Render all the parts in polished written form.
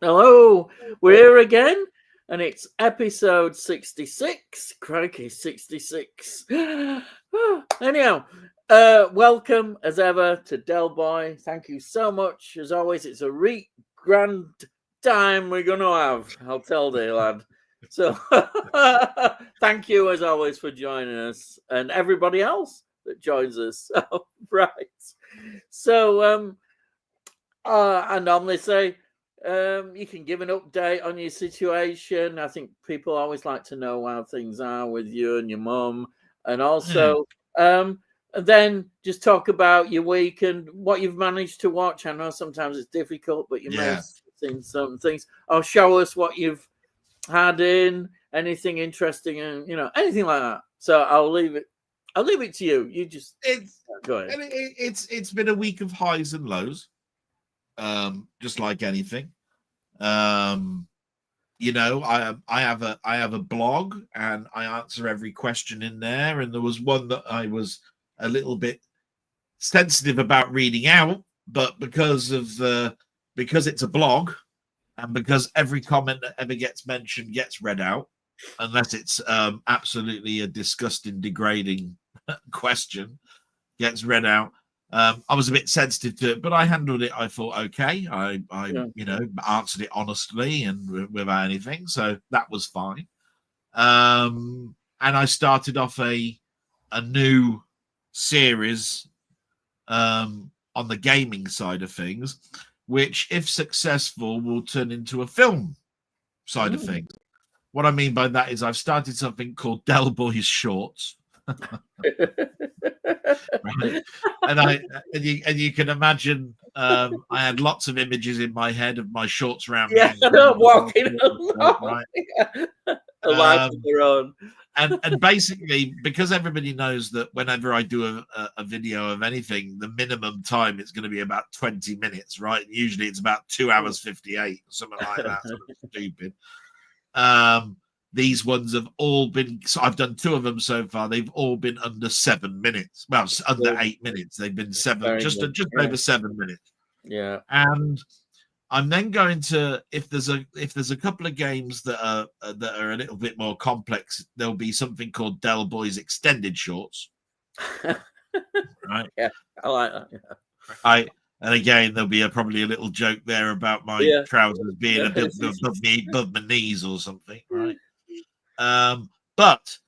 Hello, we're here again, and it's episode 66. Crikey, 66. Anyhow, welcome as ever to Delboy. Thank you so much. As always, it's a grand time we're going to have. I'll tell thee, lad. So, thank you as always for joining us, and everybody else that joins us. Right. So, I normally say, you can give an update on your situation. I think people always like to know how things are with you and your mum, and Yeah. also, and then just talk about your week and what you've managed to watch. I know sometimes it's difficult, but you may have Yeah. seen some things. Or show us what you've had in anything interesting, and anything like that. So I'll leave it. I'll leave it to you. You just It's go ahead. it's been a week of highs and lows, just like anything. Um, I have a blog and I answer every question in there. And there was one that I was a little bit sensitive about reading out, but because it's a blog and because every comment that ever gets mentioned gets read out, unless it's absolutely a disgusting, degrading question gets read out. I was a bit sensitive to it, but I handled it. I thought, okay, I Yeah. answered it honestly and without anything, so that was fine. And I started off a new series on the gaming side of things, which, if successful, will turn into a film side of Mm. things. What I mean by that is I've started something called Delboy's Shorts. Right. And you can imagine, I had lots of images in my head of my shorts around me Yeah, and Delboy, walking along. right. Yeah. A life of Um, their own. and basically, because everybody knows that whenever I do a video of anything, the minimum time is going to be about 20 minutes, right? Usually it's about 2 hours 58 or something like that, something stupid. These ones have all been, so I've done two of them so far. They've all been under 7 minutes. Well, under Good. 8 minutes. They've been seven, Very just good. just Yeah. over 7 minutes. Yeah. And I'm then going to, if there's a couple of games that are a little bit more complex, there'll be something called Delboy's Extended Shorts, right? Yeah. I like that. Yeah. And again, there'll be probably a little joke there about my Yeah. trousers being a bit above my knees or something, right? But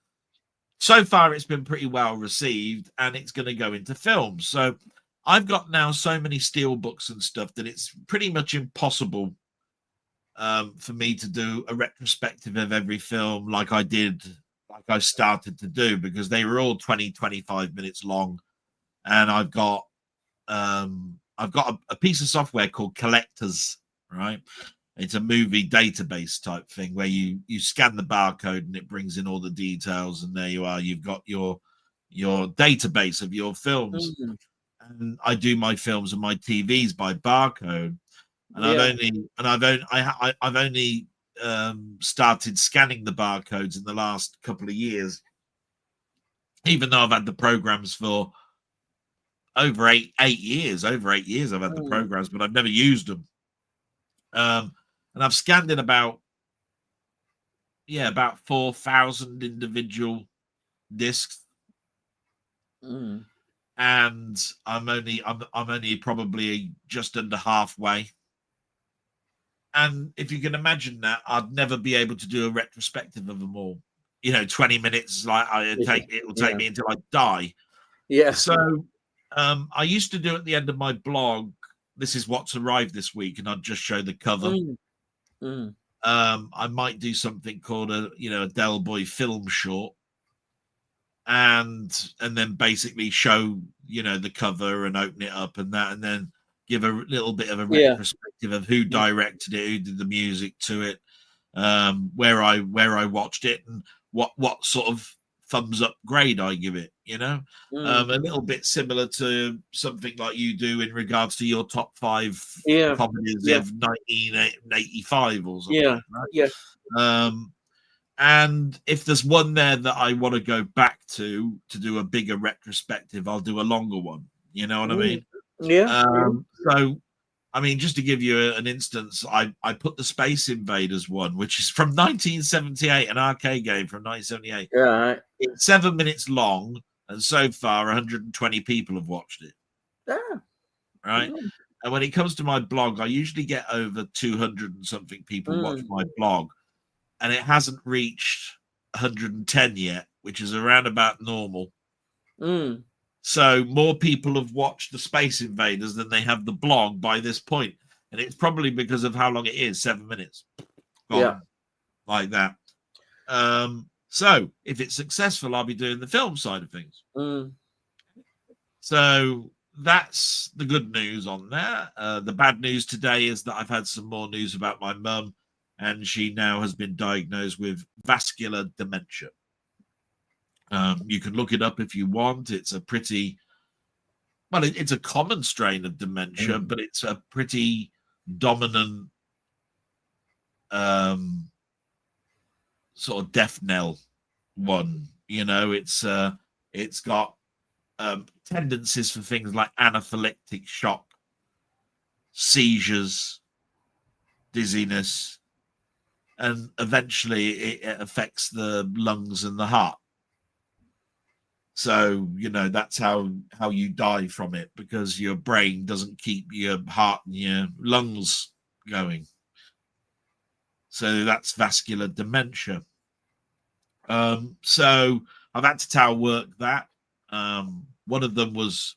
so far it's been pretty well received, and it's going to go into films. So I've got now so many steel books and stuff that it's pretty much impossible for me to do a retrospective of every film like I started to do, because they were all 20-25 minutes long. And I've got a piece of software called Collectors, right? It's a movie database type thing where you scan the barcode and it brings in all the details, and there you are. You've got your database of your films. Mm. And I do my films and my TVs by barcode. And Yeah. I've only started scanning the barcodes in the last couple of years, even though I've had the programs for over 8 years. Over 8 years I've had the Mm. programs, but I've never used them. And I've scanned in about 4,000 individual discs, Mm. and I'm only probably just under halfway. And if you can imagine that, I'd never be able to do a retrospective of them all. 20 minutes, like it will take Yeah. me until I die. Yeah. So I used to do at the end of my blog, this is what's arrived this week, and I'd just show the cover. Mm. Mm. I might do something called a Delboy film short, and then basically show the cover and open it up and that, and then give a little bit of a Yeah. retrospective of who directed it, who did the music to it, where I watched it, and what sort of thumbs up grade I give it. Mm. A little bit similar to something like you do in regards to your top 5 Yeah. comedies Yeah. of 1985 or something. Yeah. Right? Yeah. And if there's one there that I want to go back to do a bigger retrospective, I'll do a longer one. You know what I mean? Yeah. So I mean, just to give you an instance, I put the Space Invaders one, which is from 1978, an arcade game from 1978. Right. It's 7 minutes long, and so far 120 people have watched it. Ah. Right. Mm. And when it comes to my blog, I usually get over 200 and something people watch my blog, and it hasn't reached 110 yet, which is around about normal. Mm. So more people have watched the Space Invaders than they have the blog by this point. And it's probably because of how long it is, 7 minutes. Yeah. Like that. So if it's successful, I'll be doing the film side of things. Mm. So that's the good news on there. The bad news today is that I've had some more news about my mum, and she now has been diagnosed with vascular dementia. You can look it up if you want. It's a pretty, well, it's a common strain of dementia, but it's a pretty dominant sort of death knell one. You know, it's got tendencies for things like anaphylactic shock, seizures, dizziness, and eventually it affects the lungs and the heart. So, you know, that's how you die from it, because your brain doesn't keep your heart and your lungs going. So that's vascular dementia. So I've had to telework that. One of them was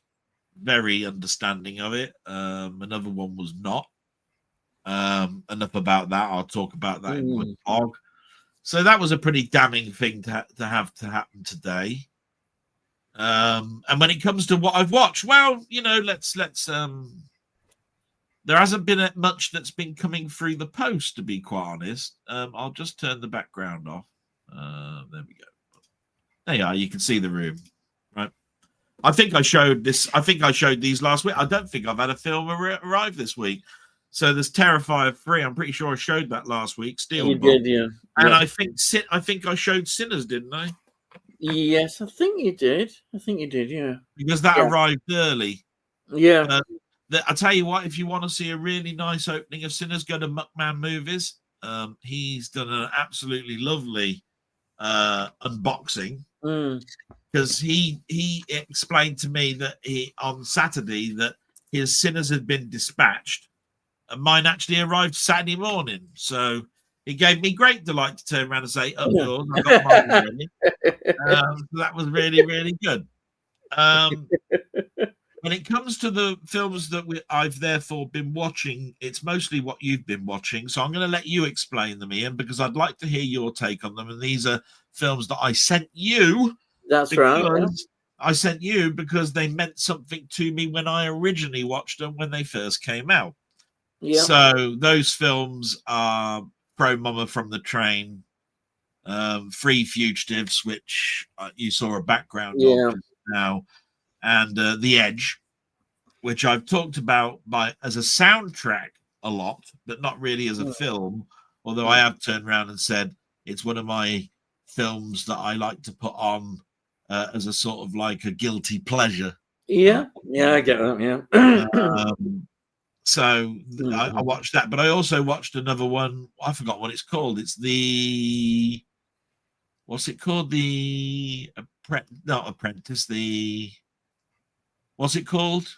very understanding of it. Another one was not. Enough about that. I'll talk about that in my blog. So that was a pretty damning thing to have to happen today. And when it comes to what I've watched, well, you know, let's there hasn't been much that's been coming through the post, to be quite honest. I'll just turn the background off. There we go. There you are. You can see the room, right? I think I showed this. I think I showed these last week. I don't think I've had a film arrive this week. So there's Terrifier 3. I'm pretty sure I showed that last week. You did, yeah. And yeah. I think I showed Sinners, didn't I? Yes, I think you did. Yeah. Because that arrived early. Yeah. I tell you what, if you want to see a really nice opening of Sinners, go to Muckman Movies. He's done an absolutely lovely unboxing, because he explained to me that on Saturday that his Sinners had been dispatched, and mine actually arrived Saturday morning. So it gave me great delight to turn around and say, "Up yours, I got mine already." So that was really, really good. When it comes to the films that I've therefore been watching, it's mostly what you've been watching. So I'm going to let you explain them, Ian, because I'd like to hear your take on them. And these are films that I sent you. That's right. Yeah. I sent you because they meant something to me when I originally watched them when they first came out. Yeah. So those films are Pro Mama from the Train, Free Fugitives, which you saw a background of now, and The Edge, which I've talked about as a soundtrack a lot, but not really as a film, although I have turned around and said it's one of my films that I like to put on as a sort of like a guilty pleasure. Yeah, I get that, yeah. So I watched that, but I also watched another one. I forgot what it's called. It's what's it called? Not Apprentice, what's it called?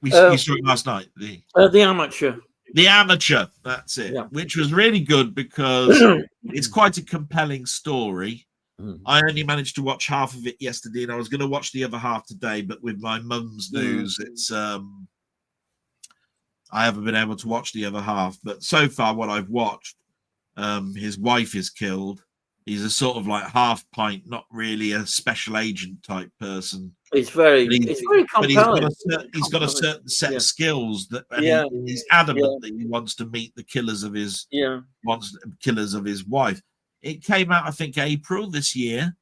We saw it last night. The Amateur. The Amateur, that's it. Yeah. Which was really good because it's quite a compelling story. I only managed to watch half of it yesterday, and I was going to watch the other half today, but with my mum's news, it's I haven't been able to watch the other half. But so far, what I've watched, his wife is killed. He's a sort of like half pint, not really a special agent type person. It's very compelling. But he's got a certain set of skills that he's adamant that he wants to meet the killers of his wife. It came out, I think, April this year.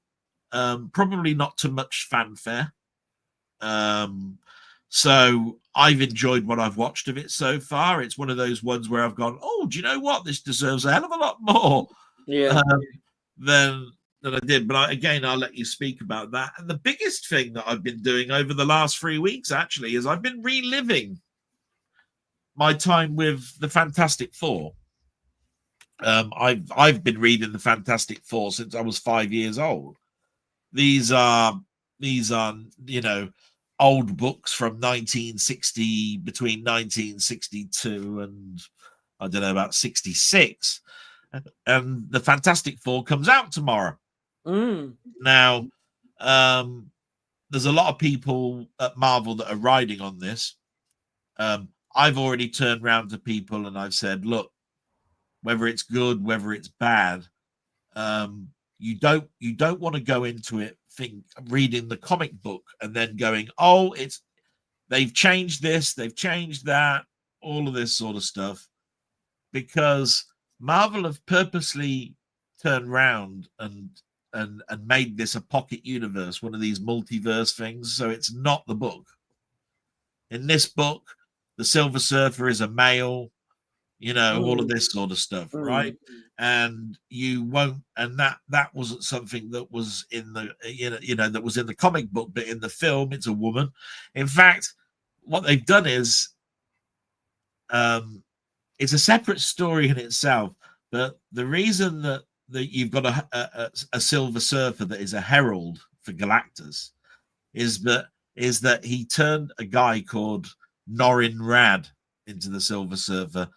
Probably not too much fanfare. So I've enjoyed what I've watched of it so far. It's one of those ones where I've gone, oh, do you know what? This deserves a hell of a lot more. Yeah. Than I did. But I'll let you speak about that. And the biggest thing that I've been doing over the last 3 weeks, actually, is I've been reliving my time with the Fantastic Four. I've been reading the Fantastic Four since I was 5 years old. These are old books from 1960, between 1962 and I don't know, about 66, and the Fantastic Four comes out tomorrow. Now, there's a lot of people at Marvel that are riding on this. I've already turned around to people and I've said, look, whether it's good, whether it's bad, you don't want to go into it reading the comic book and then going, oh, they've changed this, they've changed that, all of this sort of stuff, because Marvel have purposely turned around and made this a pocket universe, one of these multiverse things. So it's not the book. In this book, the Silver Surfer is a male, all of this sort of stuff, right? And you won't, and that wasn't something that was in the that was in the comic book, but in the film, it's a woman. In fact, what they've done is, it's a separate story in itself. But the reason that you've got a Silver Surfer that is a herald for Galactus is that he turned a guy called Norrin Rad into the Silver Surfer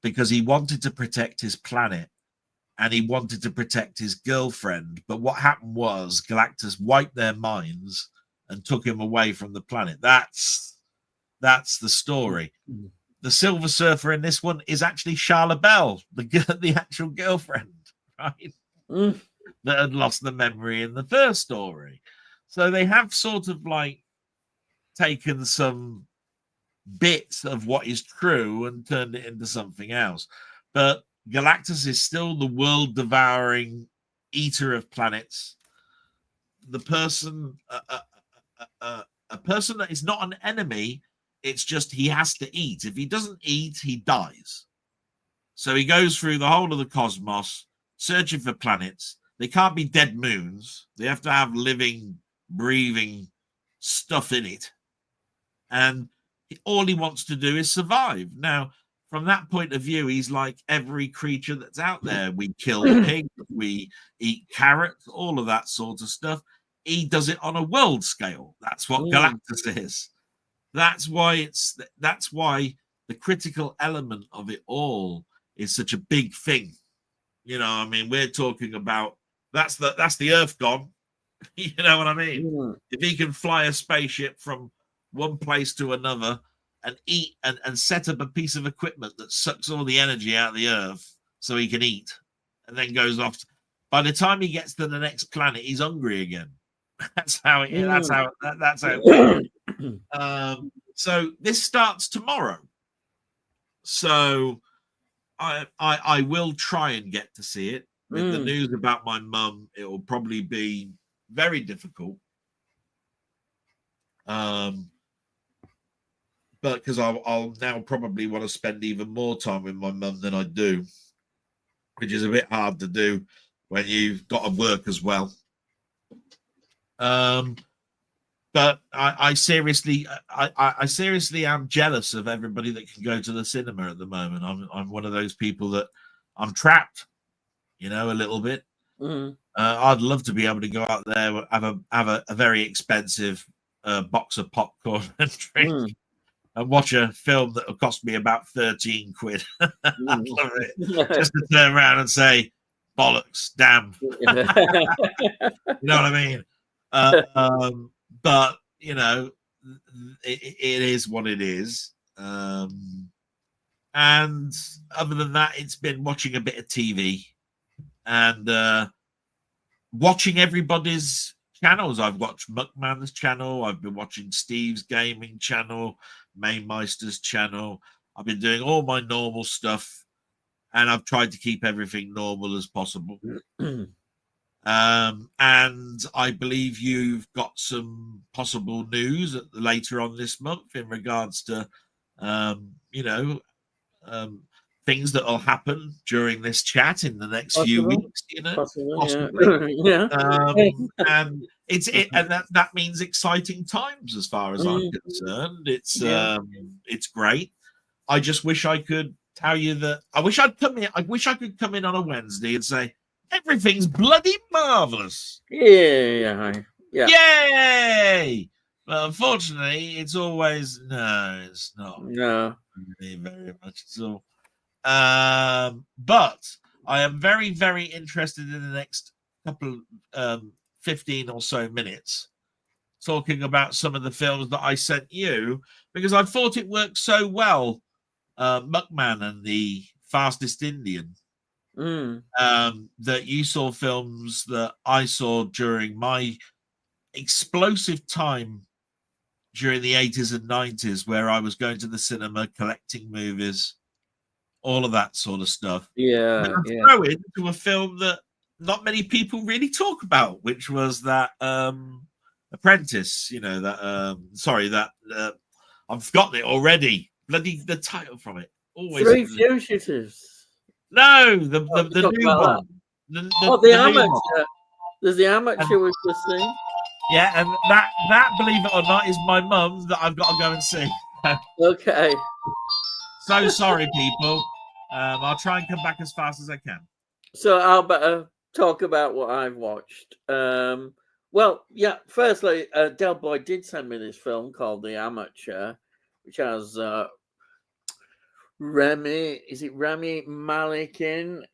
because he wanted to protect his planet and he wanted to protect his girlfriend. But what happened was Galactus wiped their minds and took him away from the planet. That's the story. The Silver Surfer in this one is actually Charla Bell, the actual girlfriend, right? That had lost the memory in the first story. So they have sort of like taken some bits of what is true and turned it into something else. But Galactus is still the world-devouring eater of planets. The person, a person that is not an enemy. It's just he has to eat. If he doesn't eat, he dies. So he goes through the whole of the cosmos, searching for planets. They can't be dead moons. They have to have living, breathing stuff in it. And all he wants to do is survive. Now, from that point of view, he's like every creature that's out there. We kill pigs, we eat carrots, all of that sort of stuff. He does it on a world scale. That's what Galactus is. That's why the critical element of it all is such a big thing. I mean, we're talking about that's the Earth gone. You know what I mean? If he can fly a spaceship from one place to another and eat and set up a piece of equipment that sucks all the energy out of the Earth so he can eat and then goes off. By the time he gets to the next planet, he's hungry again. That's how it. That's how it works. So this starts tomorrow. So I will try and get to see it. With the news about my mum, it will probably be very difficult. But because I'll now probably want to spend even more time with my mum than I do, which is a bit hard to do when you've got to work as well. But I seriously am jealous of everybody that can go to the cinema at the moment. I'm one of those people that I'm trapped, a little bit. I'd love to be able to go out there, have a very expensive box of popcorn and drink and watch a film that will cost me about 13 quid. I'd love it. Just to turn around and say, bollocks, damn. You know what I mean? But it is what it is. And other than that, it's been watching a bit of TV and watching everybody's channels. I've watched Muckman's channel. I've been watching Steve's gaming channel, Mainmeister's channel. I've been doing all my normal stuff, and I've tried to keep everything normal as possible. And I believe you've got some possible news later on this month in regards to, things that will happen during this chat in the next few weeks. Possibly. Yeah. And that means exciting times as far as I'm concerned. It's great. I just wish I could tell you that. I wish I'd come in. I wish I could come in on a Wednesday and say everything's bloody marvelous. Yeah. Yay! But unfortunately, it's always no. It's not No. really very much at all. But I am very, very interested in the next couple 15 or so minutes talking about some of the films that I sent you because I thought it worked so well. Muckman and the Fastest Indian. That you saw films that I saw during my explosive time during the 80s and 90s where I was going to the cinema, collecting movies, all of that sort of stuff. Yeah. And throw it into a film that not many people really talk about, which was that Apprentice, I've forgotten it already. Bloody the title from it. Always Three Fugitives. No, the new one. The Amateur. There's the Amateur we've just seen. Yeah, and that believe it or not is my mum that I've got to go and see. Okay. So sorry, people. I'll try and come back as fast as I can. So I'll better talk about what I've watched. Well, yeah. Firstly, Delboy did send me this film called The Amateur, which has Rami Malek in?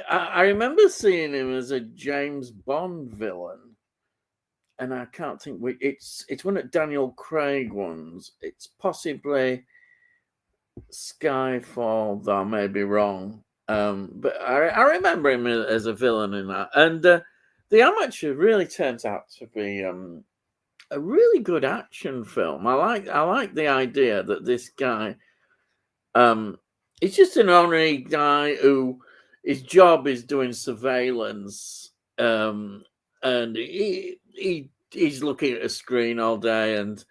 I remember seeing him as a James Bond villain, and I can't think which. It's one of Daniel Craig ones. It's possibly Skyfall, though I may be wrong. But I remember him as a villain in that. And The Amateur really turns out to be a really good action film. I like the idea that this guy, he's just an ordinary guy who his job is doing surveillance, and he's looking at a screen all day and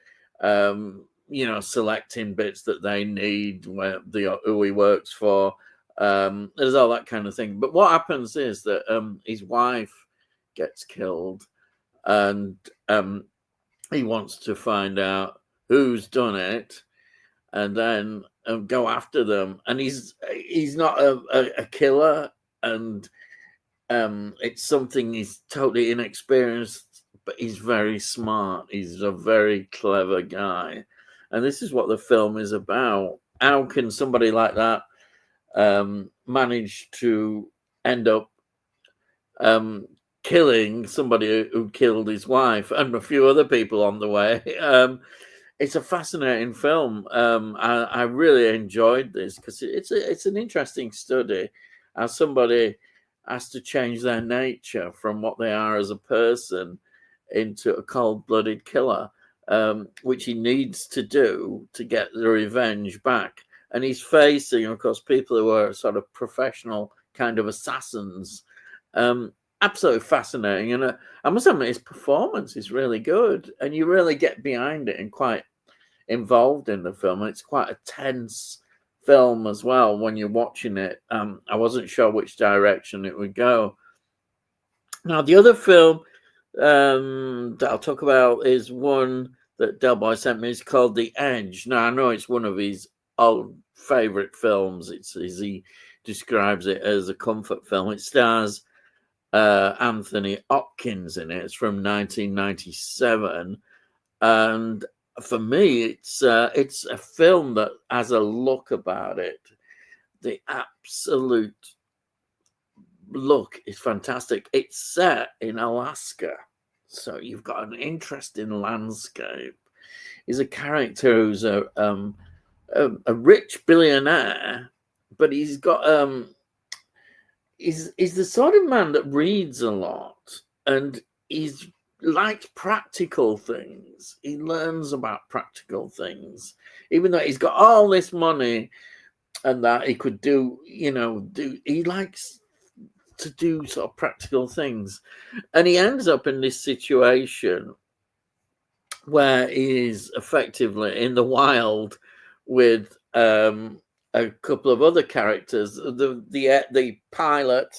selecting bits that they need who he works for. There's all that kind of thing. But what happens is that his wife gets killed, and he wants to find out who's done it, and then go after them. And he's not a killer, and it's something he's totally inexperienced, but he's very smart. He's a very clever guy. And this is what the film is about. How can somebody like that manage to end up killing somebody who killed his wife and a few other people on the way? It's a fascinating film. I really enjoyed this because it's an interesting study how somebody has to change their nature from what they are as a person into a cold-blooded killer, which he needs to do to get the revenge back. And he's facing, of course, people who are sort of professional kind of assassins. Absolutely fascinating. And I must admit, his performance is really good. And you really get behind it and quite involved in the film. And it's quite a tense film as well when you're watching it. I wasn't sure which direction it would go. Now, the other film that I'll talk about is one that Delboy sent me. It's called The Edge. Now, I know it's one of his old favorite films. It's as he describes it as a comfort film. It stars Anthony Hopkins in it. It's from 1997, and for me, it's a film that has a look about it. The absolute look is fantastic. It's set in Alaska, so you've got an interesting landscape. He's a character who's a rich billionaire, but he's got he's the sort of man that reads a lot, and he's likes practical things. He learns about practical things, even though he's got all this money and that he could do. He likes to do sort of practical things, and he ends up in this situation where he is effectively in the wild with a couple of other characters. The pilot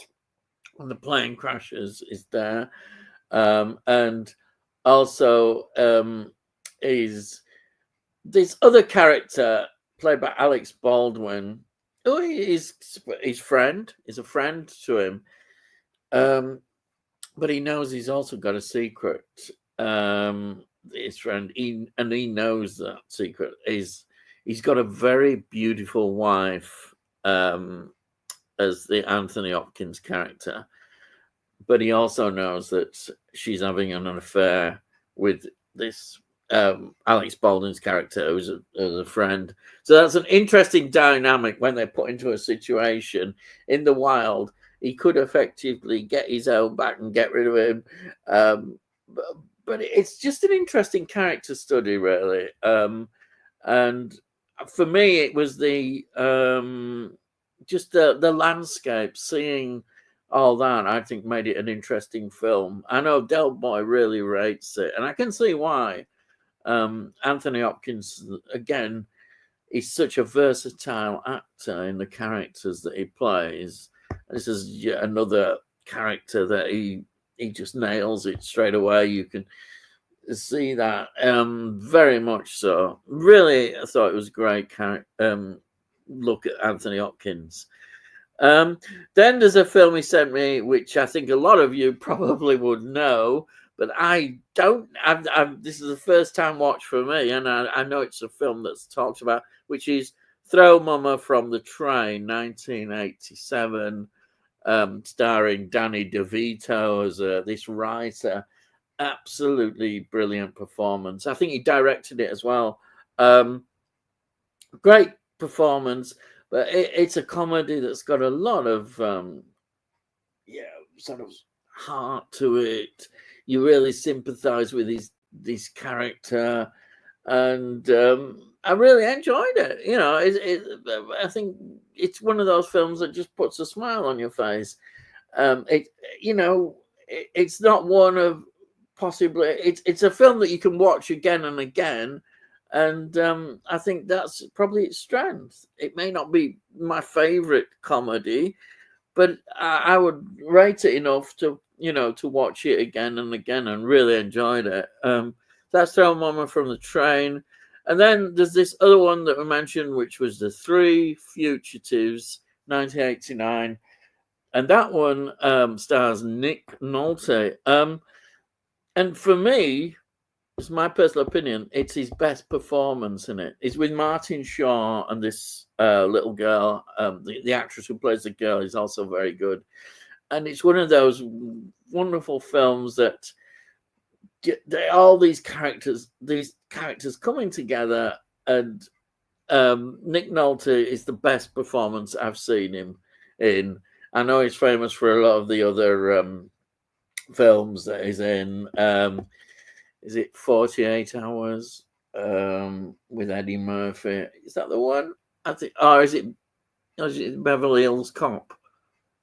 when the plane crashes is there, and also is this other character played by Alex Baldwin, who is his friend, is a friend to him. But he knows he's also got a secret. His friend, he knows that secret is he's got a very beautiful wife, as the Anthony Hopkins character, but he also knows that she's having an affair with this Alex Baldwin's character, who's a friend. So that's an interesting dynamic when they're put into a situation in the wild. He could effectively get his own back and get rid of him. But it's just an interesting character study, really. And for me, it was the just the landscape, seeing all that, I think made it an interesting film. I know Delboy really rates it, and I can see why. Anthony Hopkins, again, he's such a versatile actor in the characters that he plays. This is yet another character that he just nails it straight away. You can see that very much so. Really, I thought it was a great look at Anthony Hopkins. Then there's a film he sent me, which I think a lot of you probably would know, but I don't. This is the first time watch for me, and I know it's a film that's talked about, which is Throw Mama from the Train, 1987, starring Danny DeVito as this writer. Absolutely brilliant performance. I think he directed it as well. Great performance, but it's a comedy that's got a lot of sort of heart to it. You really sympathize with this character, and I really enjoyed it. You know, I think it's one of those films that just puts a smile on your face. It's not one of possibly. It's a film that you can watch again and again, and I think that's probably its strength. It may not be my favorite comedy, but I would rate it enough to watch it again and again, and really enjoyed it. That's Throw Mama from the Train. And then there's this other one that we mentioned, which was The Three Fugitives, 1989. And that one stars Nick Nolte. And for me, it's my personal opinion, it's his best performance in it. It's with Martin Shaw and this little girl. The actress who plays the girl is also very good. And it's one of those wonderful films that all these characters coming together, and Nick Nolte is the best performance I've seen him in. I know he's famous for a lot of the other films that he's in. Is it 48 Hours with Eddie Murphy? Is that the one? I think. Or is it Beverly Hills Cop?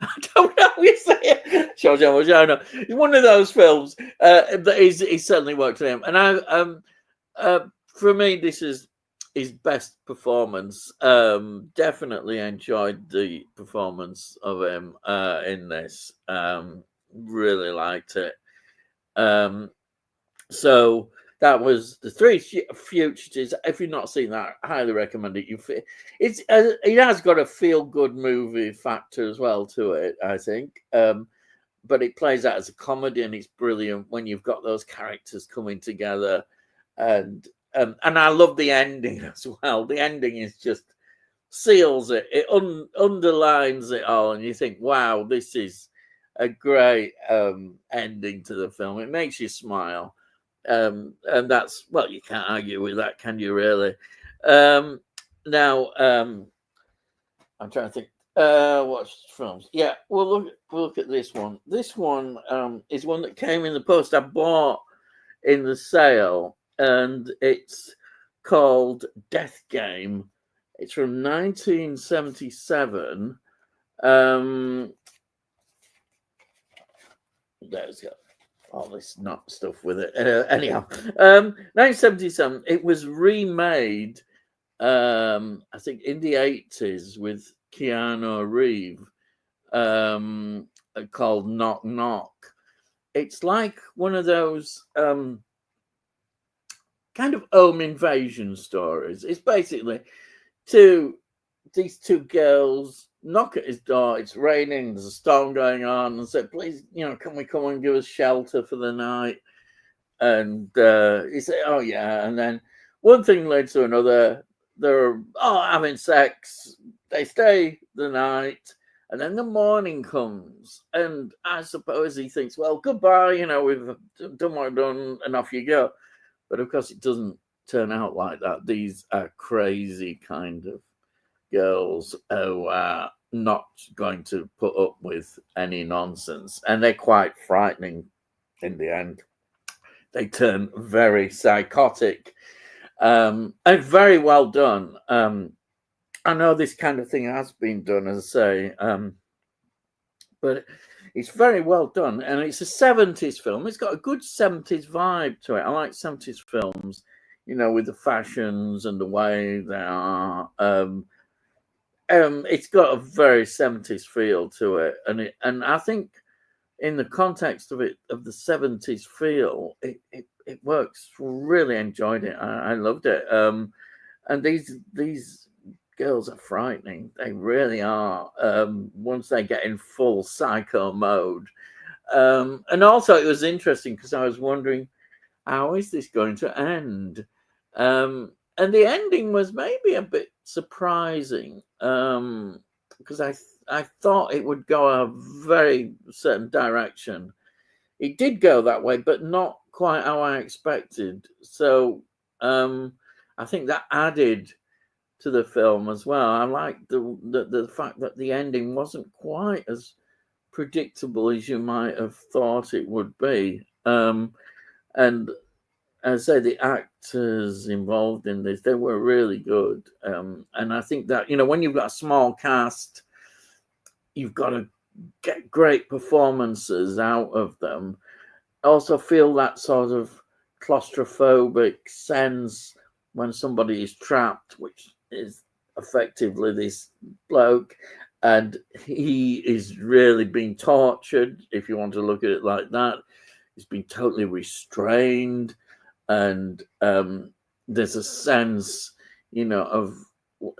I don't know. You say it. Shows how much I know. It's one of those films that he's certainly worked for him. And for me, this is his best performance. Definitely enjoyed the performance of him in this. Really liked it. So that was The Three Fugitives. If you've not seen that, I highly recommend it. It has got a feel-good movie factor as well to it, I think. But it plays out as a comedy, and it's brilliant when you've got those characters coming together. And I love the ending as well. The ending is just seals it. It underlines it all, and you think, wow, this is a great ending to the film. It makes you smile. And that's, well, you can't argue with that, can you, really? Now, I'm trying to think. What films? Yeah, we'll look at this one. This one is one that came in the post I bought in the sale, and it's called Death Game. It's from 1977. There's got all this not stuff with it. Anyhow, 1977. It was remade, I think, in the 80s with Keanu Reeves, called Knock Knock. It's like one of those kind of home invasion stories. It's basically these two girls knock at his door. It's raining. There's a storm going on, and said, "Please, can we come and give us shelter for the night?" And he said, "Oh yeah." And then one thing led to another. They're having sex. They stay the night, and then the morning comes, and I suppose he thinks, "Well, goodbye. We've done what we've done, and off you go." But of course, it doesn't turn out like that. These are crazy kind of girls who are not going to put up with any nonsense, and they're quite frightening in the end. They turn very psychotic, and very well done. I know this kind of thing has been done, as I say, but it's very well done, and it's a 70s film. It's got a good 70s vibe to it. I like 70s films, with the fashions and the way they are. It's got a very 70s feel to it, and I think in the context of it, of the 70s feel, it works. Really enjoyed it. I loved it. And these girls are frightening. They really are. Once they get in full psycho mode. And also it was interesting because I was wondering, how is this going to end? And the ending was maybe a bit surprising, because I thought it would go a very certain direction. It did go that way, but not quite how I expected. So I think that added to the film as well. I liked the fact that the ending wasn't quite as predictable as you might have thought it would be. And as I say, the actors involved in this, they were really good. And I think that, when you've got a small cast, you've got to get great performances out of them. Also feel that sort of claustrophobic sense when somebody is trapped, which is effectively this bloke, and he is really being tortured, if you want to look at it like that. He's been totally restrained, and there's a sense, of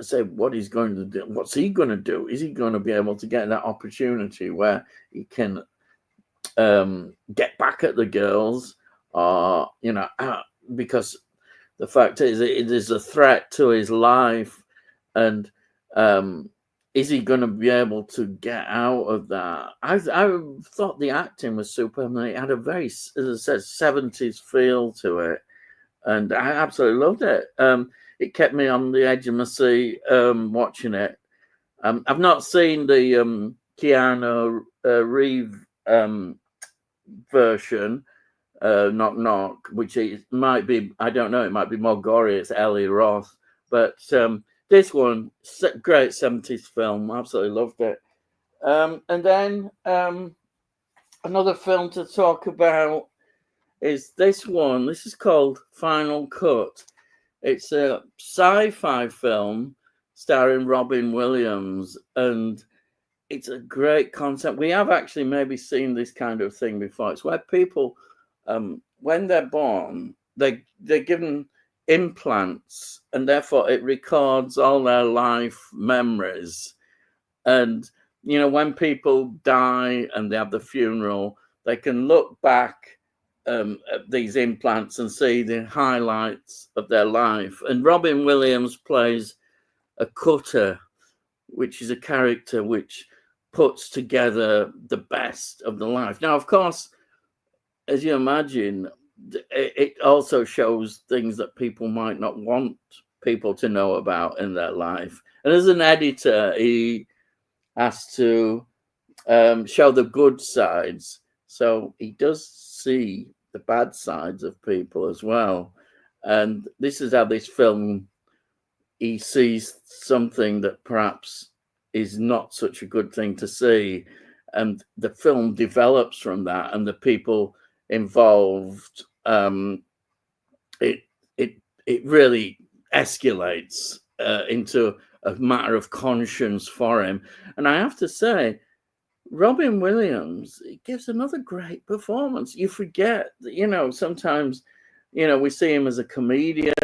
say what he's going to do. What's he going to do? Is he going to be able to get that opportunity where he can get back at the girls, or because the fact is it is a threat to his life, and is he going to be able to get out of that? I thought the acting was superb. It had a very, as I said, 70s feel to it, and I absolutely loved it. It kept me on the edge of my seat watching it. I've not seen the Keanu Reeves version, Knock Knock, which might be, I don't know, it might be more gory. It's Ellie Roth, but this one, great 70s film, absolutely loved it. And then another film to talk about is this one. This is called Final Cut. It's a sci-fi film starring Robin Williams, and it's a great concept. We have actually maybe seen this kind of thing before. It's where people, when they're born, they're given implants, and therefore it records all their life memories. And when people die and they have the funeral, they can look back at these implants and see the highlights of their life. And Robin Williams plays a cutter, which is a character which puts together the best of the life. Now, of course, as you imagine, it also shows things that people might not want people to know about in their life. And as an editor, he has to show the good sides. So he does see the bad sides of people as well. And this is how this film, he sees something that perhaps is not such a good thing to see. And the film develops from that, and the people involved, it really escalates into a matter of conscience for him. And I have to say, Robin Williams, he gives another great performance. You forget that, sometimes, we see him as a comedian,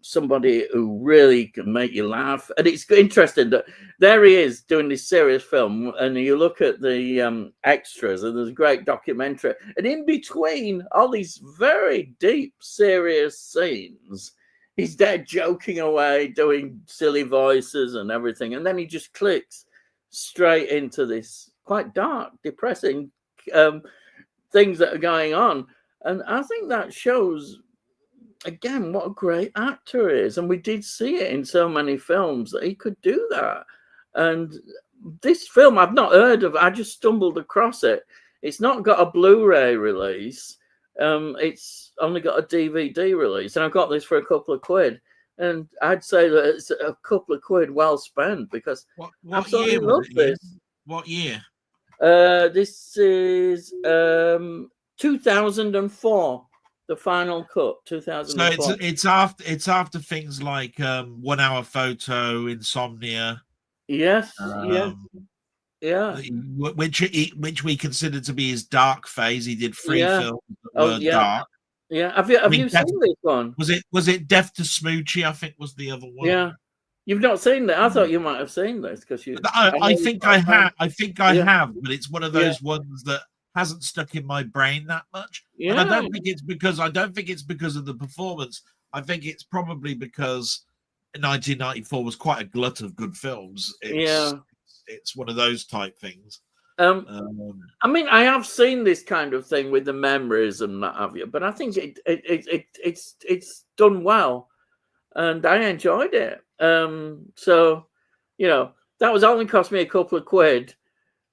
somebody who really can make you laugh. And it's interesting that there he is doing this serious film, and you look at the extras, and there's a great documentary. And in between all these very deep, serious scenes, he's there joking away, doing silly voices and everything. And then he just clicks straight into this quite dark, depressing things that are going on. And I think that shows, again, what a great actor he is. And we did see it in so many films that he could do that. And this film, I've not heard of. I just stumbled across it. It's not got a Blu-ray release. It's only got a DVD release. And I got this for a couple of quid. And I'd say that it's a couple of quid well spent, because what I absolutely love this. What year? This is 2004, the final cut. 2004. So it's after things like 1 Hour Photo, Insomnia. Yes, yeah. Which we consider to be his dark phase. He did 3 films that were dark. Yeah. Have you seen this one? Was it Death to Smoochie? I think was the other one. Yeah. You've not seen that? I thought you might have seen this, because you. I think I have. I think I have, but it's one of those ones that hasn't stuck in my brain that much. Yeah. And I don't think it's because of the performance. I think it's probably because 1994 was quite a glut of good films. It's one of those type things. I mean, I have seen this kind of thing with the memories and that have you, but I think it's done well, and I enjoyed it. So, that was only cost me a couple of quid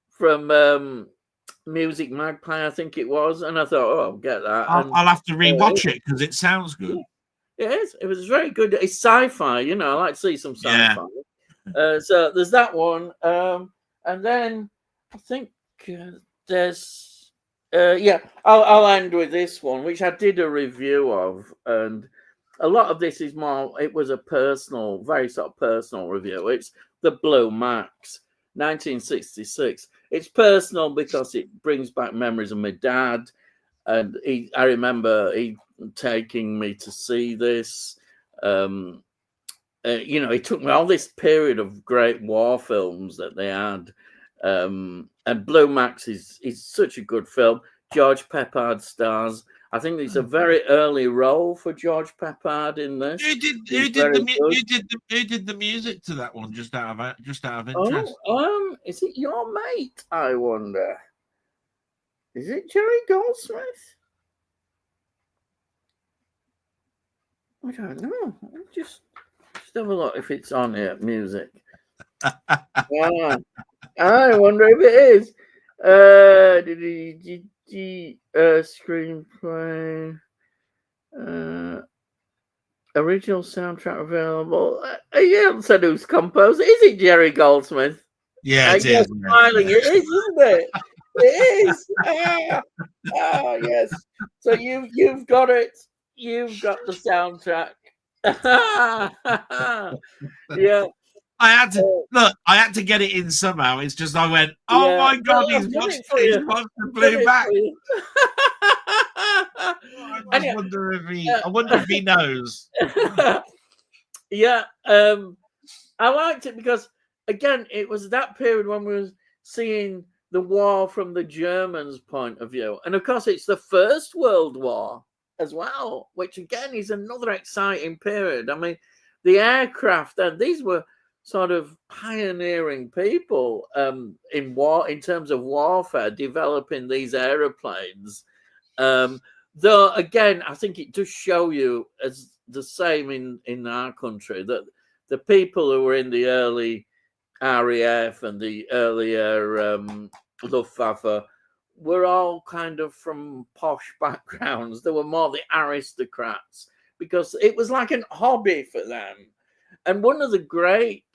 from Music Magpie, I think it was, and I thought, I'll get that. I'll have to rewatch it because it sounds good. It is. It was very good. It's sci-fi, I like to see some sci-fi. So there's that one, and then I think there's I'll end with this one, which I did a review of, and a lot of this is more. It was a personal, very sort of personal review. It's The Blue Max, 1966. It's personal because it brings back memories of my dad, and I remember he taking me to see this. He took me all this period of great war films that they had. And Blue Max is such a good film. George Peppard stars. I think it's a very early role for George Peppard in this. Who did the music to that one? Just out of interest. Is it your mate? I wonder. Is it Jerry Goldsmith? I don't know. Just have a look if it's on here. Music. I wonder if it is. Screenplay. Original soundtrack available. You haven't said who's composed. Is it Jerry Goldsmith? Yeah, it is. Smiling. It is, isn't it? It is. Yes. So you've got it. You've got the soundtrack. Yeah. I had to get it in somehow. It's just I went, my God, he's watched the Blue Back. I wonder if he knows. Yeah. I liked it because, again, it was that period when we were seeing the war from the Germans' point of view. And of course, it's the First World War as well, which again is another exciting period. I mean, the aircraft, and these were sort of pioneering people in war, in terms of warfare, developing these aeroplanes. Though again, I think it does show you, as the same in our country, that the people who were in the early RAF and the earlier Luftwaffe were all kind of from posh backgrounds. They were more the aristocrats, because it was like a hobby for them. And one of the great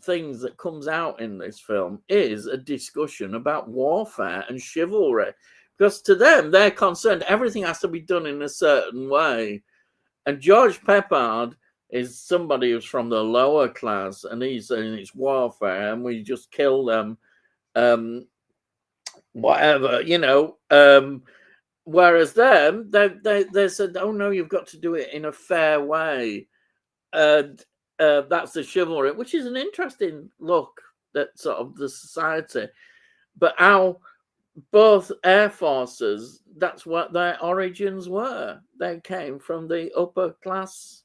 things that comes out in this film is a discussion about warfare and chivalry, because to them, they're concerned everything has to be done in a certain way. And George Peppard is somebody who's from the lower class, and he's saying it's warfare and we just kill them, whatever, Whereas them, they said, "Oh no, you've got to do it in a fair way," and that's the chivalry, which is an interesting look at sort of the society. But how both air forces, that's what their origins were. They came from the upper classes.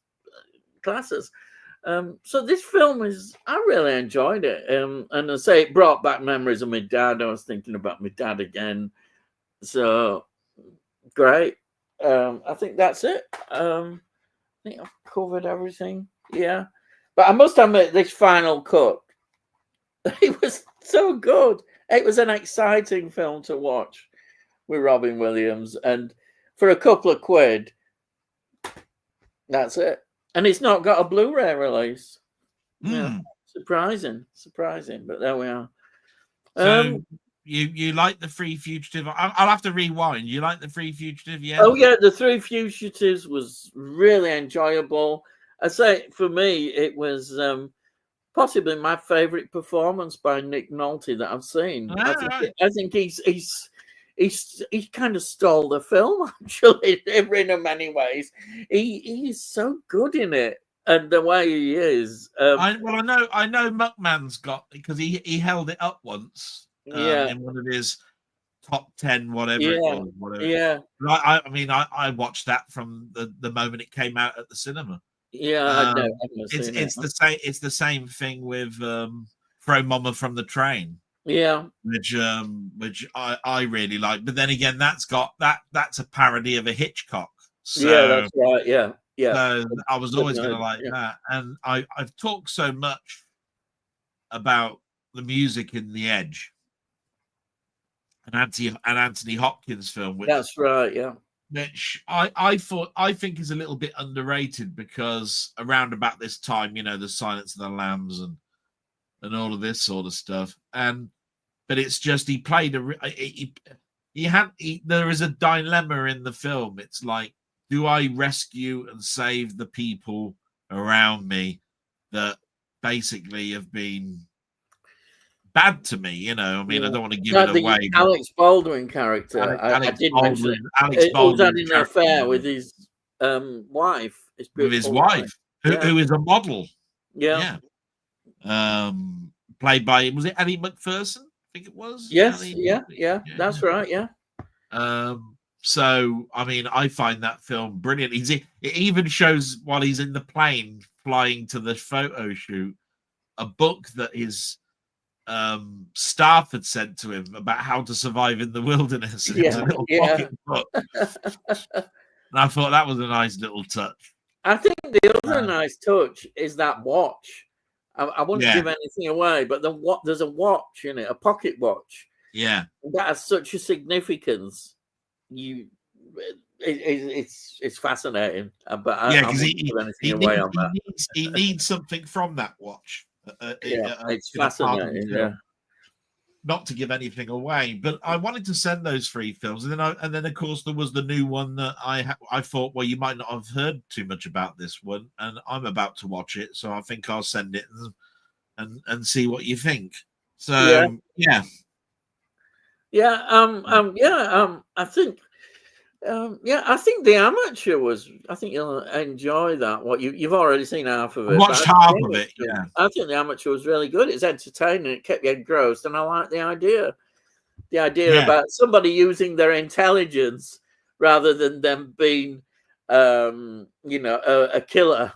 So this film I really enjoyed it. And I say it brought back memories of my dad. I was thinking about my dad again. So great. I think that's it. I think I've covered everything. Yeah. But I must admit, this final cut, it was so good. It was an exciting film to watch with Robin Williams. And for a couple of quid, that's it. And it's not got a Blu-ray release. Yeah, surprising, but there we are. So you like The Three Fugitive? I'll have to rewind. You like The Three Fugitive? Yeah. Oh yeah, The Three Fugitives was really enjoyable. I say for me, it was possibly my favourite performance by Nick Nolte that I've seen. I think he kind of stole the film actually in many ways. He's so good in it. And the way he is, I know Muckman's got, because he held it up once, in one of his top 10, whatever it was. Whatever. Yeah. I mean, I watched that from the moment it came out at the cinema. Yeah, it's the same thing with Throw Mama from the Train. Yeah, which I really like. But then again, that's a parody of a Hitchcock. So, yeah, that's right. Yeah. So I was always going to like that. And I've talked so much about the music in The Edge, an Anthony Hopkins film. That's right. Yeah. Which I think is a little bit underrated, because around about this time, the Silence of the Lambs and all of this sort of stuff. But it's just he played there is a dilemma in the film. It's like, do I rescue and save the people around me that basically have been bad to me? I mean, I don't want to give it away. Alex Baldwin character. I did mention Alex Baldwin had an affair with his wife. With his wife, who is a model. Yeah. Played by, was it Annie McPherson? I think it was. Yes. Yeah. That's right. Yeah. So, I mean, I find that film brilliant. It even shows, while he's in the plane flying to the photo shoot, a book that his staff had sent to him about how to survive in the wilderness. And it was a little pocket book. And I thought that was a nice little touch. I think the other nice touch is that watch. I wouldn't give anything away, but there's a watch in it, a pocket watch. Yeah. That has such a significance. It's fascinating, but I because he needs something from that watch. It's fascinating. Yeah, not to give anything away, but I wanted to send those 3 films, and then of course there was the new one that I thought, well, you might not have heard too much about this one, and I'm about to watch it, so I think I'll send it and see what you think. So yeah. I think I think The Amateur was. I think you'll enjoy that. What you've already seen half of it. I watched half of it. Yeah, I think The Amateur was really good. It's entertaining. It kept you engrossed, and I like the idea. The idea about somebody using their intelligence rather than them being, a killer.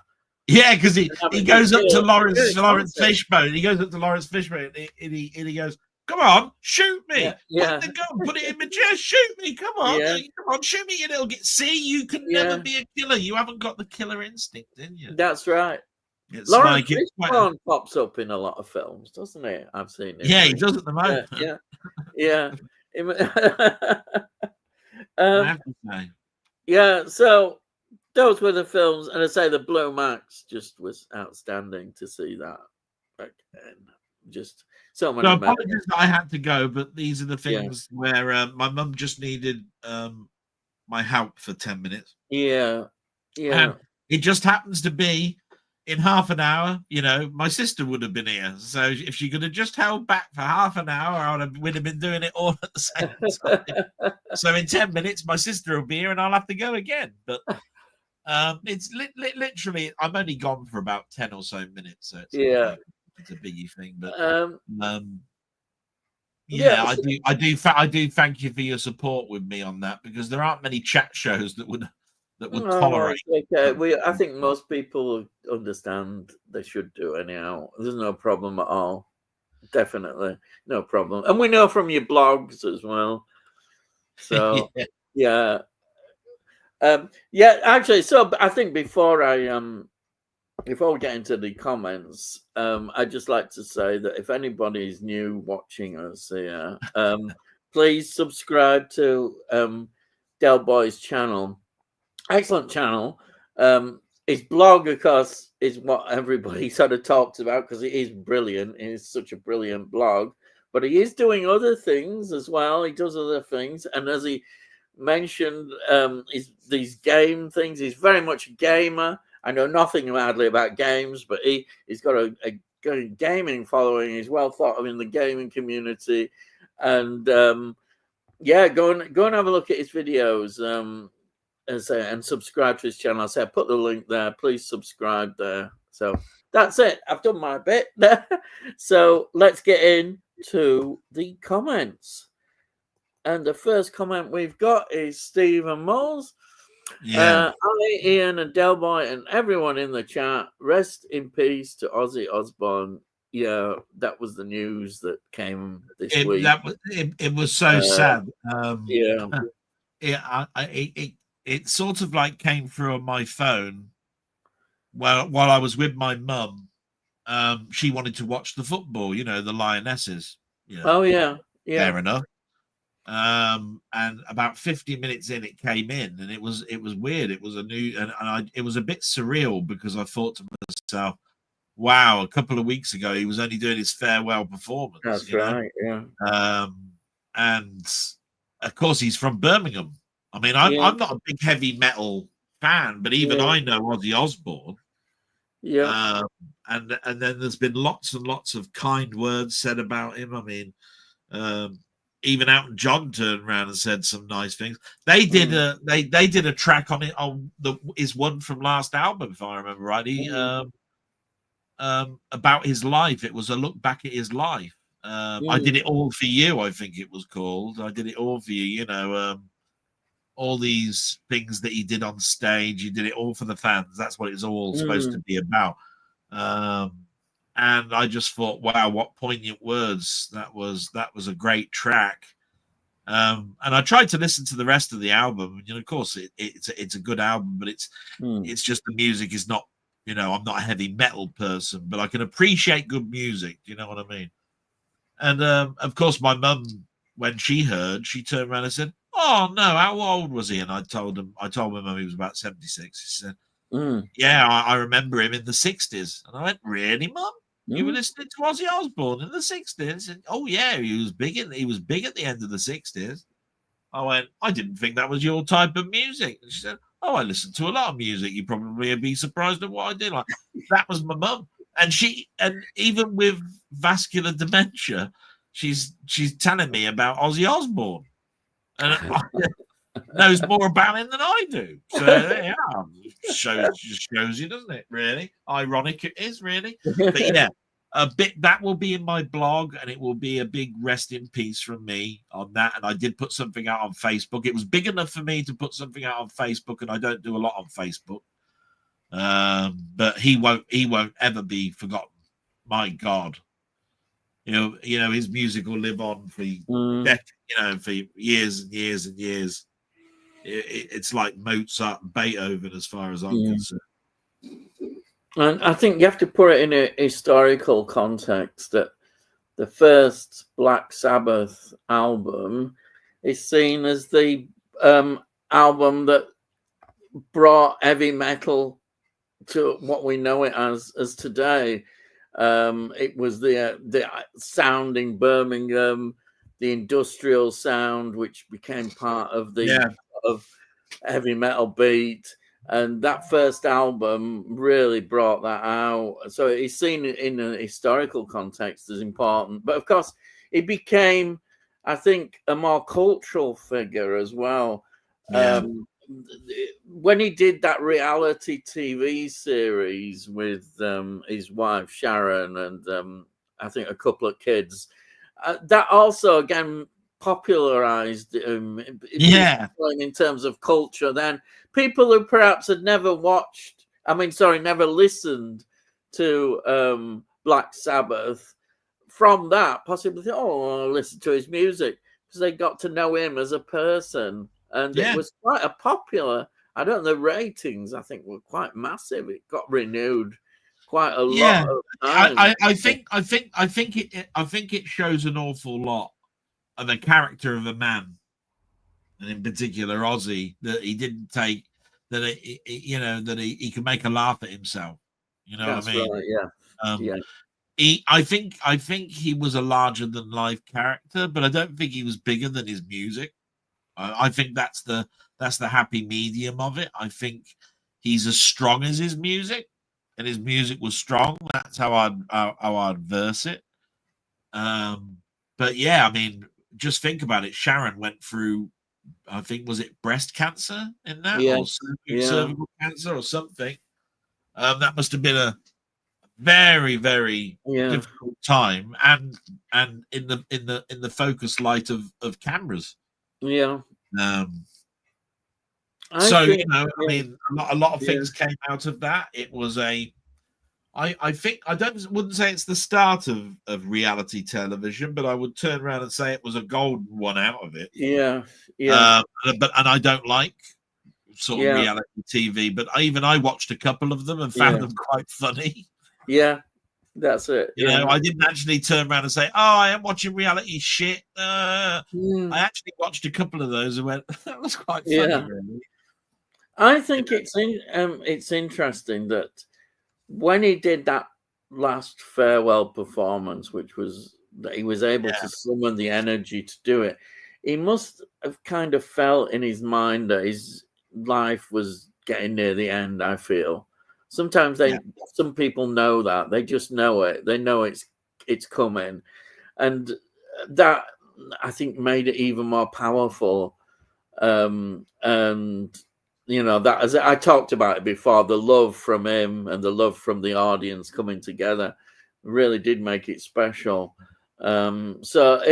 Yeah, because he goes up to Lawrence Fishburne. He goes up to Lawrence Fishburne, and he goes, "Come on, shoot me! Put the gun, put it in my chest, shoot me! Come on, come on, shoot me! And it'll get. See, you can never be a killer. You haven't got the killer instinct, didn't you?" That's right. It's Lawrence Fishburne pops up in a lot of films, doesn't he? I've seen it. Yeah, he does at the moment. Yeah. I have to say. Yeah. So those were the films, and I say the Blue Max just was outstanding to see that. Just so many. So apologies that I had to go, but these are the things where my mum just needed my help for 10 minutes. Yeah. And it just happens to be in half an hour, my sister would have been here. So if she could have just held back for half an hour, we'd have been doing it all at the same time. So in 10 minutes, my sister will be here and I'll have to go again. But it's literally, I'm only gone for about 10 or so minutes. So it's not like it's a biggie thing. But yeah, I do thank you for your support with me on that, because there aren't many chat shows that would tolerate. Okay. I think most people understand they should do anyhow. There's no problem at all. Definitely no problem. And we know from your blogs as well. So yeah. Actually, so I think before we get into the comments, I'd just like to say that if anybody's new watching us here, please subscribe to Delboy's channel. Excellent channel. His blog, of course, is what everybody sort of talks about because it is brilliant. It is such a brilliant blog. But he is doing other things as well. He does other things. And as he mentioned, these game things, he's very much a gamer. I know nothing hardly about games, but he's got a gaming following. He's well thought of in the gaming community. And go and have a look at his videos. And subscribe to his channel. I put the link there. Please subscribe there. So that's it. I've done my bit. So let's get into the comments. And the first comment we've got is Stephen Moles. Yeah. Hi, Ian and Delboy and everyone in the chat. Rest in peace to Ozzy Osbourne. Yeah, that was the news that came this week. It was so sad. It sort of like came through on my phone while I was with my mum. She wanted to watch the football, the Lionesses. Oh yeah. Fair enough. And about 50 minutes in, it came in, and it was weird. It was a new, it was a bit surreal, because I thought to myself, wow, a couple of weeks ago he was only doing his farewell performance. That's right. Yeah. And of course he's from Birmingham. I mean, I'm not a big heavy metal fan, but even I know Ozzy Osbourne. Yeah. And then there's been lots and lots of kind words said about him. I mean, even Elton John turned around and said some nice things. They did they did a track on it is one from last album, if I remember rightly, about his life. It was a look back at his life. I Did It All For You, I think it was called. I Did It All For You, all these things that he did on stage. He did it all for the fans. That's what it's all supposed to be about. And I just thought, wow, what poignant words. That was a great track. And I tried to listen to the rest of the album. Of course, it's a good album, but it's just the music is not, I'm not a heavy metal person, but I can appreciate good music. Do you know what I mean? And of course, my mum, when she heard, she turned around and said, "Oh no, how old was he?" And I told my mum he was about 76. She said, "Yeah, I remember him in the 60s." And I went, "Really, Mum? You were listening to Ozzy Osbourne in the 60s?" And, "Oh yeah, he was big at the end of the 60s." I went, "I didn't think that was your type of music." And she said, "Oh, I listened to a lot of music. You probably would be surprised at what I did." Like, that was my mum. And even with vascular dementia, she's telling me about Ozzy Osbourne. And knows more about him than I do. So yeah, just shows you, doesn't it? Really ironic it is, really. But yeah, a bit that will be in my blog, and it will be a big rest in peace from me on that. And I did put something out on Facebook. It was big enough for me to put something out on Facebook, and I don't do a lot on Facebook. But he won't ever be forgotten. My God. His music will live on for for years and years and years. It's like Mozart and Beethoven, as far as I'm concerned. And I think you have to put it in a historical context that the first Black Sabbath album is seen as the album that brought heavy metal to what we know it as today. It was the sound in Birmingham, the industrial sound, which became part of the of heavy metal beat. And that first album really brought that out. So he's seen it in a historical context as important. But of course, he became, I think, a more cultural figure as well. Yeah. When he did that reality TV series with his wife Sharon and I think a couple of kids, that also again popularized Yeah. in terms of culture. Then people who perhaps had never watched, never listened to Black Sabbath, from that possibly think, oh, I'll listen to his music, because they got to know him as a person. And it Yeah. was quite a popular, I don't know, the ratings I think were quite massive. It got renewed quite a lot of times. I think it shows an awful lot of the character of a man, and in particular Ozzy, that he didn't take that he can make a laugh at himself. You know That's what I mean? right, yeah. I think he was a larger than life character, but I don't think he was bigger than his music. I think that's the happy medium of it. I think he's as strong as his music, and his music was strong. That's how I'd verse it. But yeah, I mean, just think about it. Sharon went through, I think, was it breast cancer in that, or cervical cancer or something? That must have been a very, very difficult time, and in the focus light of cameras. Yeah. So think, I mean, a lot of things came out of that. It was I think wouldn't say it's the start of reality television, but I would turn around and say it was a golden one out of it. But I don't like sort of reality TV, but I watched a couple of them and found them quite funny. Yeah, that's it. You know, I didn't actually turn around and say, "Oh, I am watching reality shit." I actually watched a couple of those and went, "That was quite funny." Really. I think it's interesting that when he did that last farewell performance, which was that he was able to summon the energy to do it, he must have kind of felt in his mind that his life was getting near the end. I feel sometimes some people know that, they just know it. They know it's coming, and that I think made it even more powerful. And you know, that, as I talked about it before, the love from him and the love from the audience coming together really did make it special. So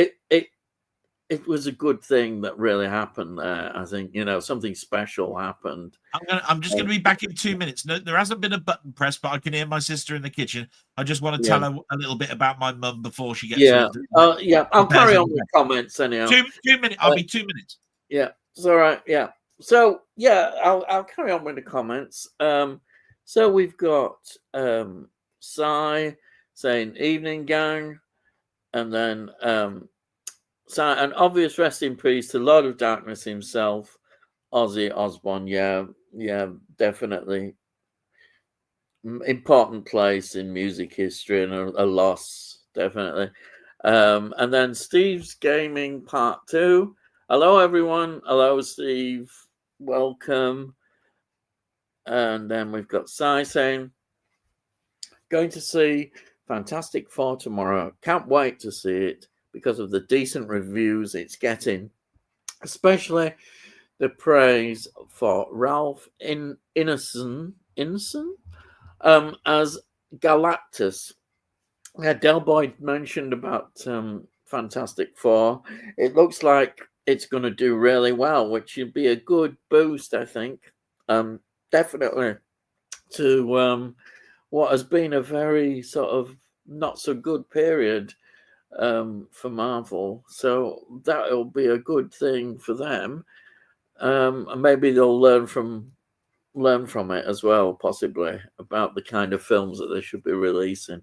it was a good thing that really happened there. I think, you know, something special happened. I'm just gonna be back in 2 minutes. No, there hasn't been a button press, but I can hear my sister in the kitchen. I just want to tell her a little bit about my mum before she gets I'll carry on with comments anyhow. 2 minutes. I'll be 2 minutes. Yeah, it's all right. Yeah. So I'll carry on with the comments. So we've got Sai saying evening gang, and then Sai, an obvious rest in peace to Lord of Darkness himself, Ozzy Osbourne. Yeah, definitely important place in music history and a loss, definitely. And then Steve's Gaming Part 2. Hello everyone. Hello Steve. Welcome. And then we've got Sai saying, going to see Fantastic Four tomorrow. Can't wait to see it because of the decent reviews it's getting, especially the praise for Ralph Ineson as Galactus. Yeah, Delboy mentioned about Fantastic Four. It looks like it's going to do really well, which would be a good boost, I think. Definitely to what has been a very sort of not so good period for Marvel. So that'll be a good thing for them. And maybe they'll learn from it as well, possibly, about the kind of films that they should be releasing.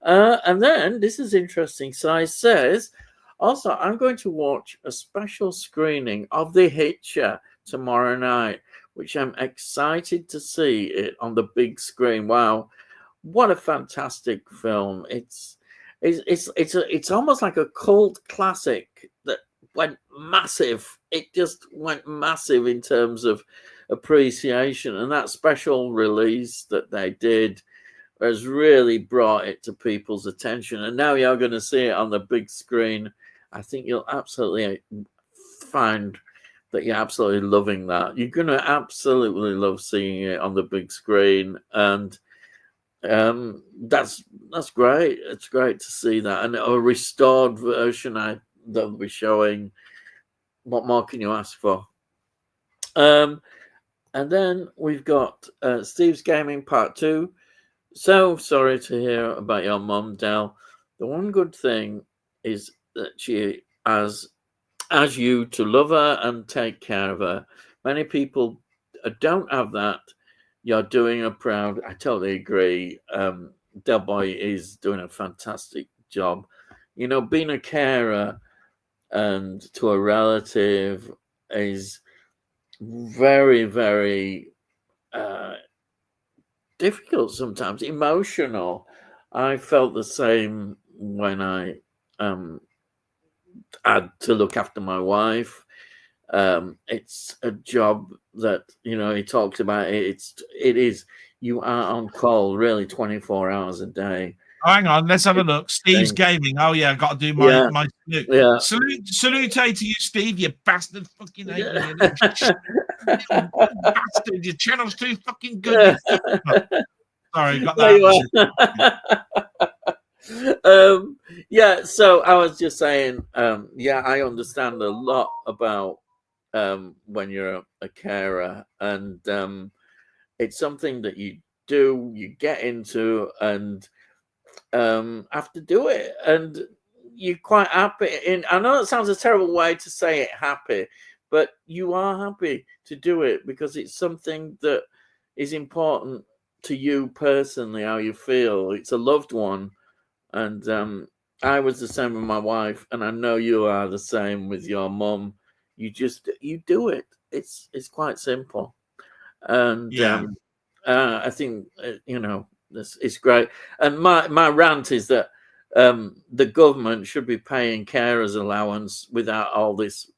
And then this is interesting. Sai says, also, I'm going to watch a special screening of The Hitcher tomorrow night, which I'm excited to see it on the big screen. Wow, what a fantastic film! It's almost like a cult classic that went massive. It just went massive in terms of appreciation, and that special release that they did has really brought it to people's attention. And now you're going to see it on the big screen. I think you'll absolutely find that you're absolutely loving that. You're going to absolutely love seeing it on the big screen, and that's great. It's great to see that, and a restored version they'll be showing. What more can you ask for? And then we've got Steve's Gaming Part 2. So sorry to hear about your mum, Del. The one good thing is that she has you to love her and take care of her. Many people don't have that. You're doing her proud. I totally agree. Delboy is doing a fantastic job. You know, being a carer and to a relative is very, very difficult sometimes, emotional. I felt the same when I had to look after my wife. It's a job that, you know, he talks about it. It is, you are on call really 24 hours a day. Oh, hang on, let's have a look. Steve's Gaming. Oh yeah, I got to do my salute. Yeah. Salute to you, Steve. You bastard, fucking hate you, little bastard. Your channel's too fucking good. Sorry, got that. Yeah. So I was just saying. Yeah, I understand a lot about when you're a carer, and it's something that you do, you get into, and have to do it, and you're quite happy. I know it sounds a terrible way to say it, happy, but you are happy to do it because it's something that is important to you personally, how you feel. It's a loved one, and I was the same with my wife, and I know you are the same with your mum. You do it. It's quite simple, and I think you know, it's great. And my rant is that the government should be paying carers allowance without all this,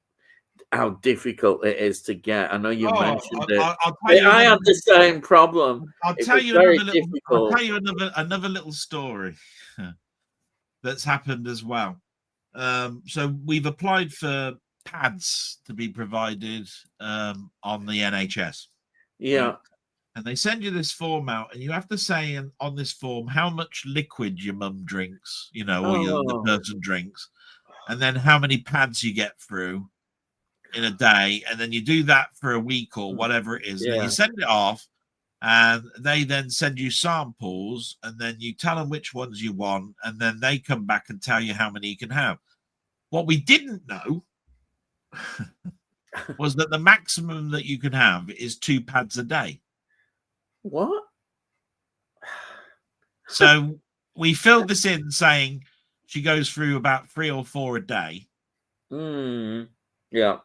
how difficult it is to get. I know you mentioned it. I had the same problem. I'll tell you another little story that's happened as well. So we've applied for pads to be provided on the NHS. Yeah. Right? And they send you this form out, and you have to say on this form how much liquid your mum drinks, you know, or the person drinks, and then how many pads you get through in a day, and then you do that for a week or whatever it is. And then you send it off, and they then send you samples, and then you tell them which ones you want, and then they come back and tell you how many you can have. What we didn't know was that the maximum that you can have is 2 pads a day. What? So we filled this in saying she goes through about 3 or 4 a day. Yeah.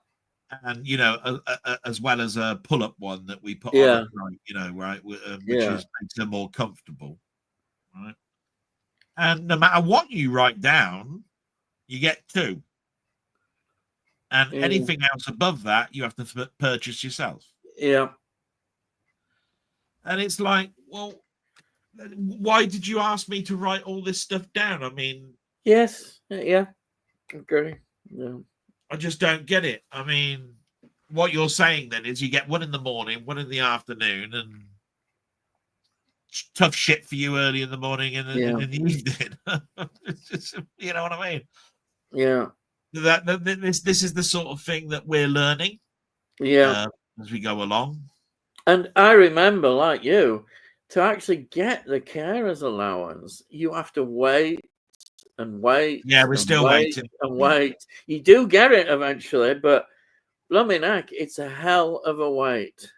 And, you know, as well as a pull-up one that we put on at night, you know, right, which makes them more comfortable, right? And no matter what you write down, you get 2. And anything else above that, you have to purchase yourself. Yeah. And it's like, well, why did you ask me to write all this stuff down? I mean... Yes. Yeah. Agree. Yeah. I just don't get it. I mean, what you're saying then is you get 1 in the morning, 1 in the afternoon, and tough shit for you early in the morning and in the evening. You know what I mean? Yeah. This is the sort of thing that we're learning. Yeah. As we go along. And I remember, like you, to actually get the carers allowance, you have to wait and wait. Yeah, we're still waiting. And wait. You do get it eventually, but blooming heck, it's a hell of a wait.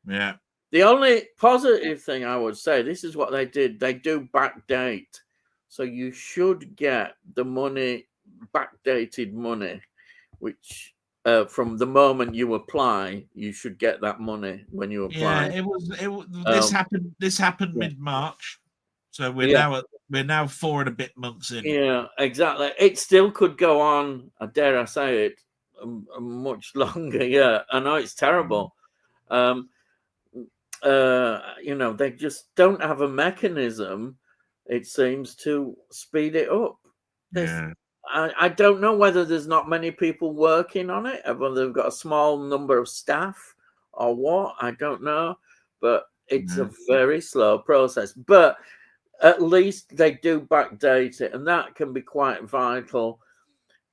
Yeah. The only positive thing I would say, this is what they did. They do backdate. So you should get the money, backdated money, which from the moment you apply, you should get that money when you apply. Yeah, this happened mid-March. So we're now 4 and a bit months in. Yeah, exactly. It still could go on, dare I say it, much longer. Yeah, I know it's terrible. They just don't have a mechanism, it seems, to speed it up. Yeah. I don't know whether there's not many people working on it, whether they've got a small number of staff or what, I don't know. But it's a very slow process. But at least they do backdate it, and that can be quite vital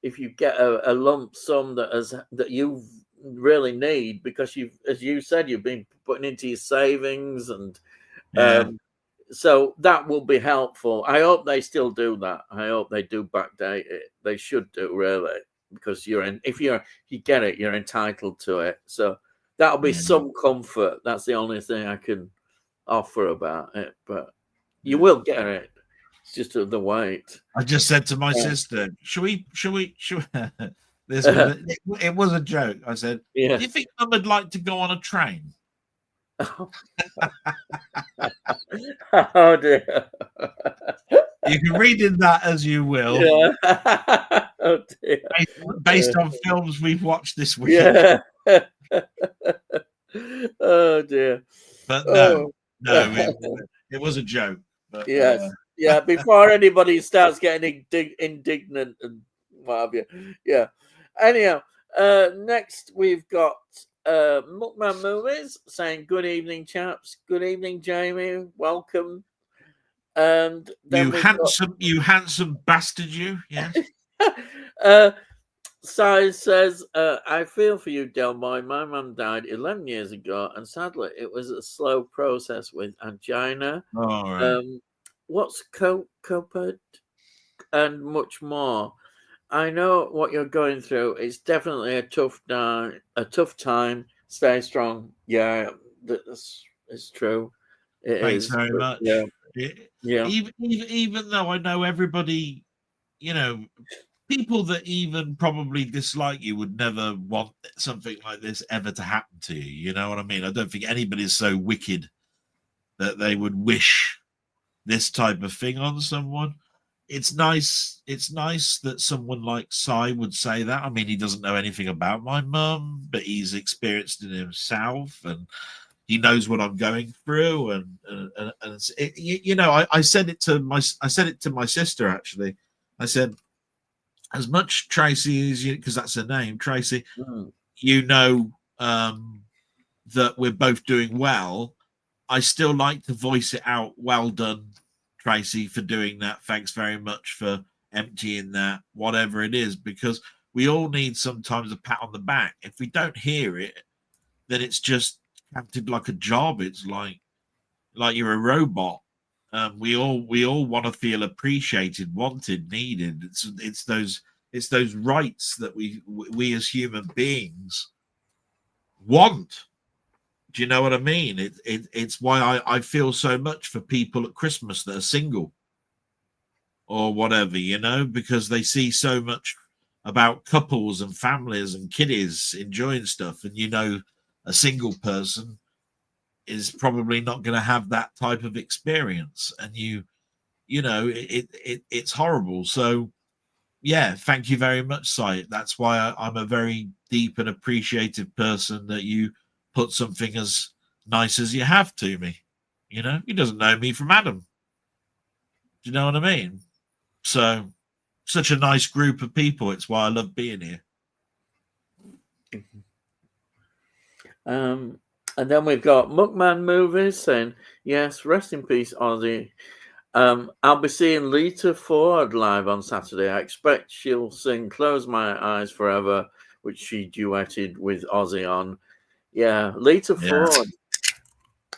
if you get a lump sum that you really need, because you've, as you said, you've been putting into your savings, and so that will be helpful. I hope they still do that. I hope they do backdate it. They should do, really, because if you get it, you're entitled to it. So that'll be some comfort. That's the only thing I can offer about it. But you will get it. It's just the wait. I just said to my sister, should we this was it was a joke. I said, do you think Mum would like to go on a train? Oh dear. You can read in that as you will. Yeah. Oh dear. Based on films we've watched this week. Yeah. Oh dear. But no, it was a joke. But, yes. Yeah, before anybody starts getting indignant and what have you. Yeah. Anyhow, next we've got Muckman Movies saying, good evening, chaps. Good evening, Jamie. Welcome. And then you handsome bastard, you. Yes. Si says, I feel for you, Delboy. My mum died 11 years ago, and sadly, it was a slow process with angina. Oh, right. What's coped and much more. I know what you're going through. It's definitely a tough time. Stay strong. Yeah, it's true. Thanks very much. Yeah. Even though I know everybody, people that even probably dislike you would never want something like this ever to happen to you. You know what I mean? I don't think anybody's so wicked that they would wish this type of thing on someone. It's nice that someone like Si would say that. I mean, he doesn't know anything about my mum, but he's experienced it himself, and he knows what I'm going through. And I said it to my sister, actually. I said, as much Tracy as you, because that's her name, Tracy, that we're both doing well. I still like to voice it out. Well done, Tracy, for doing that. Thanks very much for emptying that, whatever it is, because we all need sometimes a pat on the back. If we don't hear it, then it's just counted like a job. It's like you're a robot. We all want to feel appreciated, wanted, needed. It's those rights that we as human beings want. Do you know what I mean? It's why I feel so much for people at Christmas that are single or whatever, because they see so much about couples and families and kiddies enjoying stuff, and a single person is probably not going to have that type of experience, and it's horrible. So yeah, thank you very much, Si. That's why I'm a very deep and appreciative person that you put something as nice as you have to me. He doesn't know me from Adam. Do you know what I mean? So, such a nice group of people. It's why I love being here. And then we've got Muckman Movies saying, yes, rest in peace, Ozzy. I'll be seeing Lita Ford live on Saturday. I expect she'll sing Close My Eyes Forever, which she duetted with Ozzy on. Yeah, Lita Ford.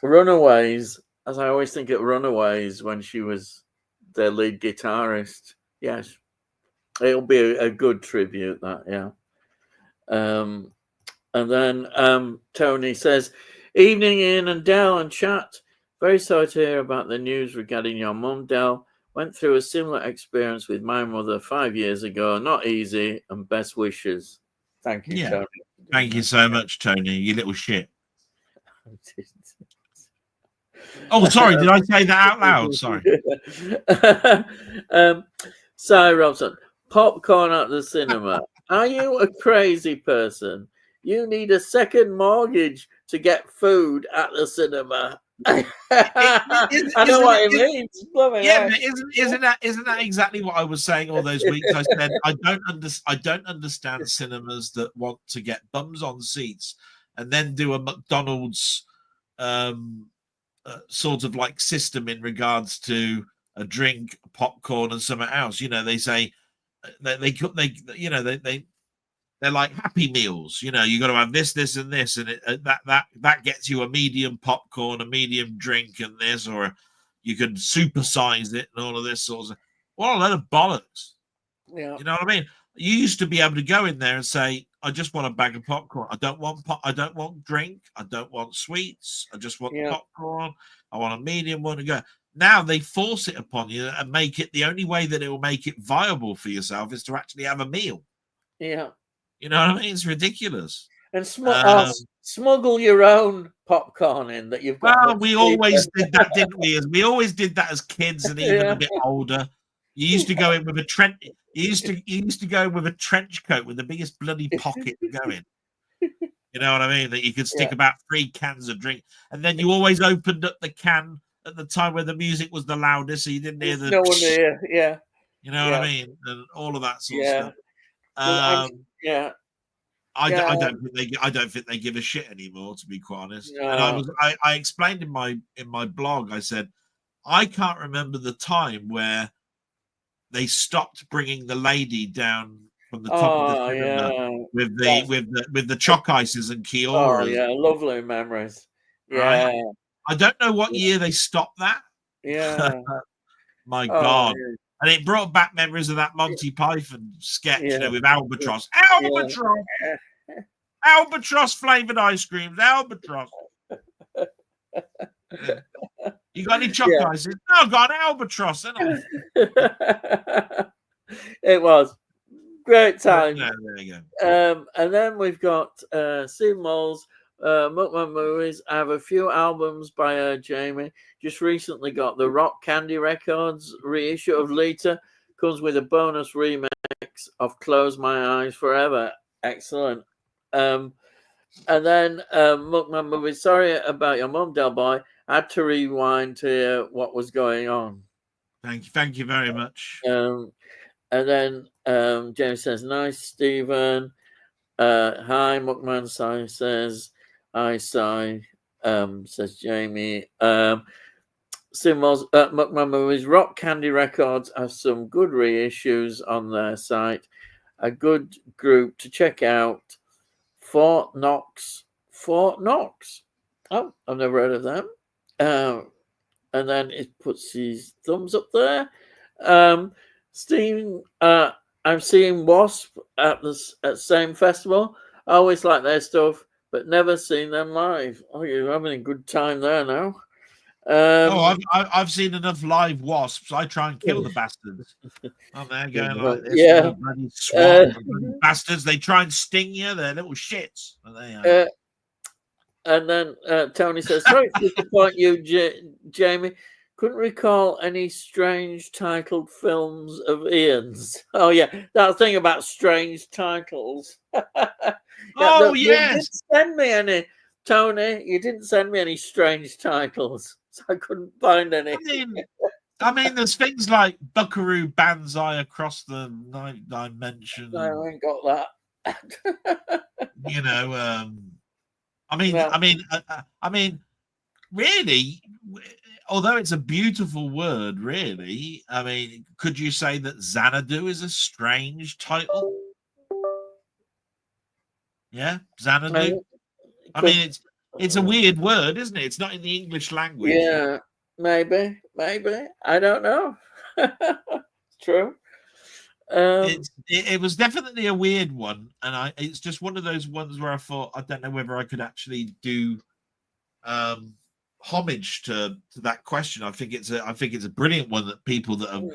Runaways, as I always think of Runaways when she was their lead guitarist. Yes, it'll be a good tribute, that, yeah. And then Tony says, evening, Ian and Del and chat. Very sorry to hear about the news regarding your mum, Del. Went through a similar experience with my mother 5 years ago. Not easy, and best wishes. Thank you, Tony. Thank you so much, Tony, you little shit. Oh, sorry, did I say that out loud? Sorry. Cy Robson, popcorn at the cinema. Are you a crazy person? You need a second mortgage Yeah. to get food at the cinema. I know Isn't what it it? means. Blooming Yeah, heck. but isn't that exactly what I was saying all those weeks? I said I don't understand cinemas that want to get bums on seats and then do a McDonald's sort of like system in regards to a drink, popcorn, and something else. You know, they say they you know they're like Happy Meals. You know, you got to have this, this, and this, and that gets you a medium popcorn, a medium drink, and this, or you can supersize it and all of this sort of. What a load of bollocks! Yeah. You know what I mean? You used to be able to go in there and say, "I just want a bag of popcorn. I don't want I don't want drink. I don't want sweets. I just want the popcorn. I want a medium one to go." Now they force it upon you and make it the only way that it will make it viable for yourself is to actually have a meal. Yeah. You know what I mean? It's ridiculous. And smuggle your own popcorn in that you've got. Well, we always did that, didn't we? We always did that as kids and even a bit older. You used to go in with a trench. You used to go in with a trench coat with the biggest bloody pocket to go in. You know what I mean? That you could stick about 3 cans of drink, and then you always opened up the can at the time where the music was the loudest, so you didn't hear the. No one there. Yeah. You know what I mean? And all of that sort of stuff. I don't think they give a shit anymore, to be quite honest. No. And I explained in my blog. I said I can't remember the time where they stopped bringing the lady down from the top of the cinema with the chalk ices and Kioras. Oh yeah, lovely memories. Yeah, right? I don't know what year they stopped that. Yeah, my God. Yeah. And it brought back memories of that Monty Python sketch, you know, with Albatross. Albatross! Albatross flavored ice creams, Albatross. You got any chocolate ices? No, I've got an Albatross, haven't I? It was great time. Yeah, there you go. And then we've got Steve Moll's Muckman Movies. I have a few albums by Jamie. Just recently got the Rock Candy Records reissue of Lita. Comes with a bonus remix of Close My Eyes Forever. Excellent. And then Muckman Movies. Sorry about your mum, Delboy. I had to rewind to hear what was going on. Thank you very much. And then James says, "Nice, Stephen." Hi, Muckman. Si says, "I sigh." Says Jamie. Muckman Movies. Rock Candy Records have some good reissues on their site. A good group to check out. Fort Knox. Oh, I've never heard of them. And then it puts his thumbs up there. Steve, I'm seeing Wasp at the same festival. I always like their stuff, but never seen them live. Oh, you're having a good time there now. I've seen enough live wasps. I try and kill the bastards. Oh, they're going like this. Yeah, bloody swat, bloody bastards. They try and sting you. They're little shits. They are. And then Tony says, "Sorry to disappoint you, Jamie. Couldn't recall any strange titled films of Ian's." Oh yeah, that thing about strange titles. Yes. You didn't send me any, Tony. You didn't send me any strange titles, so I couldn't find any. I mean, there's things like Buckaroo Banzai Across the Ninth Dimension. I ain't got that. You know, I mean, really, although it's a beautiful word, really, I mean, could you say that Xanadu is a strange title? Yeah, Xanadu. I mean, it's a weird word, isn't it? It's not in the English language. Yeah, maybe. I don't know. It's true. It was definitely a weird one, and it's just one of those ones where I thought I don't know whether I could actually do homage to that question. I think it's a brilliant one that people that have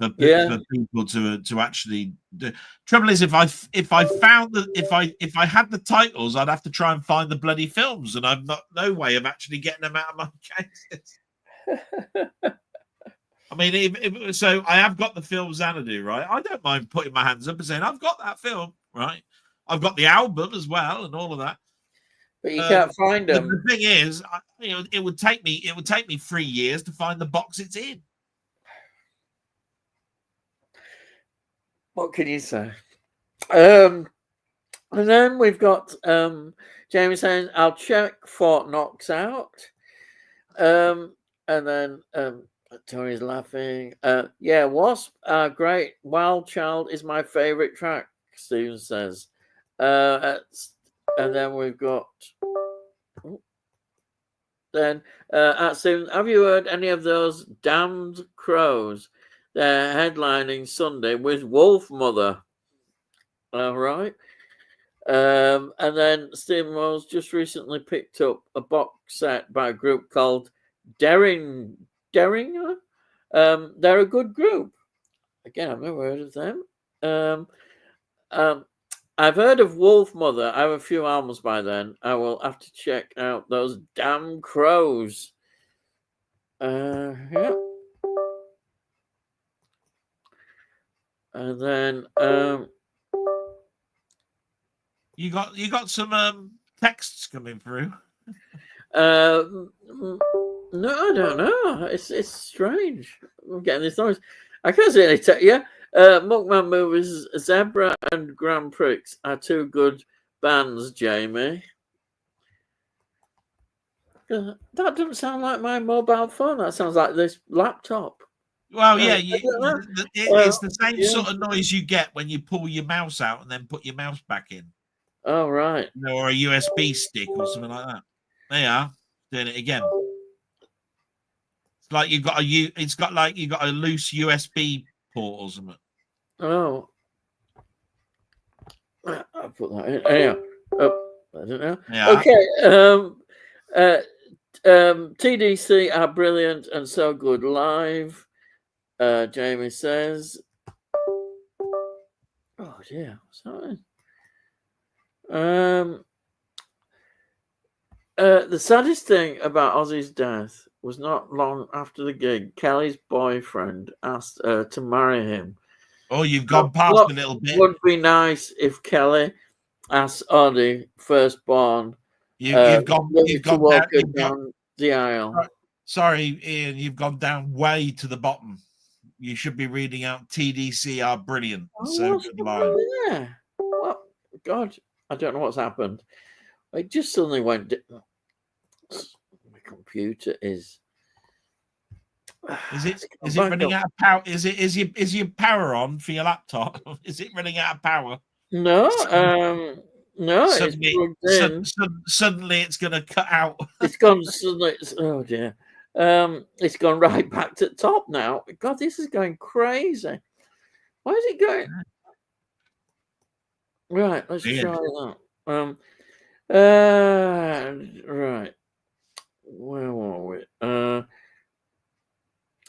for people to actually do. Trouble is, if I found that if I had the titles, I'd have to try and find the bloody films, and I've no way of actually getting them out of my cases. I mean, so I have got the film Xanadu, right? I don't mind putting my hands up and saying I've got that film, right? I've got the album as well and all of that. But you can't find But them. the thing is, it would take me 3 years to find the box it's in. What can you say? And then we've got Jamie saying, "I'll check Fort Knox out." And then Tony's laughing. Yeah, Wasp are great. Wild Child is my favorite track, Steven says. And then we've got Steven, have you heard any of those damned crows? They're headlining Sunday with Wolf Mother. All right. And then Stephen Wells just recently picked up a box set by a group called Deringer. They're a good group. Again, I've never heard of them. I've heard of Wolf Mother. I have a few albums by then. I will have to check out those damn crows. Yeah. And then you got some texts coming through. No, I don't know. It's strange. I'm getting this noise. I can't see any yeah. Muckman Movies, Zebra and Grand Prix are two good bands, Jamie. That doesn't sound like my mobile phone. That sounds like this laptop. Well, yeah, it's the same sort of noise you get when you pull your mouse out and then put your mouse back in. Oh, right. Or a USB stick or something like that. There you are, doing it again. It's like you've got a loose USB port or something. Oh. I'll put that in. Anyhow. Oh, I don't know. Yeah. Okay. TDC are brilliant and so good live. Jamie says, "Oh dear, sorry." The saddest thing about Ozzy's death was not long after the gig. Kelly's boyfriend asked her to marry him. Oh, you've gone past a little bit. Would be nice if Kelly asked Ozzy, firstborn, you've gone down the aisle. Sorry, Ian, you've gone down way to the bottom. You should be reading out TDC are brilliant. So good live. Yeah. Well, God, I don't know what's happened. It just suddenly went. My computer is. Is it running out of power? Is your power on for your laptop? Is it running out of power? No, no. Suddenly it's going to cut out. It's gone suddenly. Oh dear. It's gone right back to the top now. God, this is going crazy. Why is it going? Right, let's try that. Right. Where were we?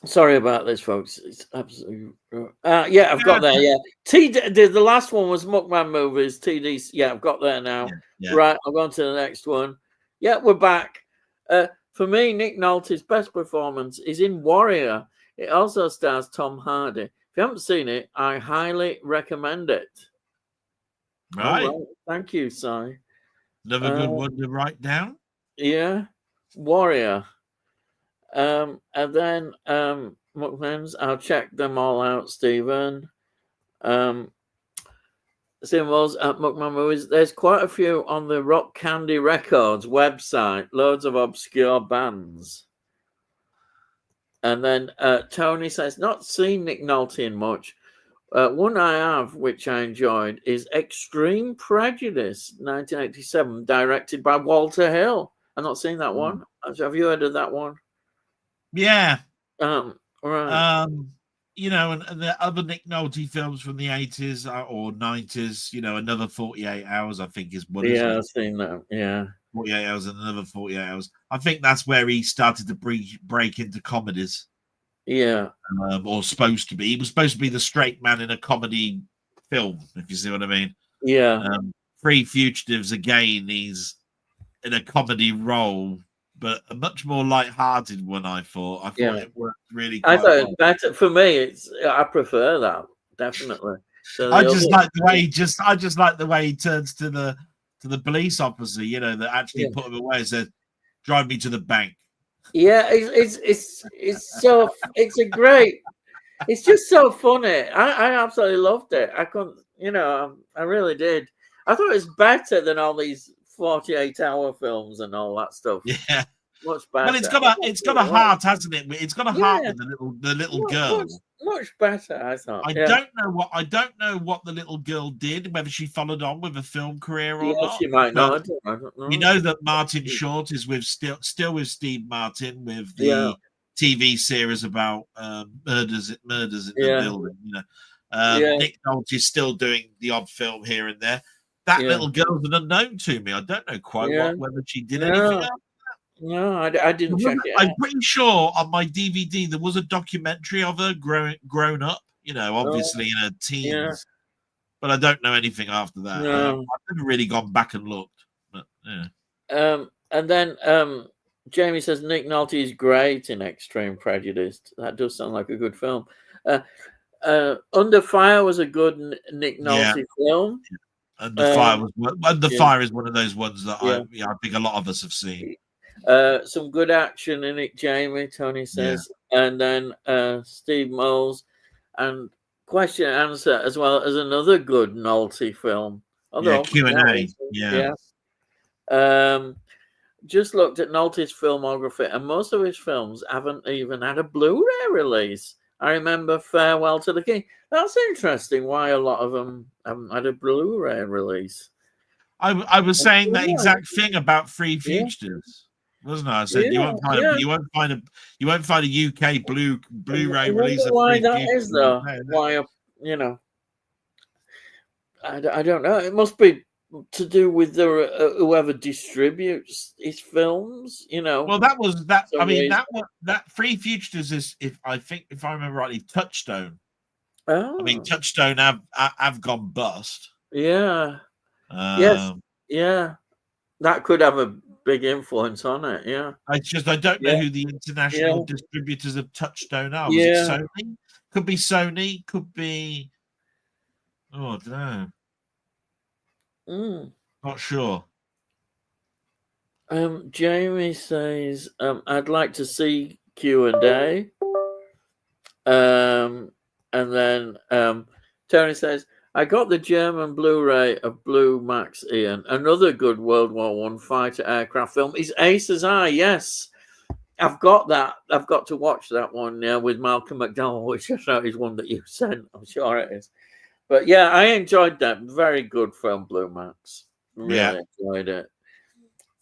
Sorry about this, folks. It's absolutely yeah, I've got there. Yeah, the last one was Muckman Movies. TD. Yeah, I've got there now. Yeah. Right, I'll go on to the next one. Yeah, we're back. For me, Nick Nolte's best performance is in Warrior. It also stars Tom Hardy. If you haven't seen it, I highly recommend it. Right. Thank you, Si. Another good one to write down. Yeah, Warrior. And then Muckmans, I'll check them all out, Stephen. Symbols at Muckman Movies. There's quite a few on the Rock Candy Records website. Loads of obscure bands. And then Tony says, not seen Nick Nolte in much. One I have, which I enjoyed, is Extreme Prejudice, 1987, directed by Walter Hill. I've not seen that one. Have you heard of that one? Yeah. Right. And the other Nick Nolte films from the 80s or 90s, Another 48 Hours, I think is what. Yeah, I've seen that. Yeah. 48 Hours and Another 48 Hours. I think that's where he started to break into comedies. Yeah. Or supposed to be. He was supposed to be the straight man in a comedy film, if you see what I mean. Yeah. Three Fugitives, again, he's in a comedy role, but a much more light-hearted one, I thought. It worked really quite well. Better. For me, I prefer that, definitely. So I just like the way he turns to the the police officer, that actually put him away and said, "Drive me to the bank." Yeah, it's just so funny. I absolutely loved it. I couldn't, I really did. I thought it was better than all these 48-hour films and all that stuff. Yeah. Much better. Well, it's got a heart, hasn't it? It's got a heart with the little girl. Much better, I thought. I don't know what the little girl did, whether she followed on with a film career or not. She might not. I don't know. We know that Martin Short is still with Steve Martin with the TV series about murders in the building. Nick Nolte is still doing the odd film here and there. That little girl's an unknown to me. I don't know quite whether she did anything else. No, I didn't check it out. I'm pretty sure on my DVD there was a documentary of her grown up, obviously in her teens. But I don't know anything after that. No. I've never really gone back and looked. But, and then Jamie says Nick Nolte is great in Extreme Prejudice. That does sound like a good film. Under Fire was a good Nick Nolte film. Under Fire is one of those ones that I think a lot of us have seen. Some good action in it, Jamie, Tony says. And then Steve Moles and question and answer as well as another good Nolte film. Q&A. Just looked at Nolte's filmography, and most of his films haven't even had a Blu-ray release. I remember Farewell to the King. That's interesting why a lot of them haven't had a Blu-ray release. I was saying that exact thing about Free Fugitives. Wasn't I? I said you won't find a UK Blu-ray release. Why that is though? Why I don't know. It must be to do with the whoever distributes his films. Well, that was that. I mean, that Free Fugitives is, if I remember rightly, Touchstone. Oh, I mean, Touchstone have gone bust. Yeah. Yes. Yeah. That could have a big influence on it. Yeah. I don't know who the international distributors of Touchstone are. Was it Sony? Could be Sony. Could be. Oh, I don't know. Not sure. Jamie says, "I'd like to see Q&A." And then Tony says, "I got the German Blu-ray of Blue Max, Ian. Another good World War I fighter aircraft film is Ace's Eye." Yes, I've got that. I've got to watch that one now with Malcolm McDowell, which is one that you sent. I'm sure it is. But yeah, I enjoyed that. Very good film, Blue Max. Really enjoyed it.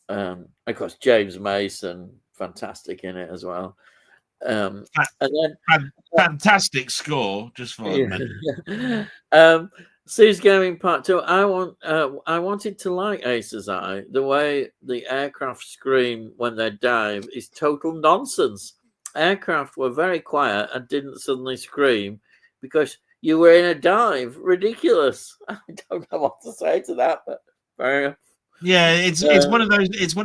Of course, James Mason, fantastic in it as well. And then fantastic score, just for a minute. Sue's Gaming Part 2. I wanted to like Ace's Eye. The way the aircraft scream when they dive is total nonsense. Aircraft were very quiet and didn't suddenly scream because you were in a dive. Ridiculous. I don't know what to say to that, but fair enough. Yeah, it's one of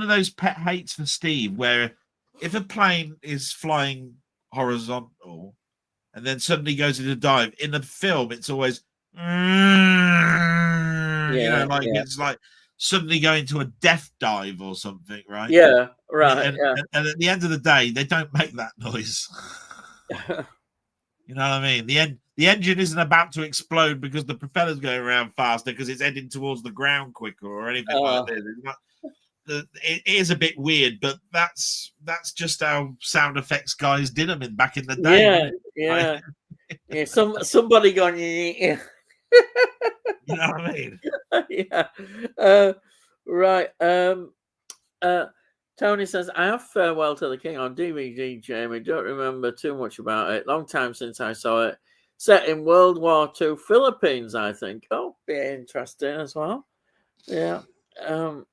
those pet hates for Steve, where if a plane is flying horizontal and then suddenly goes into dive, in the film it's always it's like suddenly going to a death dive or something, right? Yeah, right. And at the end of the day, they don't make that noise. You know what I mean? The engine isn't about to explode because the propeller's going around faster because it's heading towards the ground quicker or anything like this. It is a bit weird, but that's just how sound effects guys did them back in the day. Yeah. Somebody going. Yeah. You know what I mean? Yeah. Right. Tony says, "I have Farewell to the King on DVD, Jamie. Don't remember too much about it. Long time since I saw it. Set in World War II, Philippines, I think. Oh, be interesting as well. Yeah. And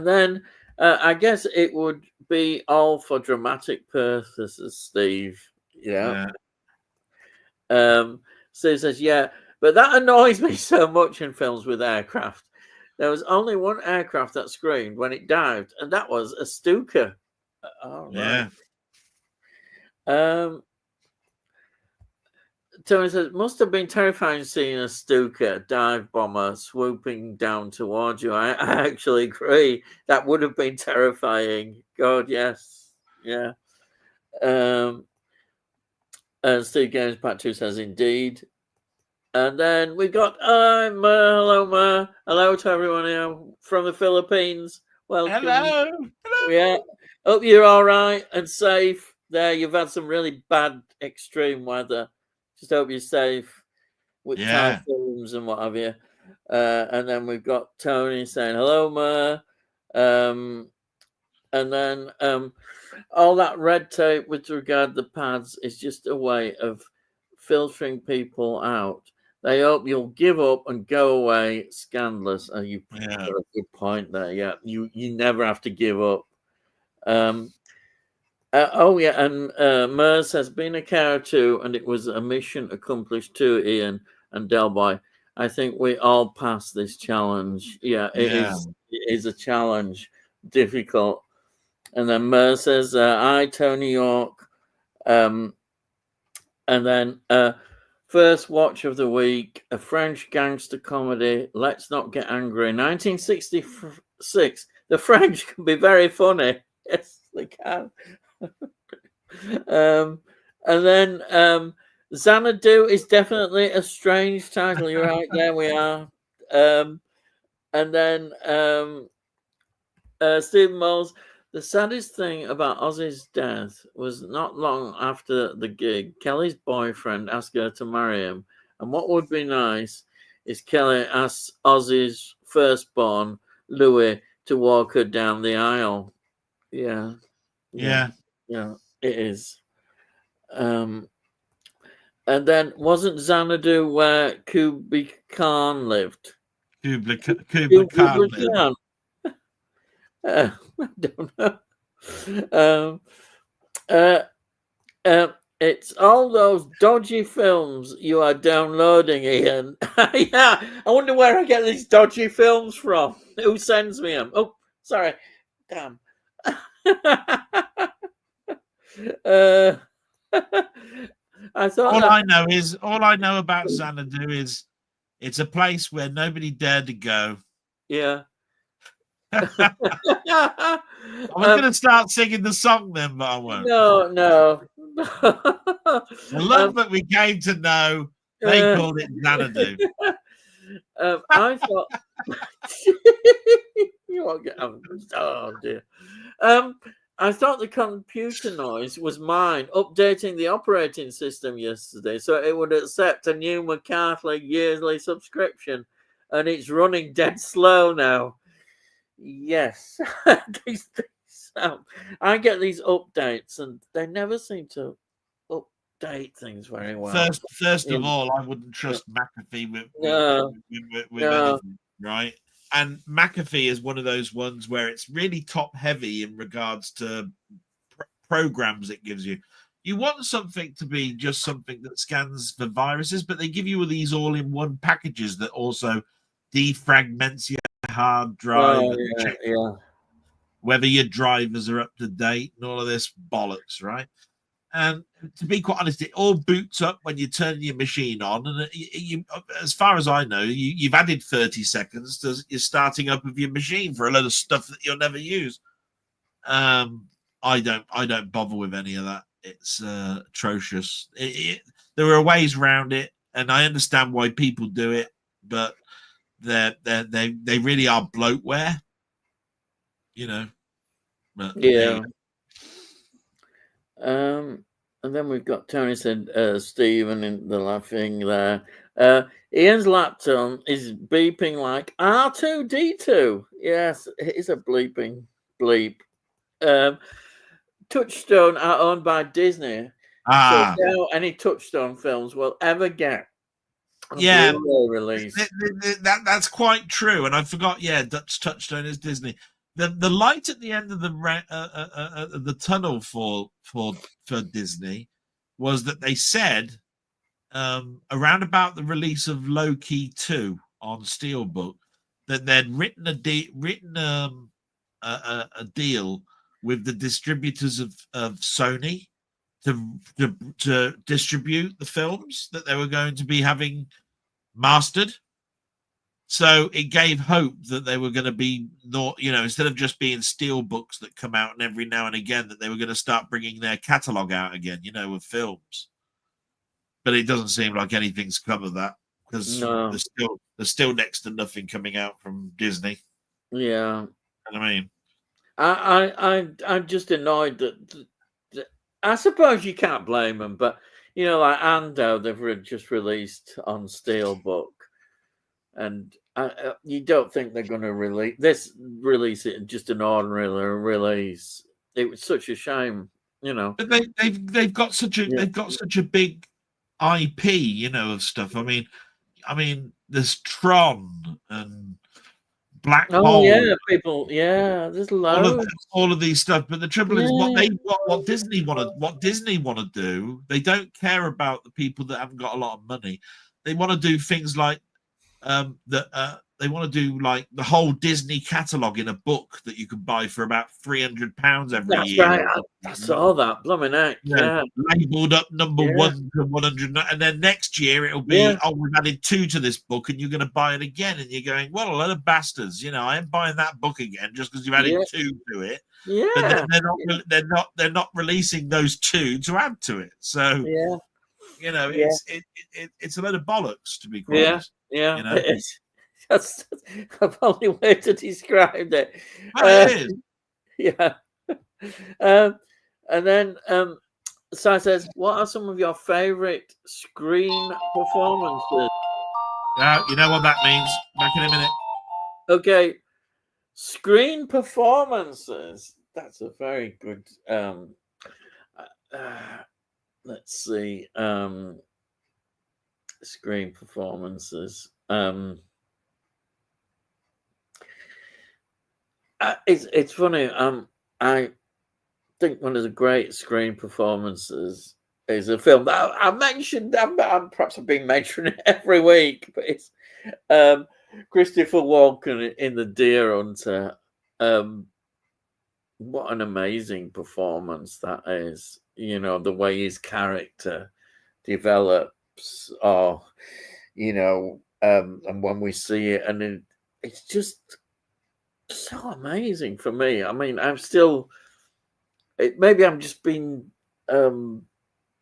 then I guess it would be all for dramatic purposes, Steve. Yeah. So he says, yeah, but that annoys me so much in films with aircraft. There was only one aircraft that screamed when it dived, and that was a Stuka. Oh, right. Tony says, must have been terrifying seeing a Stuka dive bomber swooping down towards you. I actually agree. That would have been terrifying. God, yes. Yeah. And Steve Games Part 2 says, indeed. And then we got, hello, Ma. Hello to everyone here from the Philippines. Welcome. Hello. Yeah. Hope you're all right and safe there. You've had some really bad extreme weather. Just hope you're safe with typhoons and what have you. And then we've got Tony saying, hello, Ma. And then all that red tape with regard to the pads is just a way of filtering people out. They hope you'll give up and go away scandalous. And you got a good point there. Yeah, you never have to give up. And Mers has been a carer too, and it was a mission accomplished too, Ian and Delboy. I think we all passed this challenge. Yeah, it is a challenge, difficult. And then Mers says, I, Tony York. And then first watch of the week, a French gangster comedy, Let's Not Get Angry, 1966. The French can be very funny. Yes, they can. And then Xanadu is definitely a strange title. You're right, there we are. And then Stephen Moles, the saddest thing about Ozzy's death was not long after the gig, Kelly's boyfriend asked her to marry him. And what would be nice is Kelly asks Ozzy's firstborn, Louis, to walk her down the aisle. Yeah, it is. And then wasn't Xanadu where Kublai Khan lived? Kublai Khan lived. I don't know. It's all those dodgy films you are downloading, Ian. Yeah, I wonder where I get these dodgy films from. Who sends me them? Oh, sorry. Damn. I thought all I know about Xanadu is it's a place where nobody dared to go. Yeah. I was going to start singing the song then, but I won't. No. The love that we came to know, they called it Xanadu. I thought you won't get. Oh dear. I thought the computer noise was mine updating the operating system yesterday, so it would accept a new McCarthy yearly subscription, and it's running dead slow now. Yes, I get these updates, and they never seem to update things very well. First of all, I wouldn't trust McAfee with anything, right? And McAfee is one of those ones where it's really top heavy in regards to programs it gives you. You want something to be just something that scans for viruses, but they give you these all-in-one packages that also defragments your hard drive and check whether your drivers are up to date and all of this bollocks, right? And to be quite honest, it all boots up when you turn your machine on. And you, as far as I know, you've added 30 seconds to your starting up of your machine for a lot of stuff that you'll never use. I don't bother with any of that. It's atrocious. There are ways around it, and I understand why people do it, but they really are bloatware, you know. But, yeah. And then we've got Tony said, Stephen in the laughing there. Ian's laptop is beeping like R2D2. Yes, it is a bleeping bleep. Touchstone are owned by Disney. So now any Touchstone films will ever get a Blu-ray release. That's quite true. And I forgot, Dutch Touchstone is Disney. The light at the end of the tunnel for Disney was that they said around about the release of Low Key 2 on Steelbook that they'd written a deal with the distributors of Sony to distribute the films that they were going to be having mastered. So it gave hope that they were going to be not, instead of just being steel books that come out and every now and again, that they were going to start bringing their catalog out again, of films. But it doesn't seem like anything's come of that, because No. there's still next to nothing coming out from Disney. Yeah. You know what I mean? I'm just annoyed that I suppose you can't blame them, but like Ando, they've just released on Steelbook, and you don't think they're going to release it in just an ordinary release. It was such a shame, But they've got such a big IP, of stuff. I mean, there's Tron and Black Oh Hole. yeah, there's loads. All of these stuff. But the trouble is, what Disney want to do, they don't care about the people that haven't got a lot of money. They want to do things like they want to do like the whole Disney catalog in a book that you can buy for about £300 every year. Right. I saw that. Blooming heck. Yeah. Labeled up number 1 to 100, and then next year it'll be we've added 2 to this book, and you're going to buy it again, and you're going, well, a lot of bastards, I am buying that book again just because you've added 2 to it. Yeah. But then they're not releasing those 2 to add to it. So it's a load of bollocks, to be quite honest. Yeah. That's the only way to describe it. Well, it is. Yeah. And then Si says, what are some of your favorite screen performances? You know what that means. Back in a minute. Okay. Screen performances. That's a very good let's see. Screen performances. It's funny. I think one of the great screen performances is a film that I mentioned. Perhaps I've been mentioning it every week, but it's Christopher Walken in The Deer Hunter. What an amazing performance that is! The way his character develops, or and when we see it, and it's just so amazing for me. I mean, maybe I'm just been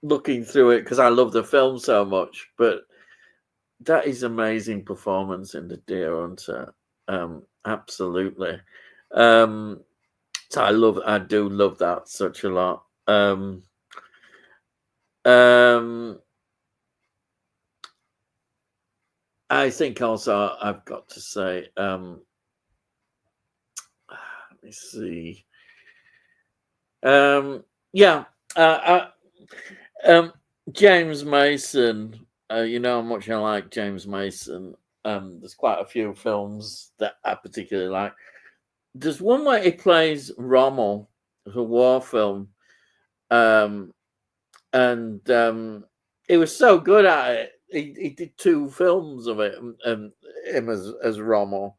looking through it because I love the film so much, but that is amazing performance in The Deer Hunter. Absolutely. So I do love that such a lot. I think also I've got to say, let me see. James Mason. You know how much I like James Mason. There's quite a few films that I particularly like. There's one where he plays Rommel. It's a war film. And he was so good at it. He did 2 films of it, him as Rommel.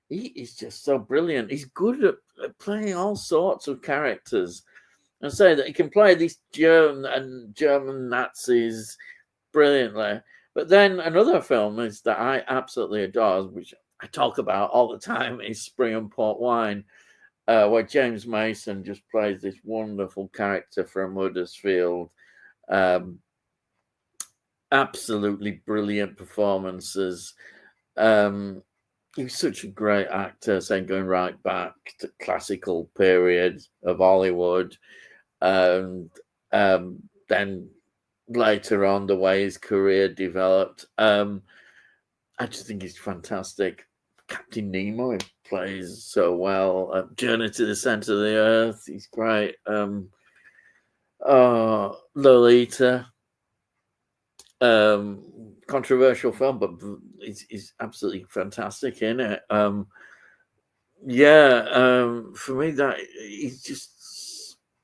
He's just so brilliant. He's good at playing all sorts of characters. And say that he can play these German Nazis brilliantly. But then another film is that I absolutely adore, which I talk about all the time, is Spring and Port Wine, where James Mason just plays this wonderful character from Huddersfield. Absolutely brilliant performances. He's such a great actor, saying going right back to classical period of Hollywood, and then later on the way his career developed. I just think he's fantastic. Captain Nemo, he plays so well. Journey to the Center of the Earth, he's great. Lolita, controversial film, but he's absolutely fantastic in it. For me, that he's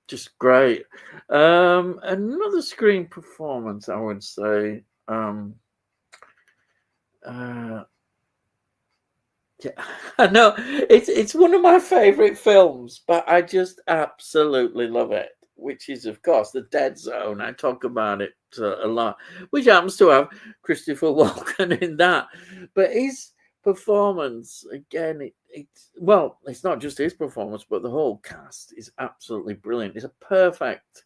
just great. Another screen performance, I would say. I know it's one of my favorite films, but I just absolutely love it. which is, of course, The Dead Zone. I talk about it a lot, which happens to have Christopher Walken in that. But his performance, again, it's not just his performance, but the whole cast is absolutely brilliant. It's a perfect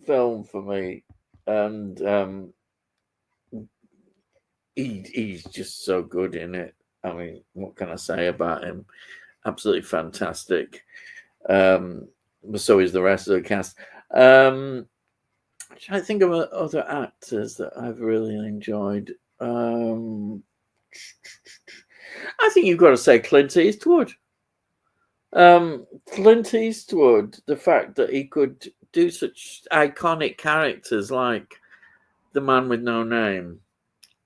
film for me. And he's just so good in it. I mean, what can I say about him? Absolutely fantastic. So is the rest of the cast. I think of other actors that I've really enjoyed. I think you've got to say Clint Eastwood. Clint Eastwood, the fact that he could do such iconic characters like The Man with No Name,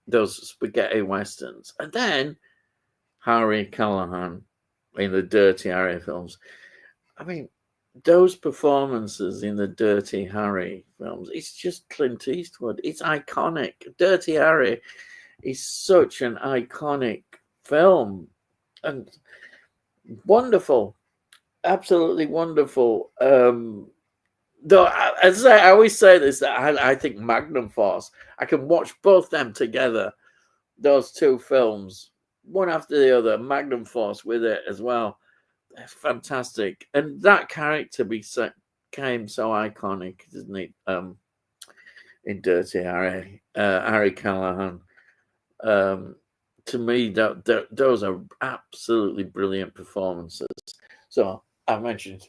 those spaghetti westerns, and then Harry Callahan in the Dirty Harry films. I mean, those performances in the Dirty Harry films, it's just Clint Eastwood. It's iconic. Dirty Harry is such an iconic film and wonderful, absolutely wonderful. Though, as I always say this, that I think Magnum Force, I can watch both them together, those two films, one after the other, Magnum Force with it as well. Fantastic. And that character became so iconic, isn't it? In Dirty Harry, Harry Callahan. To me, those are absolutely brilliant performances. So I mentioned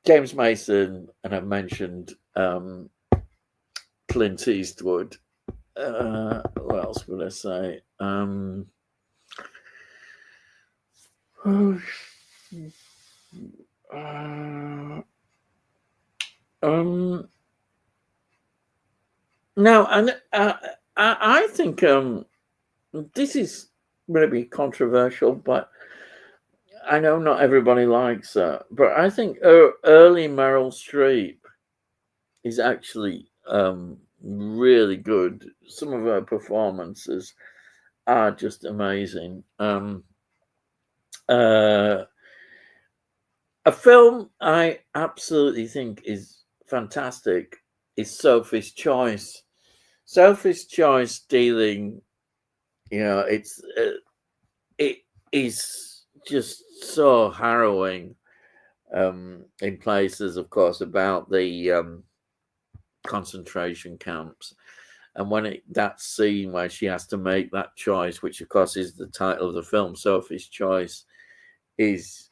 James Mason and I mentioned Clint Eastwood. What else would I say? Now, and I think this is going to be controversial, but I know not everybody likes her. But I think early Meryl Streep is actually really good. Some of her performances are just amazing. A film I absolutely think is fantastic is Sophie's Choice. Sophie's Choice dealing, it is just so harrowing in places, of course, about the concentration camps. And when that scene where she has to make that choice, which of course is the title of the film, Sophie's Choice, it's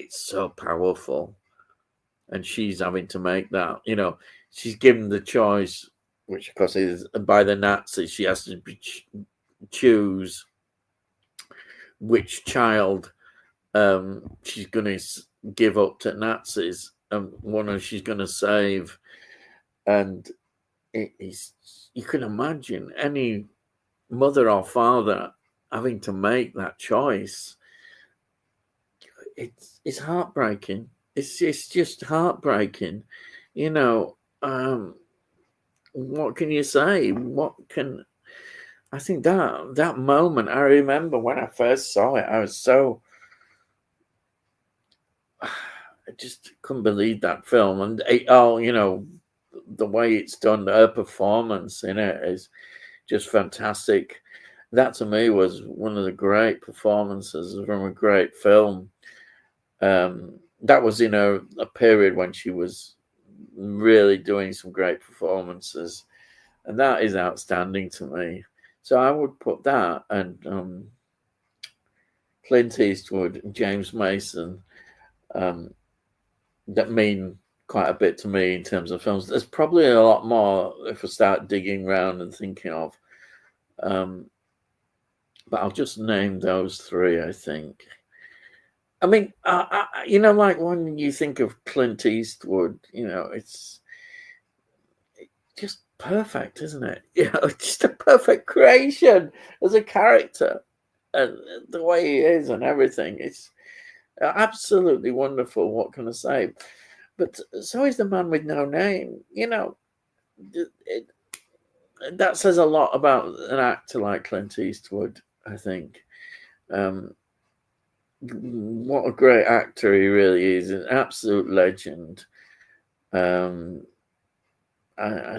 so powerful. And she's having to make that, she's given the choice, which of course is by the Nazis. She has to choose which child she's going to give up to Nazis and one she's going to save. And you can imagine any mother or father having to make that choice. It's heartbreaking. It's just heartbreaking. What can you say? I think that moment, I remember when I first saw it, I just couldn't believe that film. And the way it's done, her performance in it is just fantastic. That to me was one of the great performances from a great film. That was in a period when she was really doing some great performances, and that is outstanding to me. So I would put that and Clint Eastwood and James Mason that mean quite a bit to me in terms of films. There's probably a lot more if I start digging around and thinking of, but I'll just name those three, I think. I mean, like when you think of Clint Eastwood, it's just perfect, isn't it? Just a perfect creation as a character and the way he is and everything. It's absolutely wonderful. What can I say? But so is The Man with No Name. That says a lot about an actor like Clint Eastwood, I think. what a great actor he really is, an absolute legend. I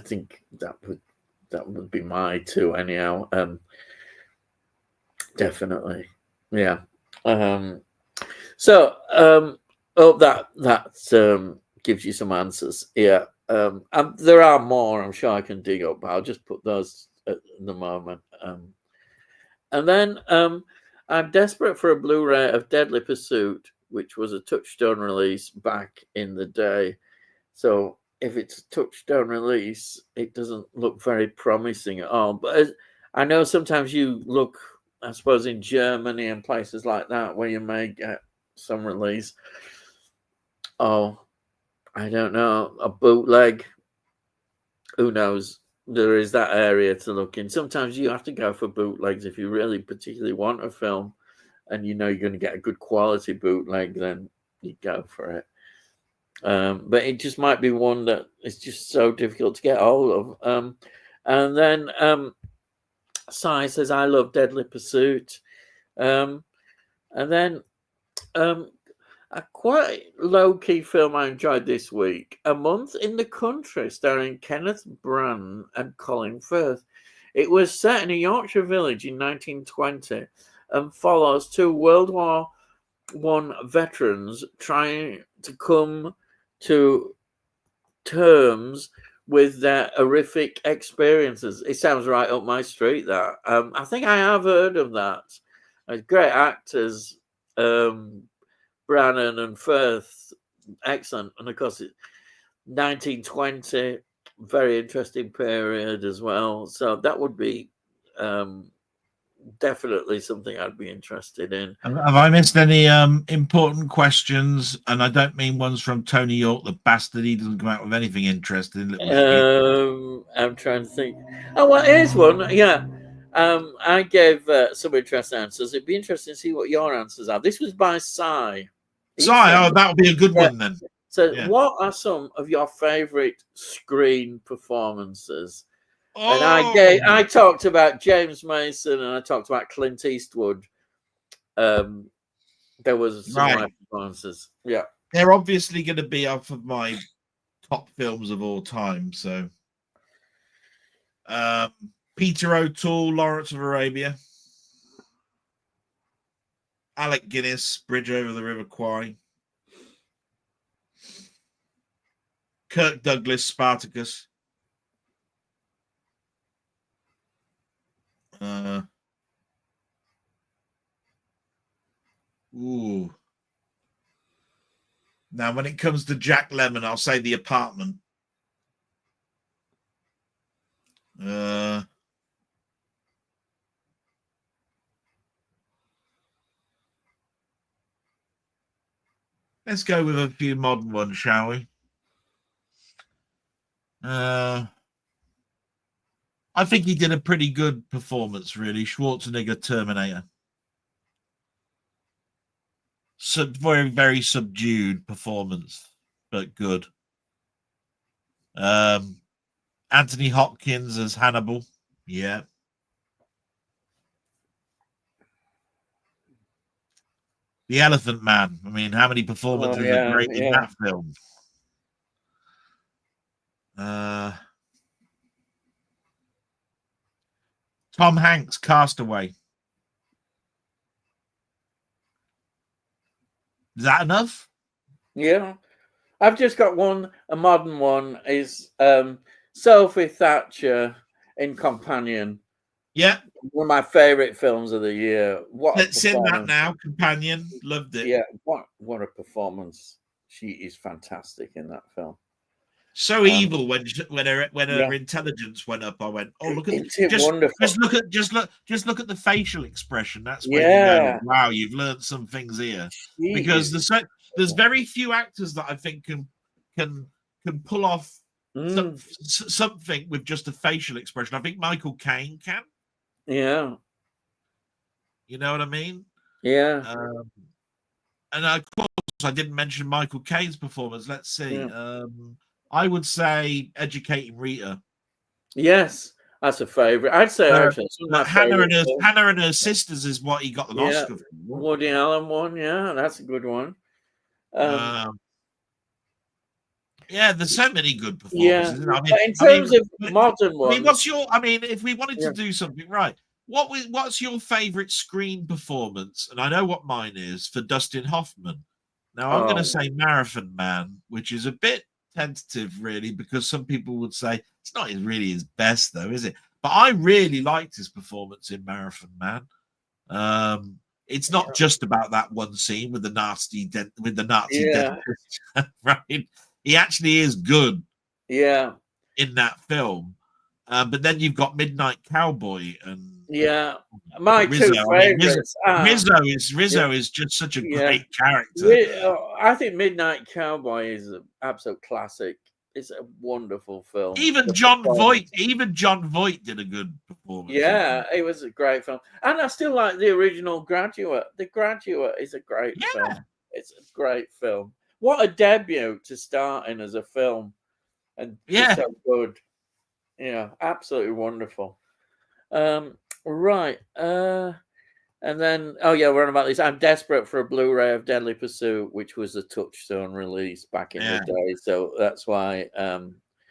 think that would be my two anyhow. Definitely, yeah. So hope that gives you some answers. Yeah. There are more. I'm sure I can dig up, but I'll just put those at the moment. And then I'm desperate for a Blu-ray of Deadly Pursuit, which was a Touchstone release back in the day. So if it's a Touchstone release, it doesn't look very promising at all. But I know sometimes you look, I suppose, in Germany and places like that where you may get some release. Oh, I don't know, a bootleg. Who knows? There is that area to look in. Sometimes you have to go for bootlegs if you really particularly want a film and you know you're going to get a good quality bootleg, then you go for it. But it just might be one that is just so difficult to get hold of. And then Sai says, I love Deadly Pursuit. And then a quite low-key film I enjoyed this week, A Month in the Country, starring Kenneth Branagh and Colin Firth. It was set in a Yorkshire village in 1920 and follows two World War I veterans trying to come to terms with their horrific experiences. It sounds right up my street, that. I think I have heard of that. Great actors, Brannan and Firth, excellent. And of course, 1920, very interesting period as well. So that would be definitely something I'd be interested in. Have I missed any important questions? And I don't mean ones from Tony York, the bastard. He doesn't come out with anything interesting. I'm trying to think. Oh, well, here's one. Yeah. I gave some interesting answers. It'd be interesting to see what your answers are. This was by Sai. That would be a good one then. So, what are some of your favorite screen performances? And I talked about James Mason and I talked about Clint Eastwood. There was some right performances. Yeah. They're obviously going to be off of my top films of all time. So Peter O'Toole, Lawrence of Arabia. Alec Guinness, Bridge over the River Kwai. Kirk Douglas, Spartacus. Ooh. Now, when it comes to Jack Lemmon, I'll say The Apartment. Let's go with a few modern ones, shall we? I think he did a pretty good performance, really. Schwarzenegger, Terminator. Very, very subdued performance, but good. Anthony Hopkins as Hannibal. Yeah. The Elephant Man. I mean, how many performances are great in that film? Tom Hanks, Castaway. Is that enough? Yeah. I've just got one, a modern one, is Sophie Thatcher in Companion. Yeah. One of my favourite films of the year. Let's sing that now, Companion. Loved it. Yeah, what a performance. She is fantastic in that film. So evil when her intelligence went up. I went, oh, look at just look at the facial expression. That's when you go, wow, you've learned some things here. Because there's very few actors that I think can pull off something with just a facial expression. I think Michael Caine can. Yeah. You know what I mean? Yeah. And of course, I didn't mention Michael Caine's performance. Let's see. I would say Educating Rita. Yes, That's a favourite. I'd say actually it's one of my favourite films. Hannah and Her Sisters is what he got an Oscar for. Woody Allen one, yeah, that's a good one. Yeah, there's so many good performances. Yeah, I mean, in terms of modern ones, if we wanted to do something right, what's your favorite screen performance? And I know what mine is for Dustin Hoffman. Now I'm going to say Marathon Man, which is a bit tentative, really, because some people would say it's not really his best, though, is it? But I really liked his performance in Marathon Man. It's not just about that one scene with the Nazi dentist, right? He actually is good, in that film. But then you've got Midnight Cowboy and my Rizzo. two favorites. Rizzo is just such a great character. I think Midnight Cowboy is an absolute classic. It's a wonderful film. Even John Voight did a good performance. Yeah, it was a great film, and I still like the original Graduate. The Graduate is a great film. It's a great film. What a debut to start in as a film, and so good. Yeah, absolutely wonderful. Right. And then, we're on about this. I'm desperate for a Blu-ray of Deadly Pursuit, which was a Touchstone release back in the day. So that's why.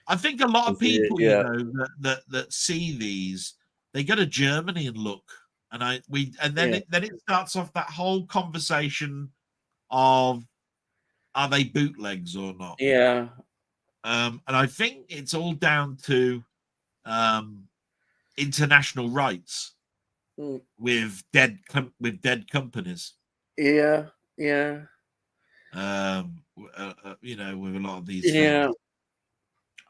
I think a lot of people, that see these, they go to Germany and look, and then it starts off that whole conversation of, are they bootlegs or not? Yeah. And I think it's all down to international rights with dead companies. Yeah. With a lot of these things.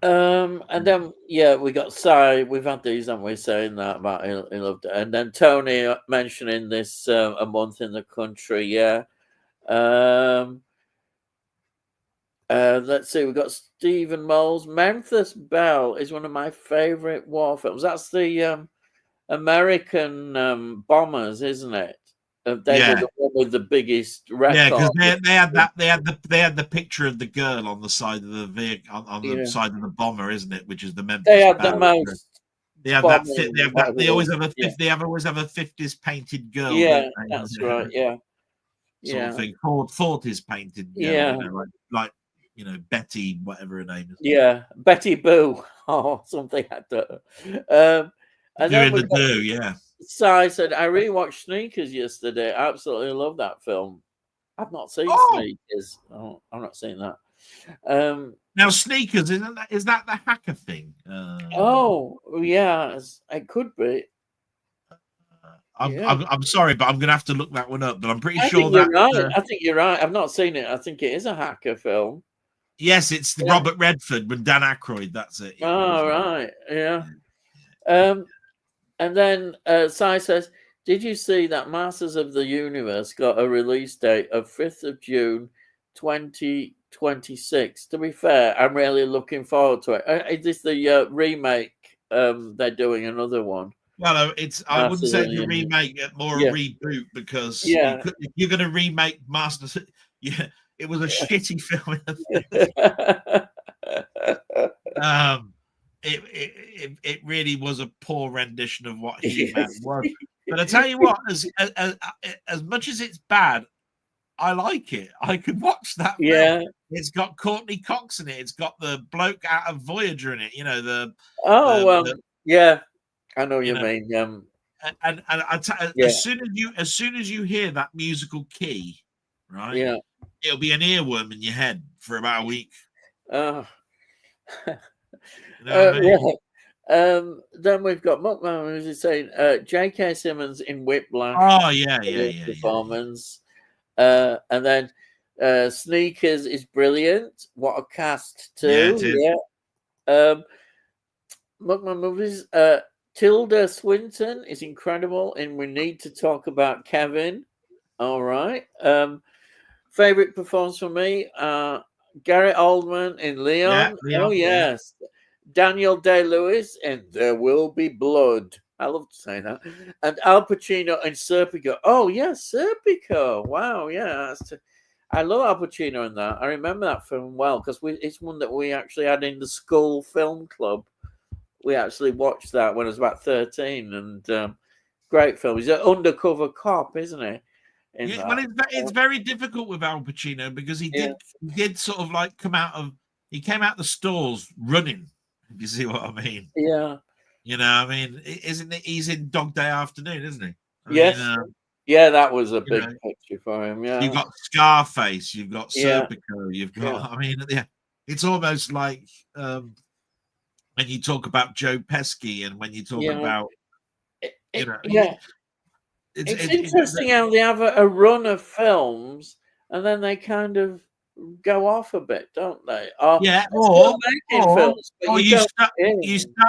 And then we got Cy. We've had these, haven't we, saying that about he loved it. And then Tony mentioning this A Month in the Country. Let's see, we've got Stephen Moles. Memphis Belle is one of my favorite war films. That's the American bombers, isn't it? They were the one with the biggest record. Yeah, because they had the picture of the girl on the side of the vehicle, on the side of the bomber, isn't it? Which is the Memphis. They had the most. They have that. They always have a 50. They always have a 50s painted girl. Yeah, that's right. Yeah, sort of thing. Ford is painted. Girl, like Betty, whatever her name is. Yeah, Betty Boo. Oh, something like that. And doing the do, Cy said, I really watched Sneakers yesterday. I absolutely love that film. I've not seen Sneakers. Oh, I'm not seeing that. Now, Sneakers, is that the hacker thing? It could be. I'm sorry, but I'm going to have to look that one up. But I'm pretty sure that. Right. I think you're right. I've not seen it. I think it is a hacker film. Yes, it's Robert Redford with Dan Aykroyd. That's it. Right. Yeah. And then Cy says, did you see that Masters of the Universe got a release date of 5th of June, 2026? To be fair, I'm really looking forward to it. Is this the remake? They're doing another one. Well, I wouldn't say it's a remake, more a reboot, because if you're going to remake Masters, it was a shitty film. It really was a poor rendition of what He-Man was. But I tell you what, as much as it's bad, I like it. I could watch that film. It's got Courtney Cox in it. It's got the bloke out of Voyager in it. I know you mean. And as soon as you hear that musical key, right? Yeah, it'll be an earworm in your head for about a week. Then we've got Muckman who's saying J.K. Simmons in Whiplash. Performance. And then Sneakers is brilliant. What a cast too. Muckman movies. Tilda Swinton is incredible, and we need to talk about Kevin. All right. Favorite performance for me, Gary Oldman in Leon. Oh yes. Daniel Day-Lewis in There Will Be Blood. I love to say that. And Al Pacino in Serpico. Oh yes, Serpico. Wow, yeah. I love Al Pacino in that. I remember that film well because it's one that we actually had in the school film club. we actually watched that when I was about 13, and great film. He's an undercover cop, isn't he? In Yeah, that. well, it's very difficult with Al Pacino because he did sort of like he came out the stores running. If you see what I mean? Yeah. You know, I mean, isn't it? He's in Dog Day Afternoon, isn't he? I Yes. mean, yeah, that was a big know, picture for him. Yeah. you've got Scarface, you've got Yeah. Serpico, you've got. I mean, yeah, it's almost like when you talk about Joe Pesci and when you talk about, yeah. It's interesting how they have a run of films and then they kind of go off a bit, don't they? Yeah, films, but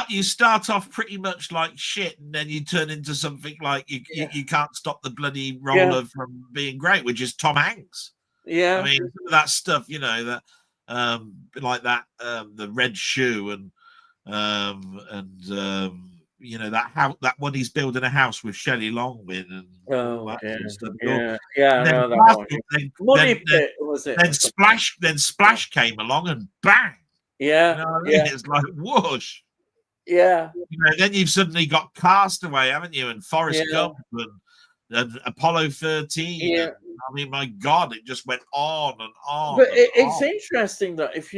you start off pretty much like shit, and then you turn into something like you can't stop the bloody roller from being great, which is Tom Hanks. Yeah, I mean that stuff, that like that the Red Shoe and that one he's building a house with Shelley Longwin and all that sort of stuff. I know that one. Money Pit, was it? Then Splash came along and bang. Yeah, you know what I mean? It's like whoosh. Yeah. Then you've suddenly got Castaway, haven't you? And Forrest Gump and Apollo 13. Yeah. And, I mean, my God, it just went on and on. But it's interesting that if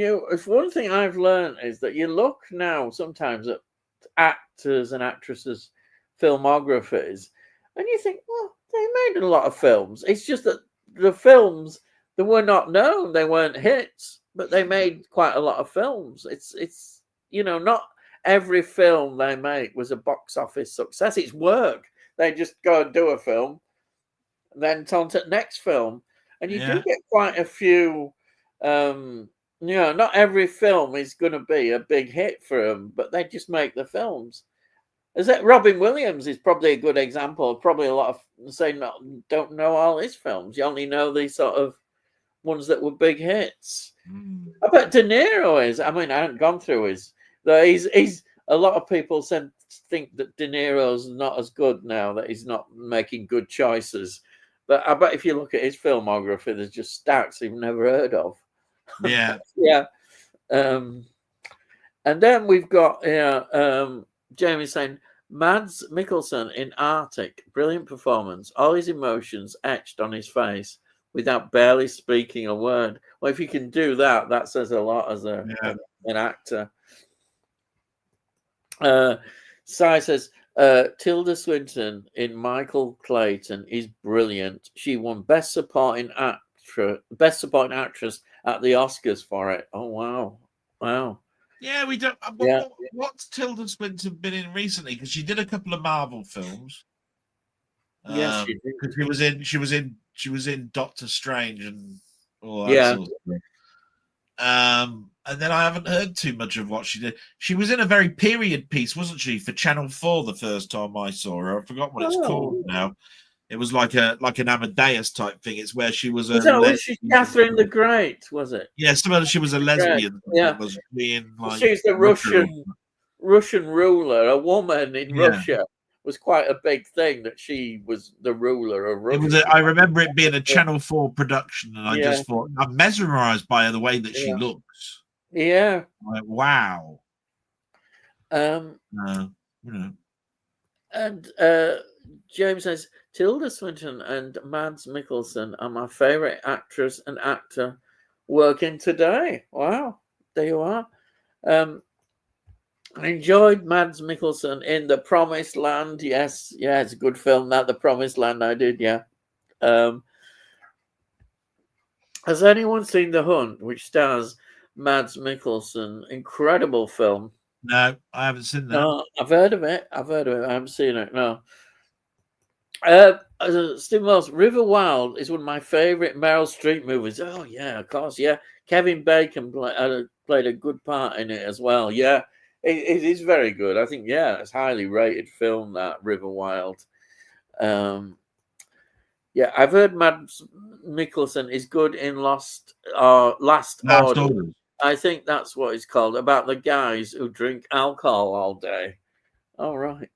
one thing I've learned is that you look now sometimes at actors and actresses' filmographies, and you think, well, they made a lot of films. It's just that the films that were not known, they weren't hits, but they made quite a lot of films. It's not every film they make was a box office success. It's work. They just go and do a film, then on to the next film, and you do get quite a few. Not every film is going to be a big hit for them, but they just make the films. Is that Robin Williams is probably a good example. Probably a lot of don't know all his films. You only know these sort of ones that were big hits. I bet De Niro is. I mean, I haven't gone through his. He's a lot of people think that De Niro's not as good now, that he's not making good choices. But I bet if you look at his filmography, there's just stacks you've never heard of. Yeah. Yeah. And then we've got Jamie saying Mads Mikkelsen in Arctic, brilliant performance, all his emotions etched on his face without barely speaking a word. Well, if you can do that, that says a lot as an actor. Sai says Tilda Swinton in Michael Clayton is brilliant. She won Best Supporting Actress at the Oscars for it. Oh wow! Yeah, we don't. What's Tilda Swinton been in recently? Because she did a couple of Marvel films. Yes, she did. Because she was in Doctor Strange and all that sort of thing. And then I haven't heard too much of what she did. She was in a very period piece, wasn't she, for Channel 4 the first time I saw her? I forgot what it's called now. It was like an Amadeus type thing. It's where she was was she Catherine the Great, was it? Yeah, she was a lesbian. Yeah. Was being like she's the Russian ruler, a woman in Russia. Was quite a big thing that she was the ruler of Russia. I remember it being a Channel 4 production, and I just thought, I'm mesmerized by the way that she looks. Yeah. Like, wow. And James says Tilda Swinton and Mads Mikkelsen are my favorite actress and actor working today. Wow, there you are. I enjoyed Mads Mikkelsen in The Promised Land. Yes, it's a good film. That The Promised Land, I did. Yeah. Has anyone seen The Hunt, which stars Mads Mikkelsen? Incredible film. No, I haven't seen that. No, I've heard of it. I haven't seen it. No. Steve Wells, River Wild is one of my favorite Meryl Streep movies. Oh yeah, of course. Yeah, Kevin Bacon played a good part in it as well. Yeah. It is very good. I think, it's highly rated film, that River Wild. I've heard Mads Mikkelsen is good in Last Order. I think that's what it's called, about the guys who drink alcohol all day. All right.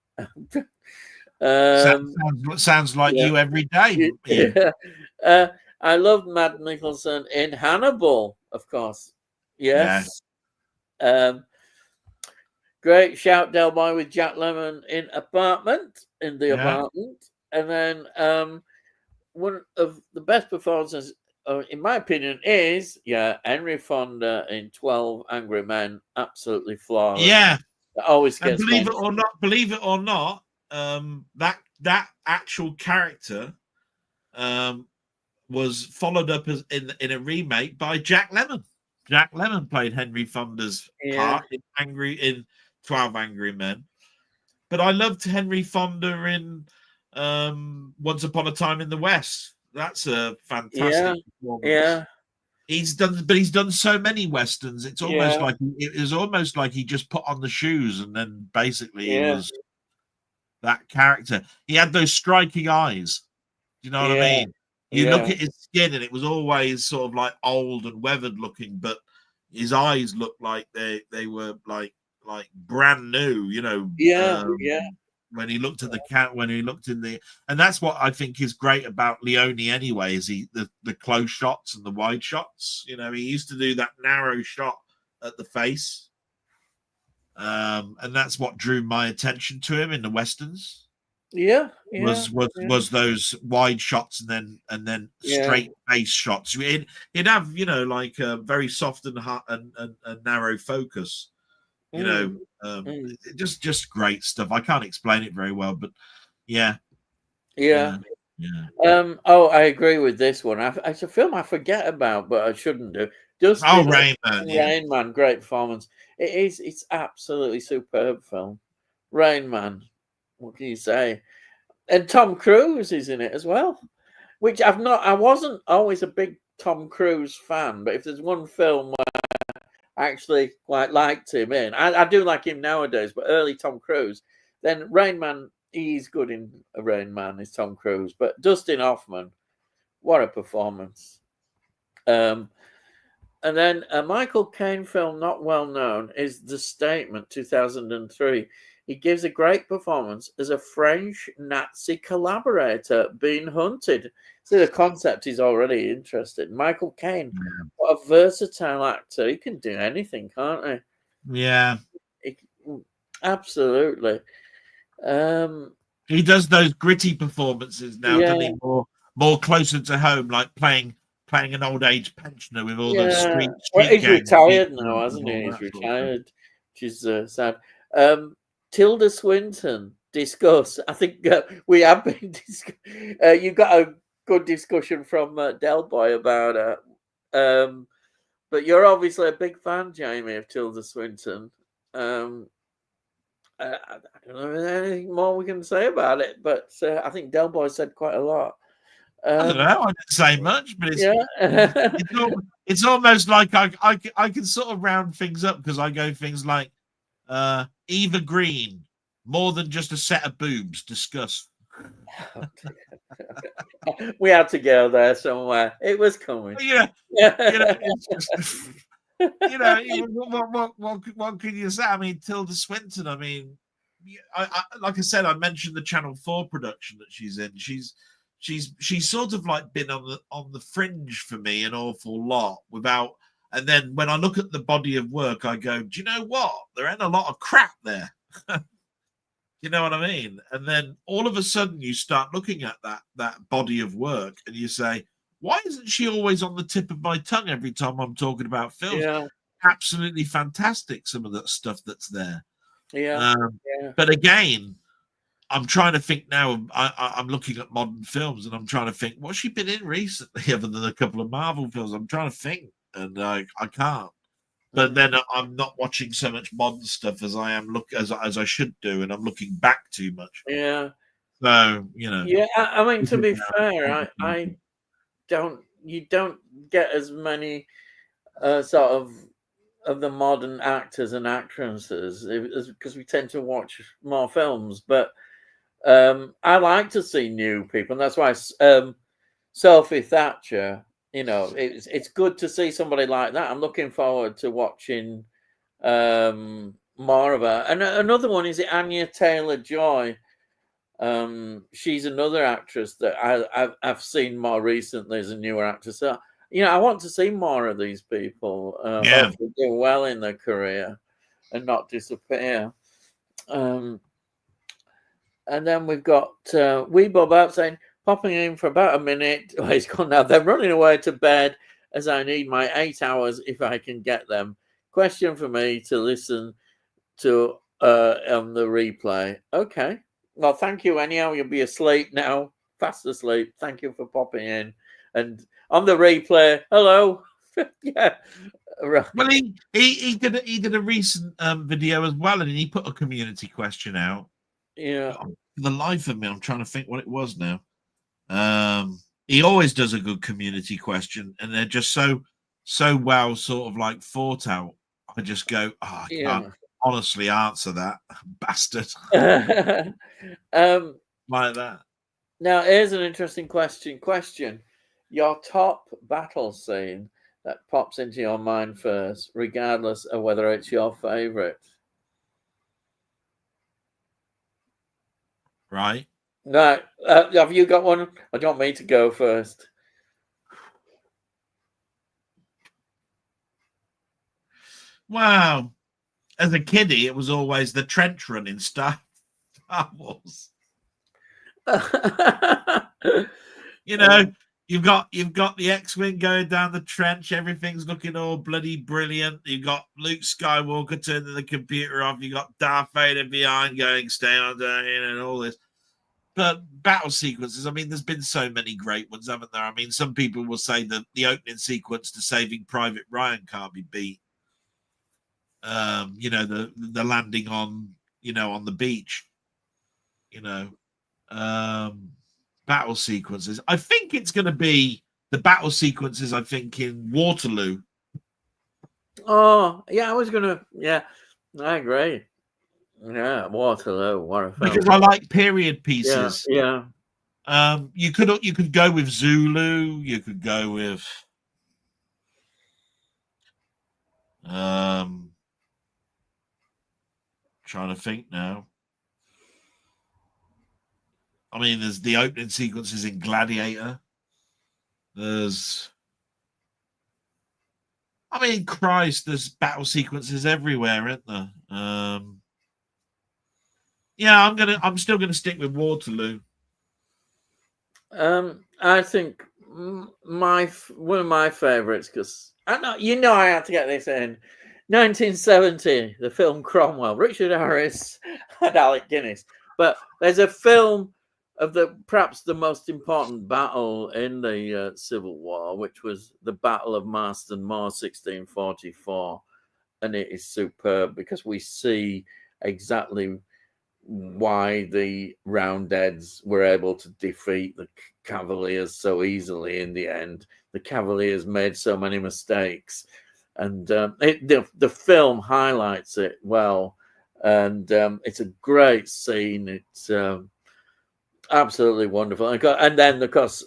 Sounds like you every day. Yeah. I loved Mads Mikkelsen in Hannibal, of course. Yes. Great shout, Delboy, with Jack Lemmon in the Yeah. apartment. And then one of the best performances, in my opinion, is Henry Fonda in 12 Angry Men. Absolutely flawless. Yeah. It always And gets mentioned. believe it or not, that actual character was followed up as in a remake by Jack Lemmon. Jack Lemmon played Henry Fonda's part in 12 Angry Men. But I loved Henry Fonda in Once Upon a Time in the West. That's a fantastic performance. Yeah. He's done so many westerns. It's almost like he just put on the shoes and then basically he was that character. He had those striking eyes. Do you know what I mean? You look at his skin and it was always sort of like old and weathered looking, but his eyes looked like they were like brand new, you know. When he looked at the cat, when he looked in the, and that's what I think is great about Leone anyway, is the close shots and the wide shots. You know, he used to do that narrow shot at the face. And that's what drew my attention to him in the westerns. Was those wide shots and then straight face shots. He'd have, you know, like a very soft and narrow focus. You know, just great stuff. I can't explain it very well, but yeah. Oh, I agree with this one. It's a film I forget about, but I shouldn't do. Rain Man. Rain Man, great performance. It is. It's absolutely superb film. Rain Man. What can you say? And Tom Cruise is in it as well, which I wasn't always a big Tom Cruise fan, but if there's one film where I actually quite liked him in, I do like him nowadays, but early Tom Cruise, then Rain Man, he's good in Rain Man, is Tom Cruise. But Dustin Hoffman, what a performance. And then a Michael Caine film not well known is The Statement, 2003. He gives a great performance as a French Nazi collaborator being hunted. See, the concept is already interesting. Michael Caine, what a versatile actor. He can do anything, can't he? Yeah. Absolutely. He does those gritty performances now, doesn't he? More closer to home, like playing an old age pensioner with all the street he's retired now, hasn't he? He's retired, which is sad. Tilda Swinton, discuss. I think we have been. You got a good discussion from Delboy about her, but you're obviously a big fan, Jamie, of Tilda Swinton. I don't know if there's anything more we can say about it, but I think Delboy said quite a lot. I don't know. I didn't say much, but it's almost like I can sort of round things up because I go things like Eva Green, more than just a set of boobs. Discuss. We had to go there somewhere. It was coming. It's just, what can you say? I mean, Tilda Swinton. I mean, I like I said, I mentioned the Channel 4 production that she's in. She's sort of like been on the fringe for me an awful lot without. And then when I look at the body of work, I go, do you know what? There ain't a lot of crap there. You know what I mean? And then all of a sudden you start looking at that body of work and you say, why isn't she always on the tip of my tongue every time I'm talking about films? Yeah. Absolutely fantastic, some of that stuff that's there. Yeah. But again, I'm trying to think now. I'm looking at modern films and I'm trying to think, what's she been in recently other than a couple of Marvel films? I'm trying to think and I can't. But then I'm not watching so much modern stuff as I am as I should do, and I'm looking back too much. Yeah. So you know. Yeah, I mean, to be fair, you don't get as many sort of the modern actors and actresses because we tend to watch more films. But I like to see new people, and that's why Sophie Thatcher. You know, it's good to see somebody like that. I'm looking forward to watching more of her. And another one is Anya Taylor-Joy. She's another actress that I've seen more recently as a newer actress. So, you know, I want to see more of these people. Hopefully do well in their career. and not disappear. And then we've got Wee Bob out saying, popping in for about a minute. Oh, he's gone now. They're running away to bed as I need my 8 hours if I can get them. Question for me to listen to on the replay. Okay. Well, thank you anyhow. You'll be asleep now, fast asleep. Thank you for popping in. And on the replay, hello. Yeah. Right. Well, he did a recent video as well, and he put a community question out. Yeah. For the life of me, I'm trying to think what it was now. He always does a good community question, and they're just so well sort of like thought out. I just go, I can't honestly answer that, bastard. Like that. Now, here's an interesting question. Your top battle scene that pops into your mind first, regardless of whether it's your favorite. Right. Right. Have you got one? I don't want me to go first. Wow. As a kiddie, it was always the trench run in Star Wars. You know, you've got the X-Wing going down the trench, everything's looking all bloody brilliant. You've got Luke Skywalker turning the computer off, you got Darth Vader behind going, stay on down, and all this. But battle sequences, I mean, there's been so many great ones, haven't there? I mean, some people will say that the opening sequence to Saving Private Ryan can't be beat. You know, the landing on, you know, on the beach, you know, battle sequences. I think it's going to be the battle sequences, I think, in Waterloo. Oh, yeah, I was going to, yeah, I agree. Yeah, Waterloo, what a film. Because I like period pieces. Yeah. You could go with Zulu, you could go with trying to think now. I mean, there's the opening sequences in Gladiator. There's, I mean, Christ, there's battle sequences everywhere, isn't there? Yeah, I'm still gonna stick with Waterloo. I think one of my favorites, because I know I had to get this in. 1970, the film Cromwell, Richard Harris and Alec Guinness. But there's a film of perhaps the most important battle in the Civil War, which was the Battle of Marston Moor, 1644, and it is superb because we see exactly why the Roundheads were able to defeat the Cavaliers so easily in the end. The Cavaliers made so many mistakes, and the film highlights it well, and it's a great scene. It's absolutely wonderful. And then, of course,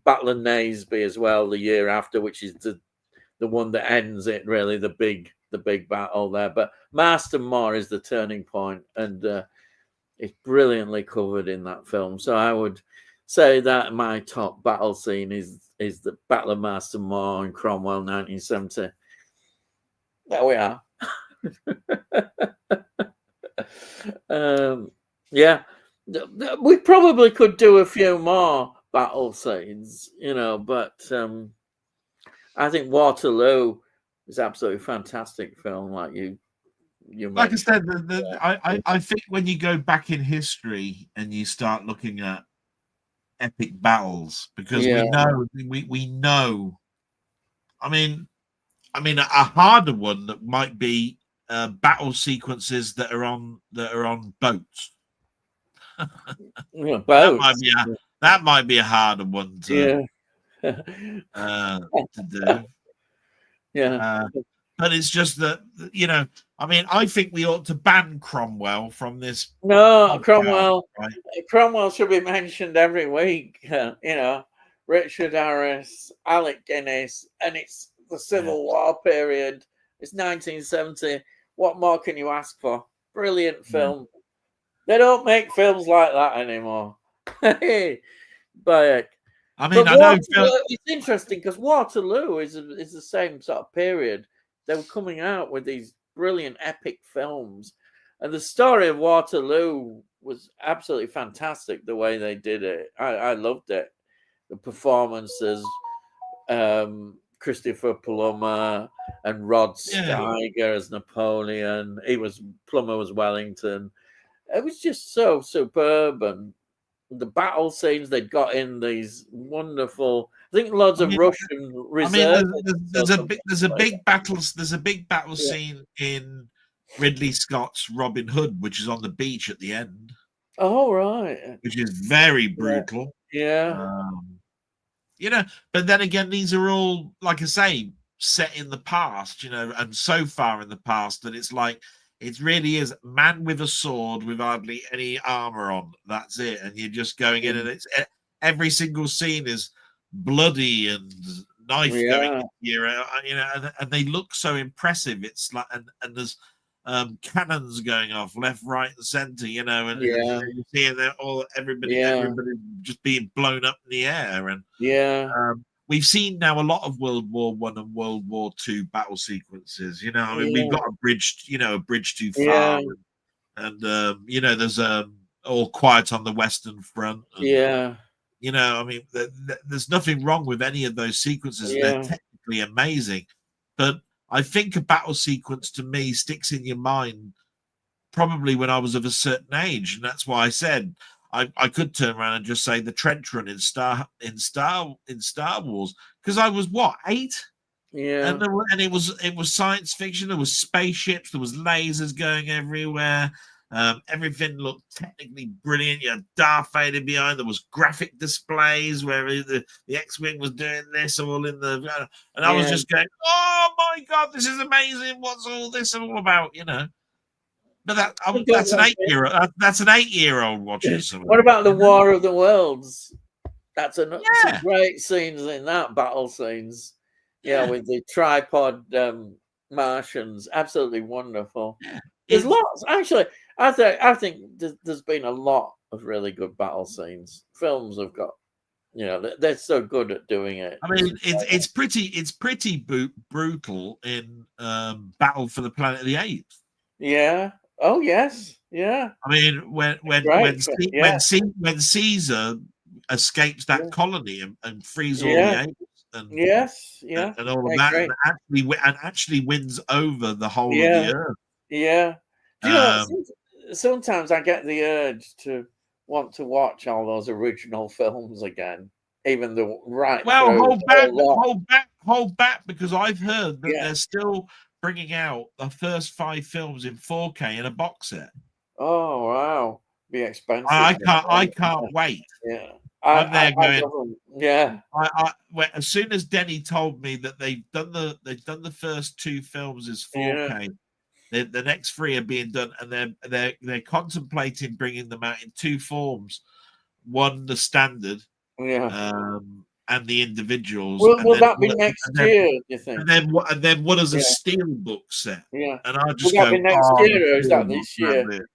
Battle of Naseby as well, the year after, which is the one that ends it, really, the big battle there. But Marston Moor is the turning point, and it's brilliantly covered in that film. So I would say that my top battle scene is the Battle of Marston Moor in Cromwell, 1970. There we are. Yeah, we probably could do a few more battle scenes, you know, but I think Waterloo is absolutely fantastic film. Like you like I said, I think when you go back in history and you start looking at epic battles, because we know. I mean, a harder one that might be battle sequences that are on boats. Boats. That might be a harder one to do. Yeah. But it's just that, you know, I mean, I think we ought to ban Cromwell from this. No, podcast, right? Cromwell should be mentioned every week. You know, Richard Harris, Alec Guinness, and it's the Civil War period. It's 1970. What more can you ask for? Brilliant film. They don't make films like that anymore. But I mean, it's interesting because Waterloo is the same sort of period. They were coming out with these brilliant epic films. And the story of Waterloo was absolutely fantastic, the way they did it. I loved it. The performances, Christopher Plummer and Rod Steiger as Napoleon. Plummer was Wellington. It was just so superb, and the battle scenes they got in these wonderful. I think loads of Russian reserve. There's a big battle scene in Ridley Scott's Robin Hood, which is on the beach at the end. Oh, right. Which is very brutal. Yeah. But then again, these are all, like I say, set in the past, and so far in the past that it's like, it really is man with a sword with hardly any armor on. That's it. And you're just going in, and it's every single scene is bloody and knife going in here, and they look so impressive. It's like, and there's cannons going off left, right, and center, and you see everybody just being blown up in the air. And we've seen now a lot of World War I and World War II battle sequences. We've got a bridge too far, and there's All Quiet on the Western Front. And, there's nothing wrong with any of those sequences. They're technically amazing, but I think a battle sequence to me sticks in your mind probably when I was of a certain age, and that's why I said I could turn around and just say the trench run in Star Wars, because I was 8, and it was science fiction. There was spaceships, there was lasers going everywhere. Everything looked technically brilliant. You had Darth Vader behind. There was graphic displays where the X-wing was doing this all in the, and I was just going, "Oh my god, this is amazing! What's all this all about?" But that's an 8-year-old. That's an 8-year-old watching something. What about the War of the Worlds? That's some great scenes in that, battle scenes. With the tripod Martians, absolutely wonderful. There's lots, actually. I think there's been a lot of really good battle scenes. Films have got, they're so good at doing it. I mean, it's pretty brutal in Battle for the Planet of the Apes. Yeah. Oh yes. Yeah. I mean, when Caesar escapes that colony and frees all the apes, and and all of that, and actually wins over the whole of the earth. Yeah. Sometimes I get the urge to want to watch all those original films again, even though hold back, because I've heard that they're still bringing out the first 5 films in 4K in a box set. Oh wow, be expensive. I can't wait. Yeah, I'm there going. As soon as Denny told me that they've done the first 2 films as 4K. The next 3 are being done, and they're contemplating bringing them out in 2 forms. One, the standard, and the individuals. Will that be next year? You think? And then one as a steelbook set. Yeah. And I just will that be next year, or is that this year?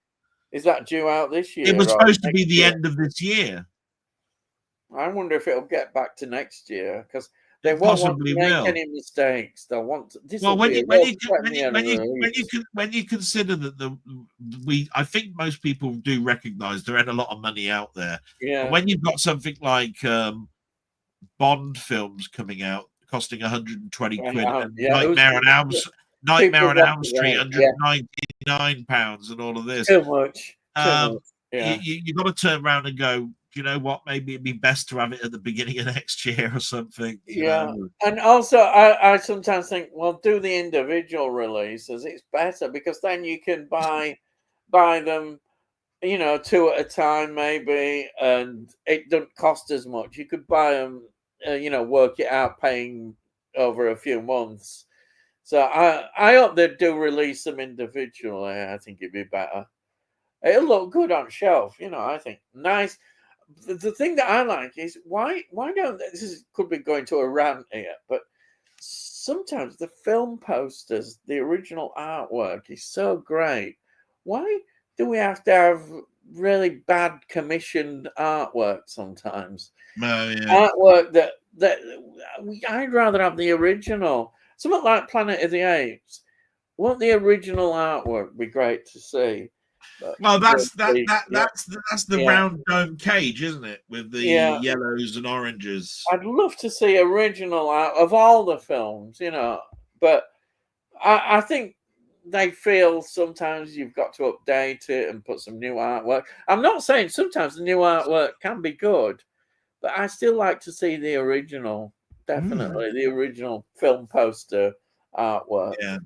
Is that due out this year? It was supposed to be the end of this year. I wonder if it'll get back to next year, because they won't want to make any mistakes. They'll want to. When you consider that I think most people do recognize there ain't a lot of money out there. Yeah. And when you've got something like Bond films coming out costing 120 quid, and Nightmare on Elm Street, £199, and all of this. Too much. You got to turn around and go, you know what? Maybe it'd be best to have it at the beginning of next year or something. And also I sometimes think, well, do the individual releases. It's better, because then you can buy them, 2 at a time maybe, and it doesn't cost as much. You could buy them, work it out, paying over a few months. So I hope they do release them individually. I think it'd be better. It'll look good on shelf, I think. Nice. The thing that I like is why don't could be going to a rant here, but sometimes the film posters, the original artwork is so great. Why do we have to have really bad commissioned artwork sometimes? Artwork that I'd rather have the original. Something like Planet of the Apes. won't the original artwork be great to see? But Well, that's yeah, that's the yeah, round dome cage, isn't it? With the yeah. yellows and oranges. I'd love to see original art of all the films, but I think they feel sometimes you've got to update it and put some new artwork. I'm not saying sometimes the new artwork can be good, but I still like to see the original, definitely the original film poster artwork. Yeah.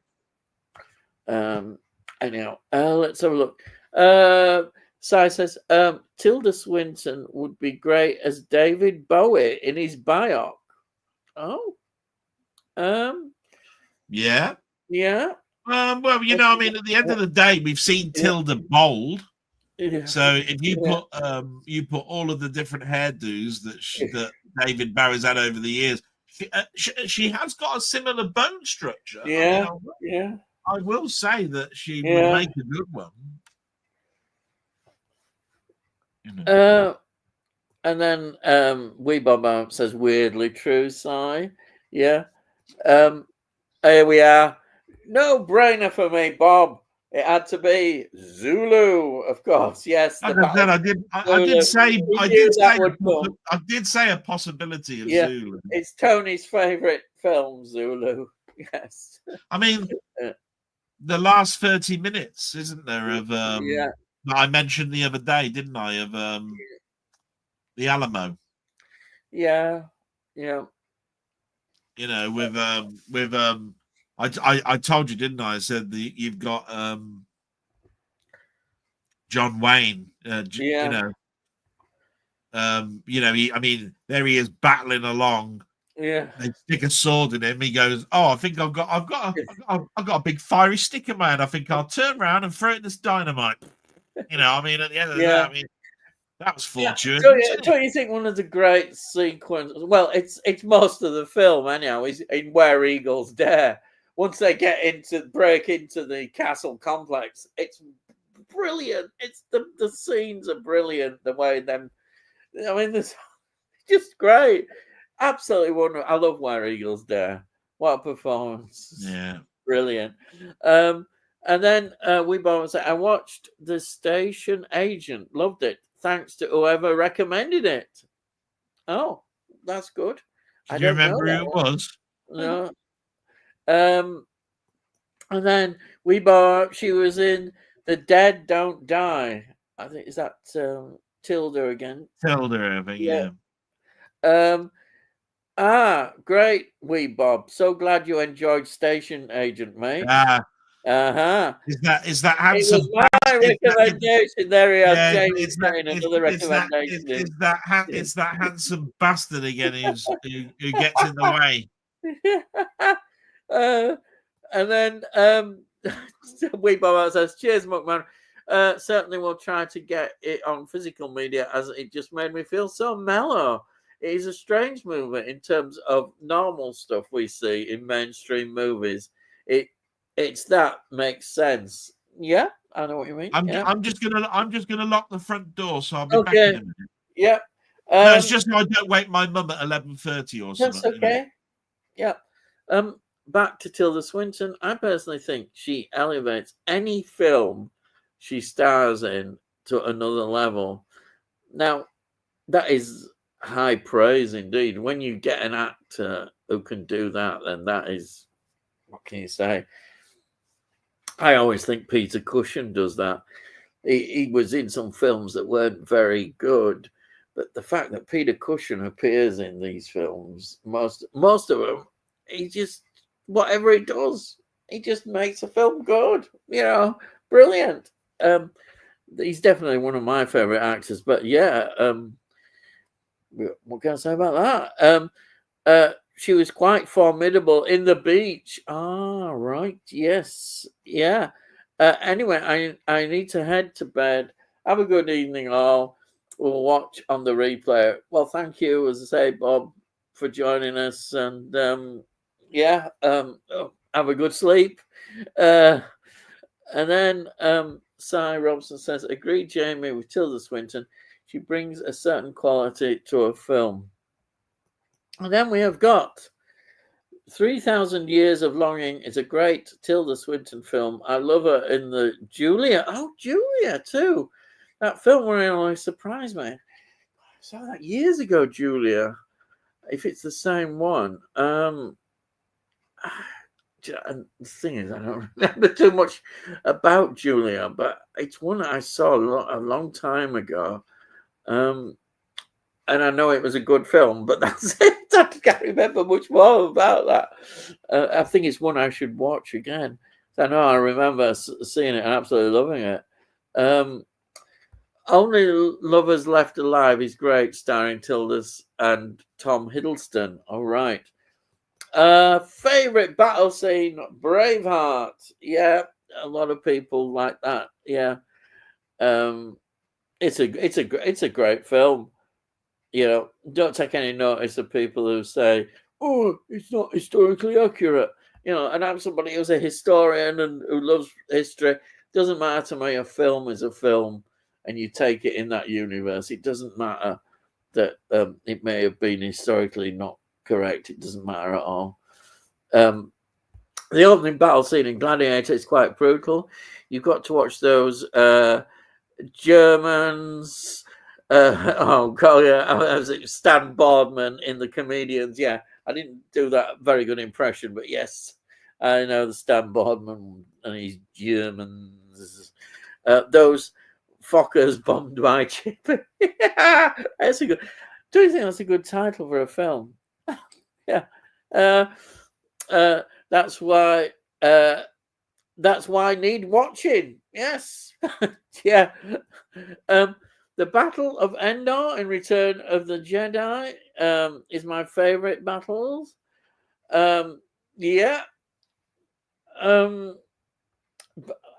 Anyhow, let's have a look. Si says Tilda Swinton would be great as David Bowie in his biopic. Oh, um, Yeah. yeah. Well, I mean, at the end of the day, we've seen Yeah. Tilda bold. Yeah. So if you Yeah. put all of the different hairdos that David Bowie's had over the years, she has got a similar bone structure. I mean, Yeah, yeah, I will say that she would yeah. make a good one. And then Wee Bob says weirdly true, Si. Yeah. Here we are. No brainer for me, Bob. It had to be Zulu, of course. Yes, the Like I said, battle. I did say, We knew that would come. I did say a possibility of Yeah, Zulu. it's Tony's favorite film, Zulu. Yes. I mean, the last 30 minutes, isn't there, of Yeah. that I mentioned the other day, didn't I? Of the Alamo. Yeah. Yeah. I told you, didn't I? I said you've got John Wayne. Yeah. I mean, there he is battling along. Yeah. They stick a sword in him. He goes, "Oh, I think I've got a big fiery stick in my hand. I think I'll turn around and throw it this dynamite." I mean, at the end of the day, I mean, that was fortuitous. Don't you think one of the great sequences? Well, it's most of the film anyhow. Is in Where Eagles Dare. Once they break into the castle complex, it's brilliant. It's the scenes are brilliant. The way them, I mean, it's just great. Absolutely wonderful. I love Where Eagles Dare. What a performance! Yeah, brilliant. And then we both said, I watched The Station Agent. Loved it. Thanks to whoever recommended it. Oh, that's good. do you remember who it was? No. And then she was in The Dead Don't Die. I think is that Tilda again. Tilda, I think, Great, Wee Bob. So glad you enjoyed Station Agent, mate. Uh-huh. Is that handsome? It was my recommendation. There he has James another recommendation. It's that handsome bastard again who gets in the way. And then Wee Bob says, cheers, McMahon. Certainly we'll try to get it on physical media as it just made me feel so mellow. It is a strange movie in terms of normal stuff we see in mainstream movies. It's that makes sense. Yeah, I know what you mean. I'm just gonna lock the front door, so I'll be back in a minute. Yeah. No, it's just so I don't wake my mum at 11:30 or something. That's okay. Yeah. Back to Tilda Swinton. I personally think she elevates any film she stars in to another level. Now, that is high praise indeed. When you get an actor who can do that, then that is, what can you say? I always think Peter Cushing does that. He was in some films that weren't very good, but the fact that Peter Cushing appears in these films, most of them, he just, whatever he does, he just makes a film good. Brilliant. He's definitely one of my favorite actors. But yeah, what can I say about that? She was quite formidable in The Beach. Ah, right. Yes. Yeah. Anyway, I need to head to bed. Have a good evening, all. We'll watch on the replay. Well, thank you, as I say, Bob, for joining us. And have a good sleep. And then Cy Robson says, agree, Jamie, with Tilda Swinton. She brings a certain quality to a film. And then we have got 3,000 Years of Longing is a great Tilda Swinton film. I love her in the Julia. Oh, Julia too. That film really surprised me. I saw that years ago, Julia. If it's the same one. And the thing is, I don't remember too much about Julia, but it's one I saw a long time ago. And I know it was a good film, but that's it. I can't remember much more about that. I think it's one I should watch again. I know I remember seeing it and absolutely loving it. Only Lovers Left Alive is great, starring Tilda and Tom Hiddleston. All right. Favorite battle scene, Braveheart. Yeah, a lot of people like that. Yeah. It's a great film. You know, don't take any notice of people who say, "Oh, it's not historically accurate." You know, and I'm somebody who's a historian and who loves history. Doesn't matter to me. A film is a film, and you take it in that universe. It doesn't matter that it may have been historically not correct. It doesn't matter at all. The opening battle scene in Gladiator is quite brutal. You've got to watch those Germans. Oh god, yeah, Stan Boardman in The Comedians. Yeah, I didn't do that very good impression, but yes, I know the Stan Boardman and his Germans. Those Fockers bombed my chip. Yeah, that's a good. Do you think that's a good title for a film? Yeah, that's why. That's why I need watching. Yes, yeah. The Battle of Endor in Return of the Jedi is my favorite battles. Yeah.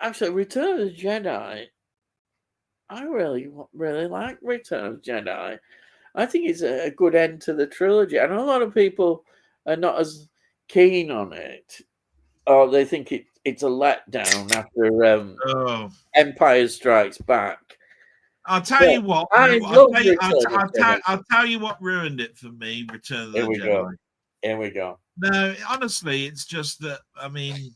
Actually, Return of the Jedi, I really like Return of the Jedi. I think it's a good end to the trilogy. I know a lot of people are not as keen on it, or they think it's a letdown after Empire Strikes Back. I'll tell you what. I'll tell you what ruined it for me. Return of the Jedi. Here we go. No, honestly, it's just that. I mean,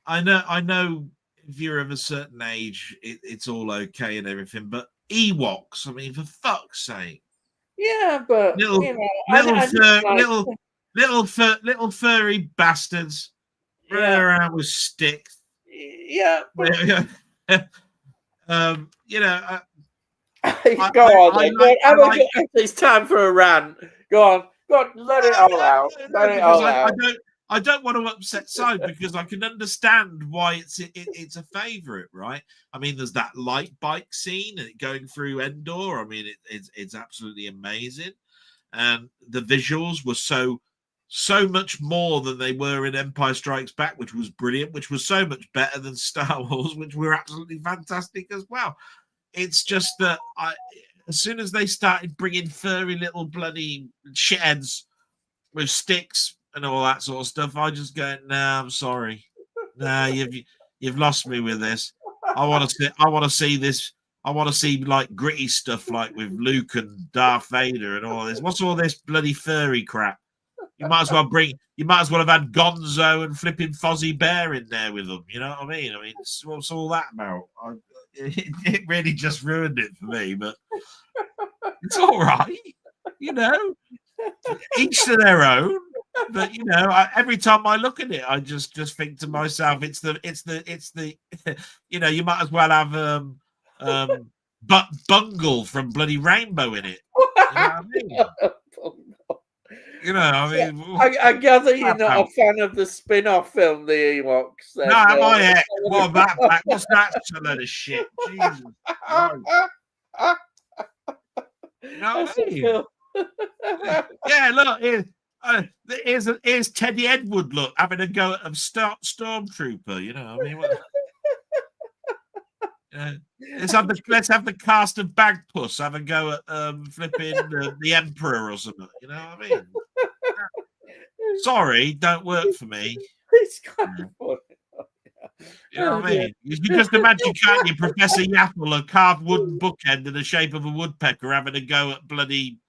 I know. If you're of a certain age, it's all okay and everything. But Ewoks. I mean, for fuck's sake. Yeah, but little furry bastards running around with sticks. Yeah. You know. Go on. It's time for a rant. Go on. Let it all out. I don't want to upset side because I can understand why it's a favorite, right? I mean, there's that light bike scene going through Endor. I mean, it's absolutely amazing, and the visuals were so much more than they were in Empire Strikes Back, which was brilliant, which was so much better than Star Wars, which were absolutely fantastic as well. It's just that as soon as they started bringing furry little bloody shitheads with sticks and all that sort of stuff, I just go, "Nah, I'm sorry. Nah, you've lost me with this. I want to see this. I want to see like gritty stuff, like with Luke and Darth Vader and all this. What's all this bloody furry crap? You might as well have had Gonzo and flipping Fozzie Bear in there with them. You know what I mean? I mean, what's all that about? It really just ruined it for me, but it's all right, you know. Each to their own. But you know, every time I look at it, I just think to myself, it's the you know, you might as well have but Bungle from bloody Rainbow in it. You know what I mean? You know, I mean, I gather you're not a fan of the spin-off film, The Ewoks. No, am I heck? What about that? What's that load of shit? Jesus Christ. You know what I mean? Yeah, look, here's Teddy Edward, look, having a go at a stormtrooper, you know what I mean? Let's have the cast of Bagpuss have a go at flipping the Emperor or something, you know what I mean? Sorry, don't work for me. It's kind of funny. You know what I mean? You can just imagine, can't you, Professor Yapple, a carved wooden bookend in the shape of a woodpecker, having a go at bloody,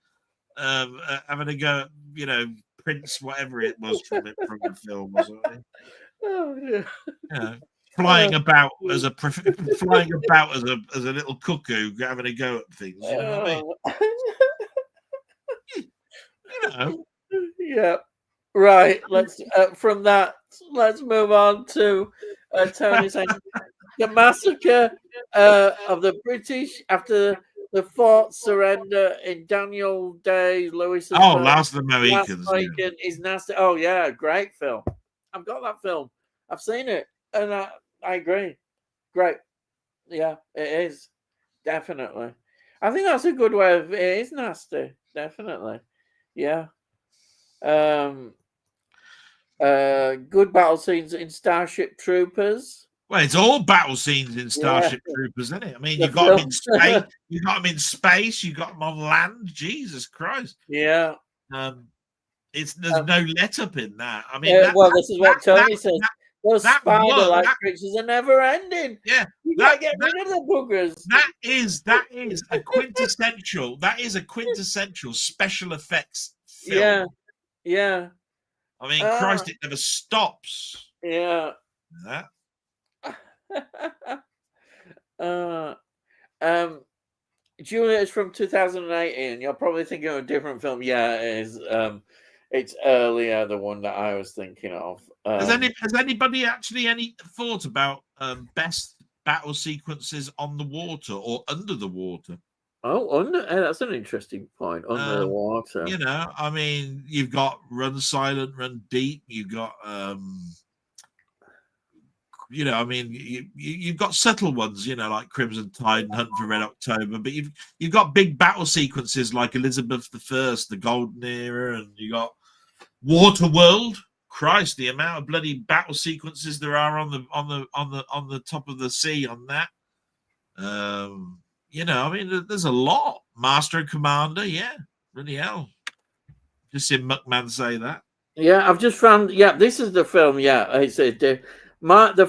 having a go at, you know, Prince, whatever it was from the film, wasn't it? Oh, yeah. You know, flying about as a little cuckoo, having a go at things. You know what I mean? You know. Yeah. Right. Let's from that. Let's move on to Tony saying the massacre of the British after the fort surrender in Daniel Day-Lewis's Last of the Last Mohicans. Mohican is nasty. Oh yeah, great film. I've got that film. I've seen it, and I agree. Great. Yeah, it is definitely. I think that's a good way of. It is nasty. Definitely. Yeah. Good battle scenes in Starship Troopers. Well, it's all battle scenes in Starship Troopers, isn't it? I mean, The you've got them in film. space, you got them in space, you got them on land. Jesus Christ! Yeah. There's no let up in that. I mean, this is what Tony says. Those spider-like creatures are never ending. Yeah, you gotta get rid of the boogers. That is a quintessential. That is a quintessential special effects film. Yeah, yeah. I mean, Christ, it never stops. Yeah. That. Julia is from 2018. You're probably thinking of a different film. Yeah, it is. It's earlier, the one that I was thinking of. Has anybody actually any thought about best battle sequences on the water or under the water? Oh, that's an interesting point. Under the water. You know, I mean, you've got Run Silent, Run Deep. You've got, you know, I mean, you've got subtle ones, you know, like Crimson Tide and Hunt for Red October. But you've got big battle sequences like Elizabeth I, the Golden Era, and you got Waterworld. Christ, the amount of bloody battle sequences there are on the top of the sea on that. You know, I mean, there's a lot. Master and Commander, yeah, really hell. Just seen McMahon say that. Yeah, I've just found. Yeah, this is the film. Yeah, I said the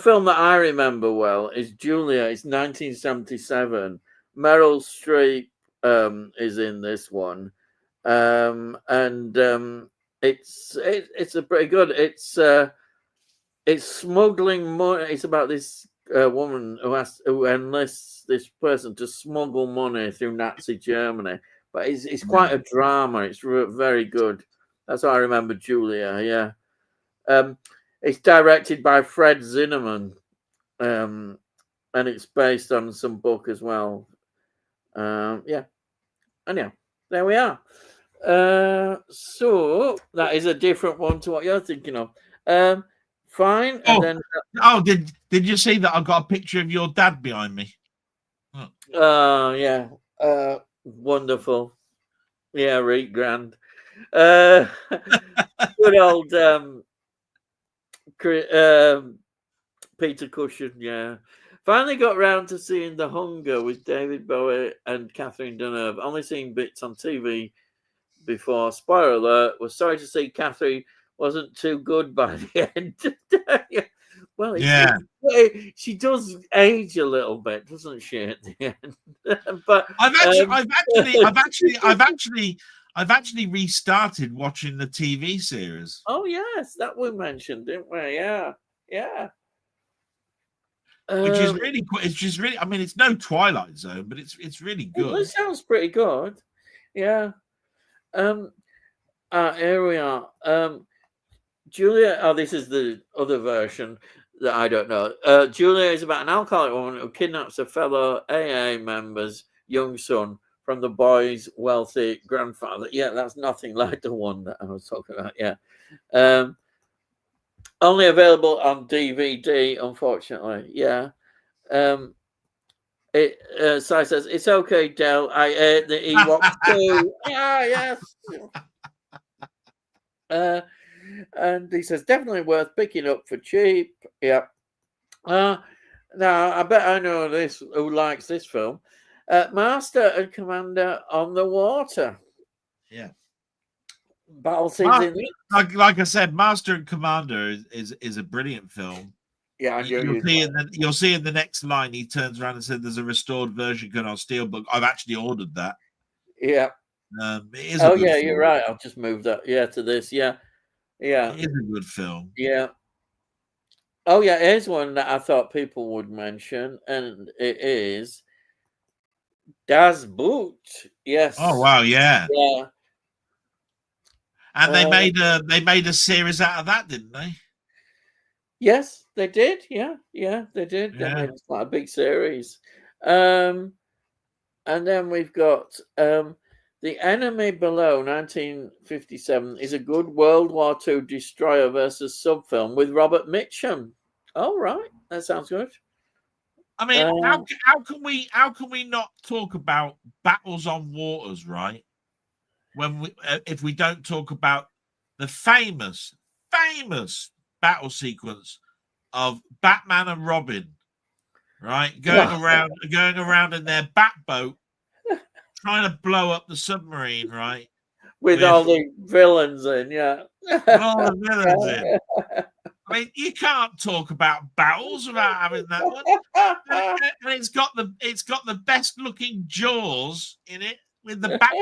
film that I remember well is Julia. It's 1977. Meryl Streep is in this one, and it's a pretty good. It's smuggling money. It's about this woman who enlists this person to smuggle money through Nazi Germany. But it's quite a drama. It's very good. That's how I remember Julia. Yeah. It's directed by Fred Zinnemann, and it's based on some book as well. Yeah. Anyhow, there we are. So that is a different one to what you're thinking of. Fine. And did you see that? I've got a picture of your dad behind me. Yeah. Wonderful. Yeah, right, grand. Good old Peter Cushing. Yeah. Finally got round to seeing The Hunger with David Bowie and Catherine Deneuve. Only seen bits on TV before. Spoiler alert. Was sorry to see Catherine wasn't too good by the end. Well, yeah, she does age a little bit, doesn't she? At the end, but I've actually restarted watching the TV series. Oh yes, that we mentioned, didn't we? Yeah. Which is really, it's just really. I mean, it's no Twilight Zone, but it's really good. Well, it sounds pretty good. Yeah. Here we are. Julia. Oh, this is the other version that I don't know. Julia is about an alcoholic woman who kidnaps a fellow AA member's young son from the boy's wealthy grandfather. Yeah, that's nothing like the one that I was talking about. Yeah. Only available on DVD, unfortunately. Yeah. Sai says, it's okay, Del. I ate the Ewoks too. Yes. And he says, definitely worth picking up for cheap. Yep. Now, I bet I know who likes this film. Master and Commander on the Water. Yeah. Battle scenes in it. Like I said, Master and Commander is a brilliant film. Yeah, you'll see in the next line he turns around and said, "There's a restored version going on Steelbook." I've actually ordered that. Yeah. It is. Oh yeah, film. You're right. I'll just move that. Yeah, to this. Yeah. Yeah. It is a good film. Yeah. Oh yeah, here's one that I thought people would mention, and it is Das Boot. Oh Yes. wow, yeah. Yeah. And Uh, they made a series out of that, didn't they? yes, they did. Yeah, yeah, they did. I Yeah. mean, it's quite a big series. Um, and then we've got The Enemy Below, 1957, is a good World War II destroyer versus sub film with Robert Mitchum. All right, that sounds good. I mean, Um, how can we not talk about Battles on Waters, right? When we if we don't talk about the famous battle sequence of Batman and Robin, right? Going around in their bat boat, trying to blow up the submarine, right? with With all the villains in, yeah. all the villains in. I mean, you can't talk about battles without having that one. And it's got the best looking jaws in it with the bat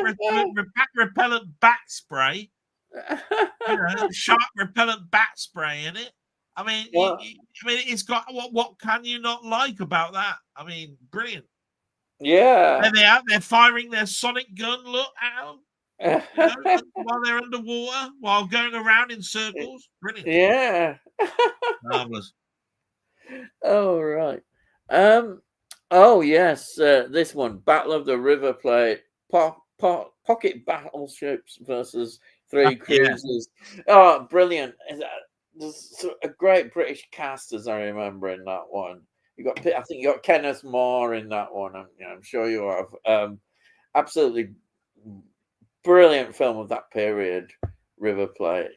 repellent bat spray. You know, shark repellent bat spray in it. I mean, Well, I mean, it's got what can you not like about that? I mean, brilliant. yeah. There they are. They're firing their sonic gun. Look at them. You know, while they're underwater, while going around in circles. Brilliant. Yeah. Marvelous. Oh, right. Um, oh, yes. This one, Battle of the River Plate, pocket battleships versus three Yeah. cruisers. Oh, brilliant. There's a great British cast, as I remember, in that one. I think you got Kenneth More in that one. I'm sure you have. Absolutely brilliant film of that period, River Plate.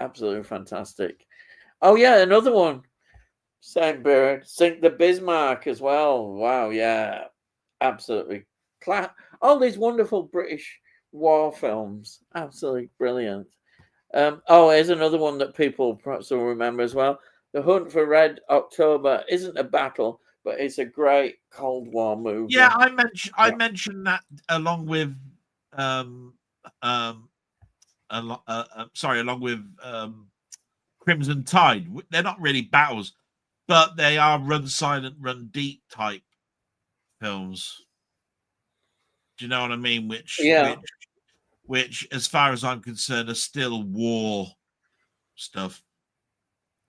Absolutely fantastic. Oh yeah, another one. Same bird. Sink the Bismarck as well. Wow, yeah. Absolutely. All these wonderful British war films. Absolutely brilliant. Oh, here's another one that people perhaps will remember as well. The Hunt for Red October isn't a battle, but it's a great Cold War movie. Yeah, I mentioned that along with um along with Crimson Tide. They're not really battles, but they are run silent, run deep type films. Do you know what I mean? Yeah. Which, as far as I'm concerned, are still war stuff.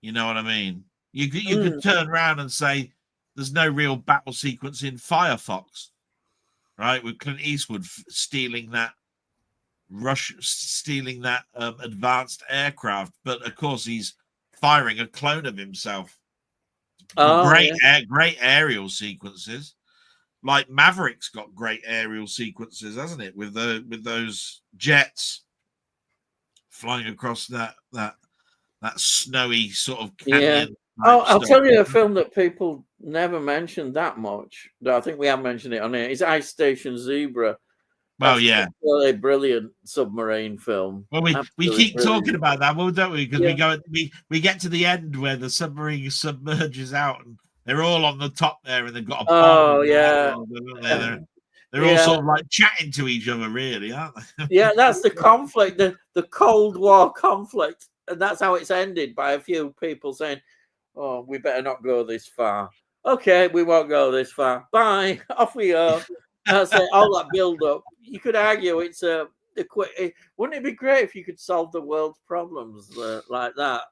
You know what I mean? You could turn around and say there's no real battle sequence in Firefox, right? With Clint Eastwood stealing that advanced aircraft, but of course he's firing a clone of himself. Oh, Great aerial sequences. Like Maverick's got great aerial sequences, hasn't it? With those jets flying across that snowy sort of canyon. Oh, I'll tell you a film that people never mentioned that much. I think we have mentioned it on here. It's Ice Station Zebra. Well, yeah. A brilliant submarine film. Well, we keep talking about that, well, don't we? Because we get to the end where the submarine submerges out and they're all on the top there and they've got a bomb. Oh, yeah. They're all sort of like chatting to each other, really, aren't they? Yeah, that's the conflict, the Cold War conflict. And that's how it's ended, by a few people saying, oh, we better not go this far. Okay, we won't go this far. Bye. Off we go. That's it. All that build up. You could argue it's wouldn't it be great if you could solve the world's problems like that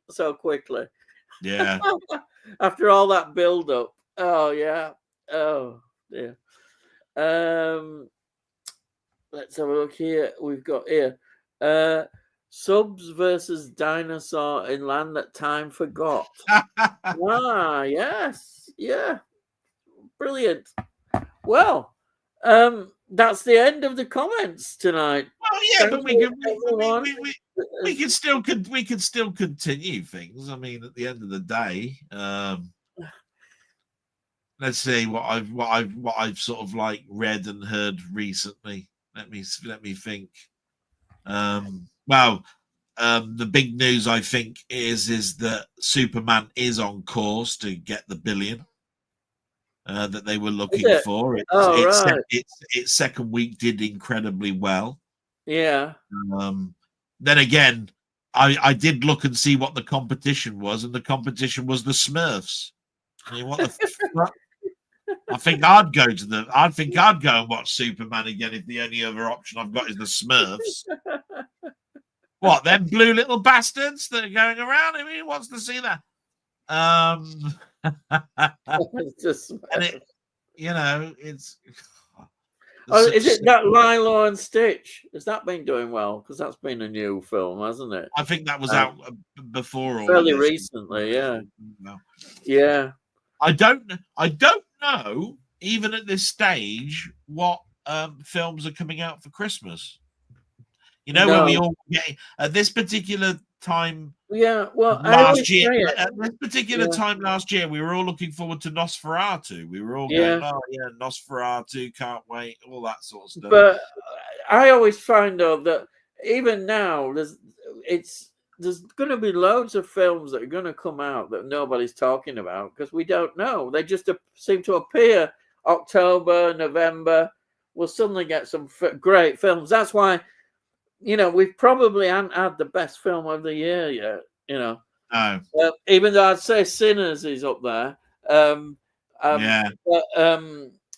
so quickly? Yeah. After all that build up. Oh yeah. Oh yeah. Let's have a look here. We've got here. Subs versus Dinosaur in Land That Time Forgot. Yes. Yeah. Brilliant. Well, that's the end of the comments tonight. Well, yeah, but we can still continue things. I mean, at the end of the day, let's see what I've sort of like read and heard recently. Let me think. The big news I think is that Superman is on course to get the billion that they were looking for. Its second week did incredibly well. Yeah. Then again, I did look and see what the competition was, and the competition was the Smurfs. I mean, what the fuck? I think I'd go and watch Superman again if the only other option I've got is the Smurfs. What, them blue little bastards that are going around? I mean, who wants to see that? It's just, And it, it's. oh, is it that Lilo and Stitch? Has that been doing well? Because that's been a new film, hasn't it? I think that was out before all fairly of this. recently. Yeah, No. yeah. I don't know, even at this stage, what films are coming out for Christmas. You know, when we all get at this particular time. Yeah, well, last year, at this particular time last year, we were all looking forward to Nosferatu. We were all going, "Oh yeah, Nosferatu, can't wait," all that sort of stuff. But I always find though that even now, there's going to be loads of films that are going to come out that nobody's talking about because we don't know. They just seem to appear October, November. We'll suddenly get some great films. That's why. We probably haven't had the best film of the year yet. No. Even though I'd say Sinners is up there. Yeah. But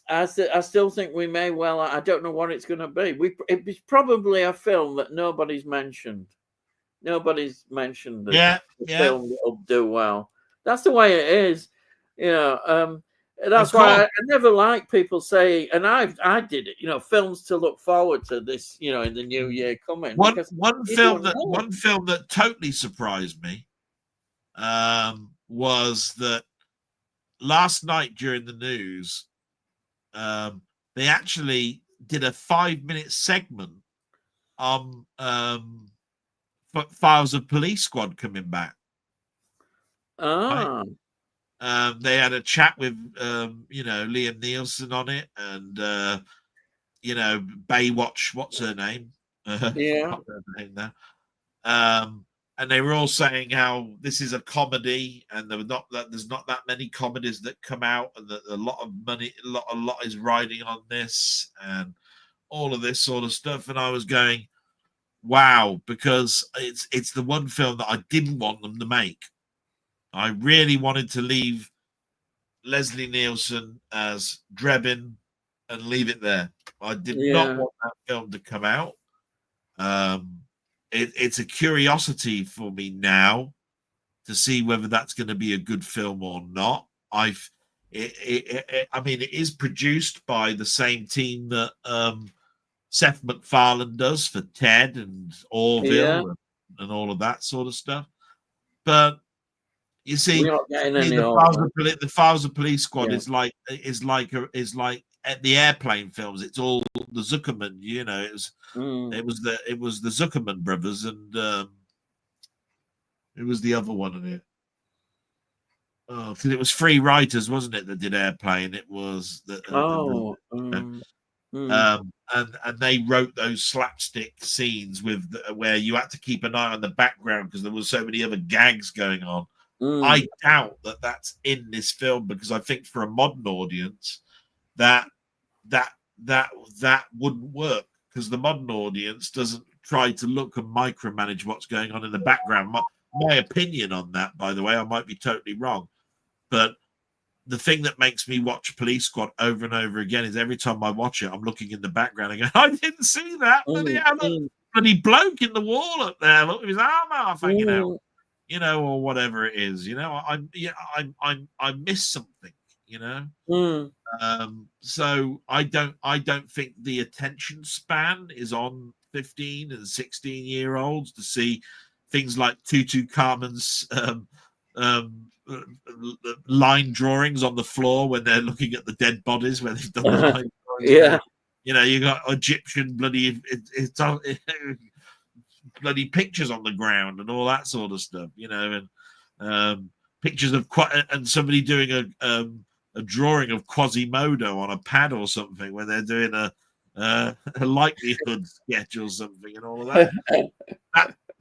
I still think we may well. I don't know what it's going to be. It's probably a film that nobody's mentioned. Nobody's mentioned. Film that'll do well. That's the way it is. That's why I never like people say, and I did it. Films to look forward to this. In the new year coming. One film that totally surprised me was that last night during the news, they actually did a 5-minute segment on Files of Police Squad coming back. Ah. Right? They had a chat with Liam Neeson on it, and Baywatch. What's her name? Yeah. Her name now. And they were all saying how this is a comedy, and there's not that many comedies that come out, and that a lot of money, a lot is riding on this, and all of this sort of stuff. And I was going, wow, because it's the one film that I didn't want them to make. I really wanted to leave Leslie Nielsen as Drebin and leave it there. I did not want that film to come out. It's a curiosity for me now to see whether that's going to be a good film or not. It is produced by the same team that Seth MacFarlane does for Ted and Orville and all of that sort of stuff. But you see, the Files of Police Squad is like at the airplane films. It's all the Zuckerman. It was the Zuckerman brothers, and it was the other one in it. Oh, because it was three writers, wasn't it, that did Airplane? It was and they wrote those slapstick scenes where you had to keep an eye on the background because there was so many other gags going on. I doubt that that's in this film, because I think for a modern audience that wouldn't work, because the modern audience doesn't try to look and micromanage what's going on in the background. My opinion on that, by the way, I might be totally wrong, but the thing that makes me watch Police Squad over and over again is every time I watch it, I'm looking in the background and going, I didn't see that. Bloody bloke in the wall up there. Look, his arm off hanging out. Or whatever it is, I miss something, So I don't think the attention span is on 15 and 16-year-olds to see things like Tutu Carmen's line drawings on the floor when they're looking at the dead bodies, where they've done the line drawings. You got Egyptian bloody bloody pictures on the ground and all that sort of stuff, and pictures of and somebody doing a drawing of Quasimodo on a pad or something when they're doing a likelihood sketch or something, and all of that.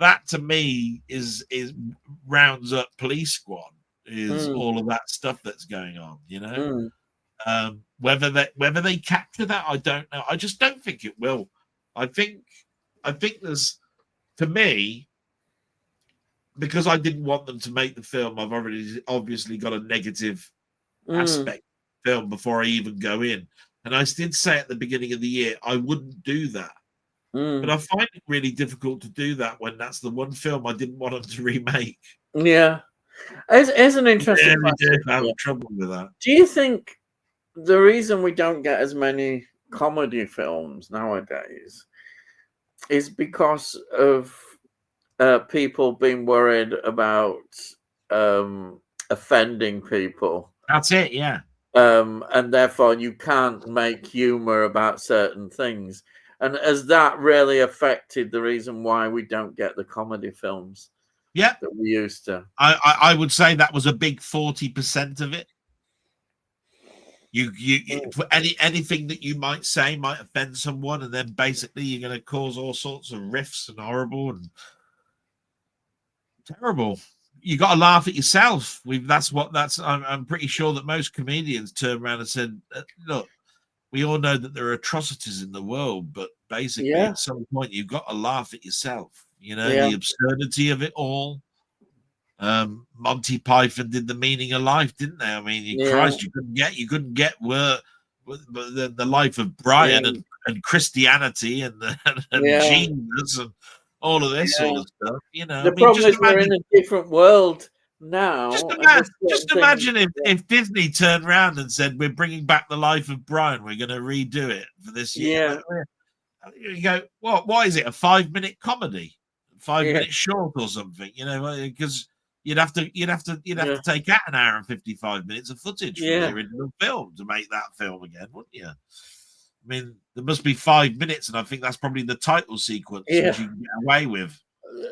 that to me is rounds up Police Squad, is all of that stuff that's going on, whether they capture that, I don't know. I just don't think it will. I think there's, to me, because I didn't want them to make the film, I've already obviously got a negative aspect of the film before I even go in. And I did say at the beginning of the year I wouldn't do that. But I find it really difficult to do that when that's the one film I didn't want them to remake. Yeah. It's an interesting question. I have trouble with that. Do you think the reason we don't get as many comedy films nowadays is because of people being worried about offending people? That's it, yeah. And therefore you can't make humor about certain things. And has that really affected the reason why we don't get the comedy films? Yeah, that we used to. I would say that was a big 40% of it. You for anything that you might say might offend someone, and then basically you're going to cause all sorts of riffs and horrible and terrible. You got to laugh at yourself. I'm pretty sure that most comedians turned around and said, "Look, we all know that there are atrocities in the world, but basically at some point you've got to laugh at yourself. You know, the absurdity of it all." Monty Python did The Meaning of Life, didn't they? I mean, Christ, you couldn't get the life of Brian and Christianity and Jesus and all of this sort of stuff. You know, the problem is we're in a different world now. Just imagine if Disney turned around and said, "We're bringing back the life of Brian. We're going to redo it for this year." You go, what is it? A 5-minute comedy, 5 minutes short or something? You know, because you'd have to take out an hour and 55 minutes of footage from the original film to make that film again, wouldn't you? I mean, there must be 5 minutes, and I think that's probably the title sequence which you can get away with.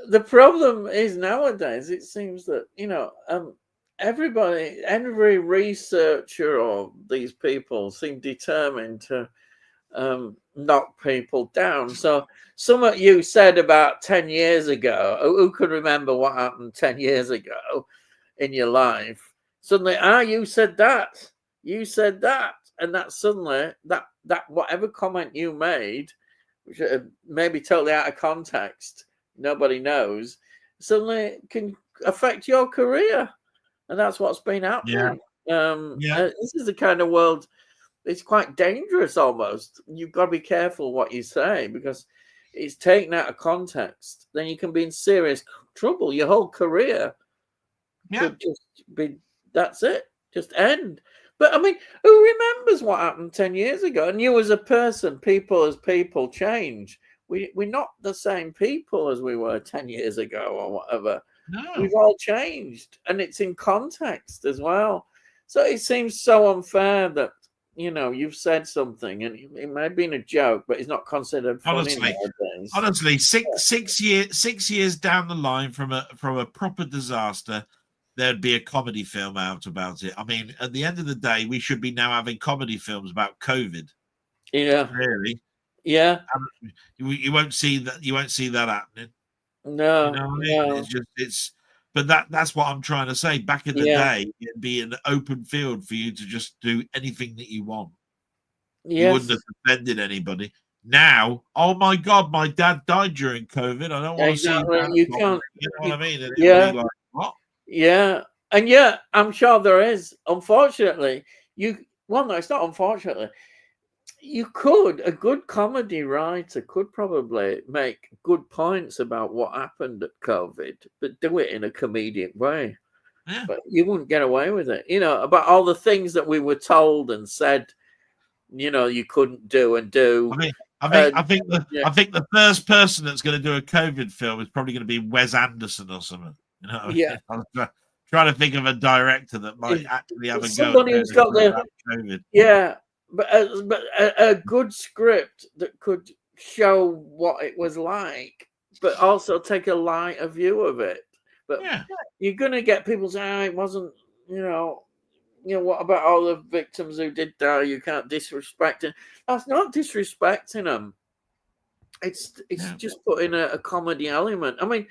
The problem is nowadays it seems that every researcher or these people seem determined to knock people down. So something you said about 10 years ago, who could remember what happened 10 years ago in your life? Suddenly, you said that, and that suddenly that whatever comment you made, which may be totally out of context, nobody knows, suddenly can affect your career, and that's what's been happening. This is the kind of world. It's quite dangerous almost. You've got to be careful what you say, because it's taken out of context. Then you can be in serious trouble. Your whole career could just be, that's it, just end. But I mean, who remembers what happened 10 years ago? And you as a person, people as people change. We're not the same people as we were 10 years ago or whatever. No. We've all changed, and it's in context as well. So it seems so unfair that, you know, you've said something and it may have been a joke, but it's not considered funny nowadays. Honestly, six years down the line from a proper disaster, there'd be a comedy film out about it. I mean, at the end of the day, we should be now having comedy films about COVID. Yeah, really. Yeah, you won't see that. You won't see that happening. No, you know what I mean? no. But that's what I'm trying to say. Back in the day, it'd be an open field for you to just do anything that you want. Yes. You wouldn't have offended anybody. Now, oh my God, my dad died during COVID. I don't want to see that. You can't. You know what I mean? And Yeah. Be like, what? Yeah, and yeah, I'm sure there is. Unfortunately, no, it's not unfortunately. A good comedy writer could probably make good points about what happened at COVID, but do it in a comedic way. Yeah. But you wouldn't get away with it. You know, about all the things that we were told and said, you know, you couldn't do and do. I think the first person that's going to do a COVID film is probably going to be Wes Anderson or something. You know, I'm trying to think of a director that might actually have a somebody who's got the COVID. Yeah, but a good script that could show what it was like, but also take a lighter view of it. But you're going to get people saying, it wasn't, you know, what about all the victims who did die? You can't disrespect it. That's not disrespecting them. It's just putting a comedy element. I mean,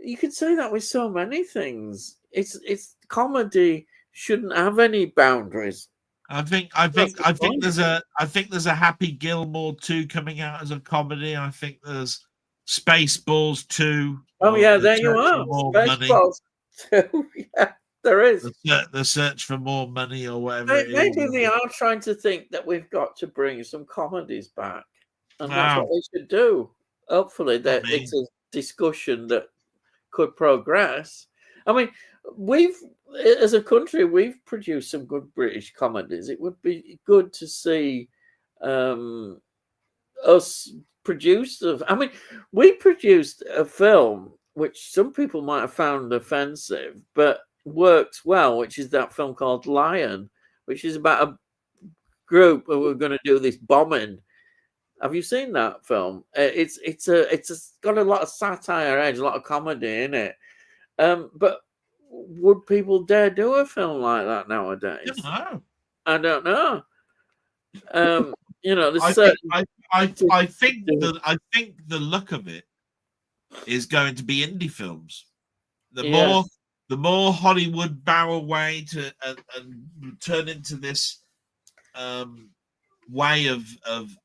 you could say that with so many things. It's comedy shouldn't have any boundaries. I think there's a Happy Gilmore 2 coming out as a comedy. I think there's Spaceballs 2. Oh or yeah, The there you Search are. for More Money. Spaceballs too. Yeah, there is. The Search for More Money, or whatever it is. Maybe they are trying to think that we've got to bring some comedies back, and that's what Wow. they should do. Hopefully, I that mean, it's a discussion that could progress. I mean, we've, as a country, we've produced some good British comedies. It would be good to see us produce them. I mean, we produced a film which some people might have found offensive, but works well, which is that film called Lion, which is about a group who are going to do this bombing. Have you seen that film? It's got a lot of satire, edge, a lot of comedy in it. But would people dare do a film like that nowadays? I don't know. There's I think certain. I think the look of it is going to be indie films. The Yes. more Hollywood bow away to and turn into this way of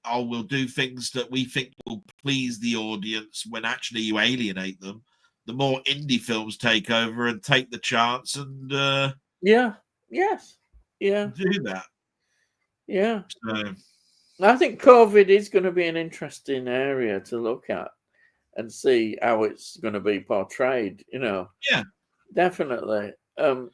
we'll do things that we think will please the audience when actually you alienate them, the more indie films take over and take the chance and Yeah. Yes. Yeah. do that. Yeah. So, I think COVID is going to be an interesting area to look at and see how it's going to be portrayed. yeah. Definitely.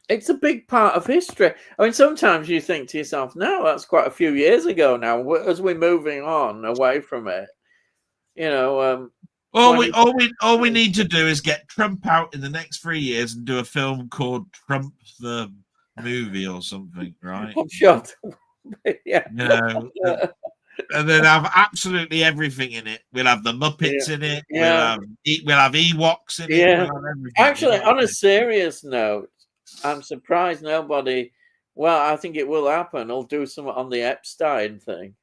It's a big part of history. I mean, sometimes you think to yourself, no, that's quite a few years ago now. As we're moving on away from it, all we need to do is get Trump out in the next 3 years and do a film called Trump the Movie or something, right? I'm sure. Yeah. And then have absolutely everything in it. We'll have the Muppets in it. Yeah. We'll have Ewoks in it. Yeah. We'll have everything. Actually, on a serious note, I'm surprised nobody. Well, I think it will happen. I'll do something on the Epstein thing,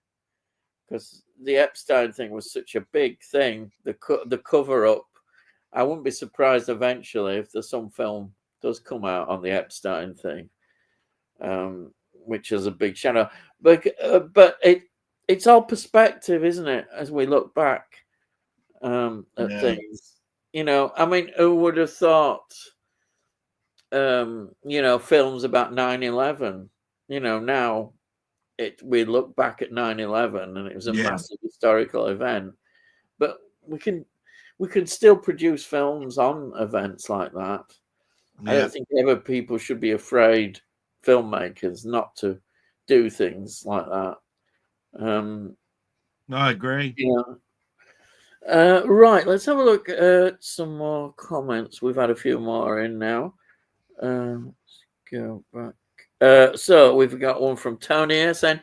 because the Epstein thing was such a big thing. The cover up. I wouldn't be surprised eventually if there's some film does come out on the Epstein thing, which is a big shadow. But it's all perspective, isn't it? As we look back at things, I mean, who would have thought? Films about 9/11. Now we look back at 9/11 and it was a massive historical event, but we can still produce films on events like that. I don't think ever people should be afraid, filmmakers, not to do things like that. I agree. Right, let's have a look at some more comments. We've had a few more in now. Let's go back. So we've got one from Tony here saying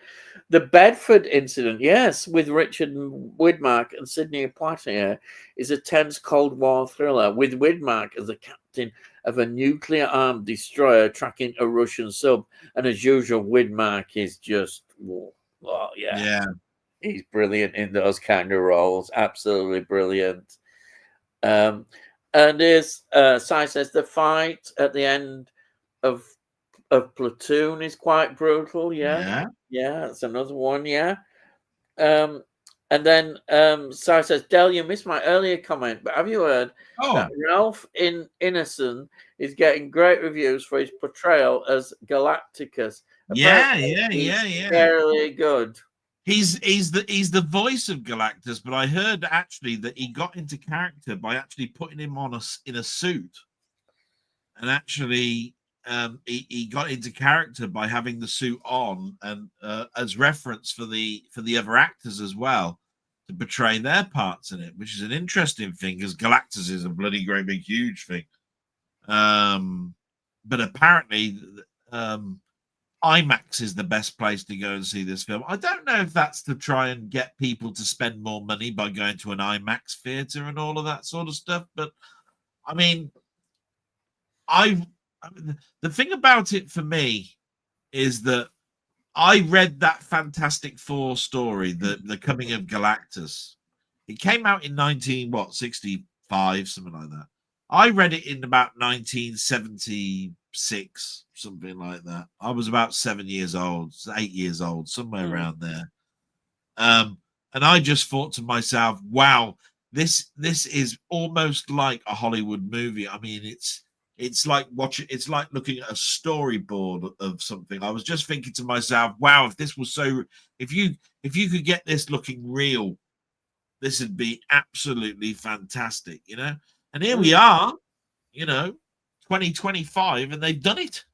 the Bedford incident, yes, with Richard Widmark and Sidney Poitier, is a tense Cold War thriller with Widmark as the captain of a nuclear-armed destroyer tracking a Russian sub, and as usual, Widmark is just, he's brilliant in those kind of roles, absolutely brilliant. And Sai says the fight at the end of Platoon is quite brutal. Yeah, that's another one. Yeah. And then Sai says, Del, you missed my earlier comment, but have you heard that Ralph Ineson is getting great reviews for his portrayal as Galacticus? Apparently Fairly good. He's the voice of Galactus, but I heard actually that he got into character by actually putting him in a suit, and actually he got into character by having the suit on, and as reference for the other actors as well to portray their parts in it, which is an interesting thing because Galactus is a bloody great big huge thing. But apparently IMAX is the best place to go and see this film. I don't know if that's to try and get people to spend more money by going to an IMAX theater and all of that sort of stuff. But I mean, the thing about it for me is that I read that Fantastic Four story, the coming of Galactus. It came out in 1965, something like that. I read it in about 1976, something like that. I was about 7 years old, 8 years old, somewhere around there. And I just thought to myself, wow, this is almost like a Hollywood movie. I mean, it's like watching, it's like looking at a storyboard of something. I was just thinking to myself, wow, if this was so, if you could get this looking real, this would be absolutely fantastic, you know. And here we are, you know, 2025, and they've done it.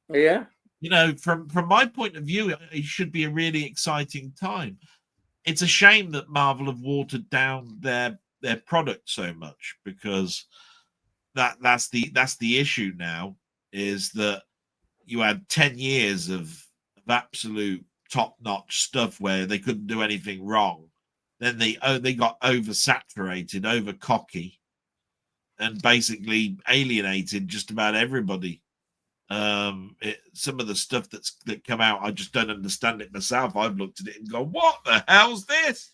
Yeah. You know, from my point of view, it should be a really exciting time. It's a shame that Marvel have watered down their product so much, because that's the issue now, is that you had 10 years of absolute top-notch stuff where they couldn't do anything wrong. Then they got oversaturated, over cocky, and basically alienated just about everybody. Some of the stuff that come out, I just don't understand it myself. I've looked at it and gone, what the hell's this?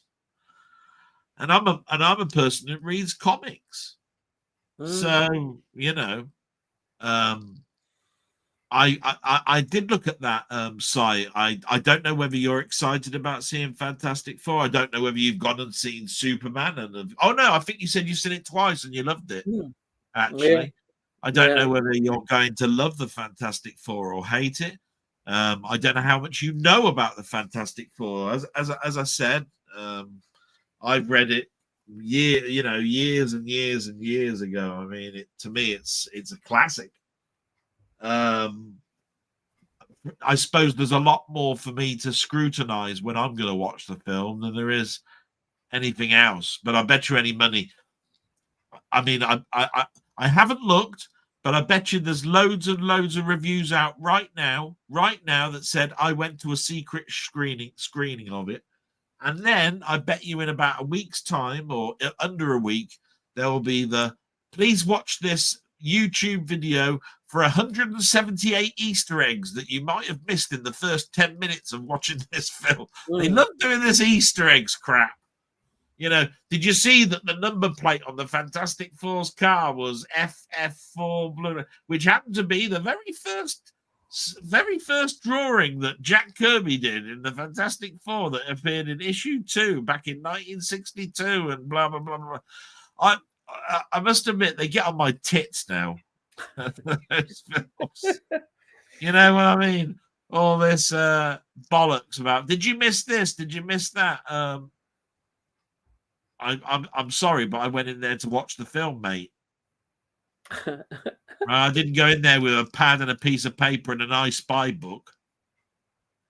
And I'm a person that reads comics. So, you know, I did look at that site. I don't know whether you're excited about seeing Fantastic Four. I don't know whether you've gone and seen Superman oh no, I think you said you've seen it twice and you loved it. Actually, yeah. I don't know whether you're going to love the Fantastic Four or hate it. I don't know how much you know about the Fantastic Four. As I said, I've read it years and years and years ago. I mean, to me, it's a classic. I suppose there's a lot more for me to scrutinize when I'm going to watch the film than there is anything else. But I bet you any money. I mean, I haven't looked, but I bet you there's loads and loads of reviews out right now that said I went to a secret screening of it. And then I bet you in about a week's time, or under a week, there will be please watch this YouTube video for 178 Easter eggs that you might have missed in the first 10 minutes of watching this film. They love doing this Easter eggs crap. You know, did you see that the number plate on the Fantastic Four's car was FF4 Blue, which happened to be the very first drawing that Jack Kirby did in the Fantastic Four that appeared in issue 2 back in 1962, and blah blah blah blah. I must admit, they get on my tits now. You know what I mean? All this bollocks about. Did you miss this? Did you miss that? I'm sorry, but I went in there to watch the film, mate. I didn't go in there with a pad and a piece of paper and an I Spy book.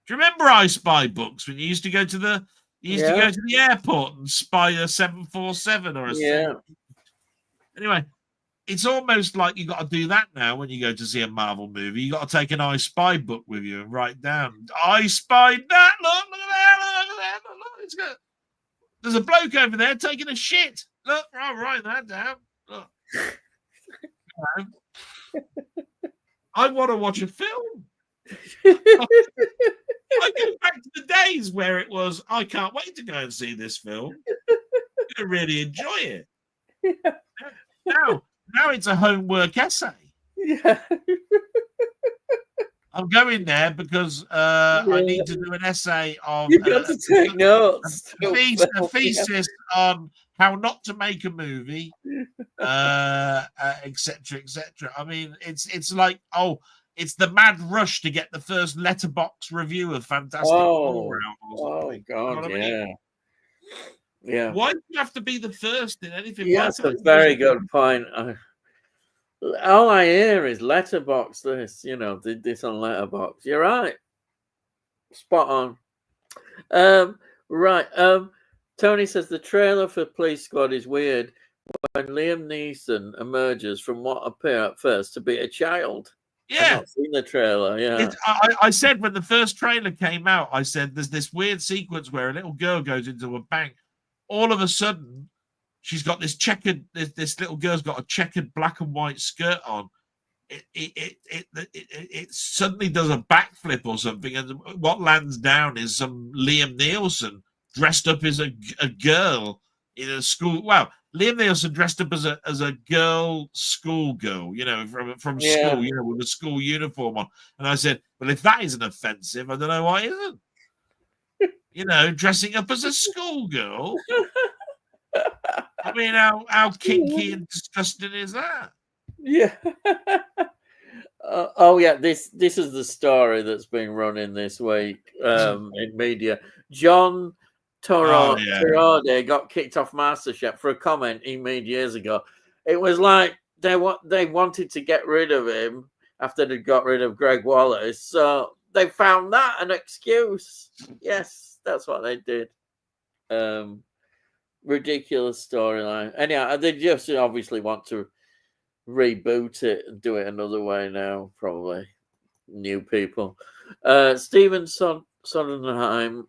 Do you remember I Spy books when you used to go to the airport and spy a 747 or a Anyway, it's almost like you got to do that now when you go to see a Marvel movie. You got to take an I Spy book with you and write down, I spied that. Look at that. Look at that. Look, it's good. There's a bloke over there taking a shit. Look, I'll write that down. Look. I want to watch a film. I go back to the days where it was, I can't wait to go and see this film. I'm going to really enjoy it. Now it's a homework essay. Yeah. I'm going there because I need to do an essay on. You've got to take notes. A thesis on how not to make a movie, etc., etc. I mean, it's like, it's the mad rush to get the first letterbox review of Fantastic Four out or something. God, you know I mean? Yeah. Why do you have to be the first in anything? Yeah, that's a very good point. All I hear is letterbox this, did this on letterbox. You're right. Spot on. Right. Tony says the trailer for Police Squad is weird when Liam Neeson emerges from what appear at first to be a child. Yeah. I've not seen the trailer. Yeah. I said when the first trailer came out, I said there's this weird sequence where a little girl goes into a bank. All of a sudden, she's got this little girl's got a checkered black and white skirt on. It suddenly does a backflip or something, and what lands down is some Liam Neeson dressed up as a girl in a school. Well, Liam Neeson dressed up as a girl schoolgirl, from school, with a school uniform on. And I said, well, if that isn't offensive, I don't know what isn't. Dressing up as a schoolgirl. I mean, how kinky and disgusting is that? Yeah. Oh yeah, this is the story that's been running this week in media. John Oh yeah, Torode got kicked off MasterChef for a comment he made years ago. It was like they wanted to get rid of him after they got rid of Greg Wallace, so they found that an excuse. Yes, that's what they did. Ridiculous storyline. Anyhow, they just obviously want to reboot it and do it another way now, probably new people. Steven Sondheim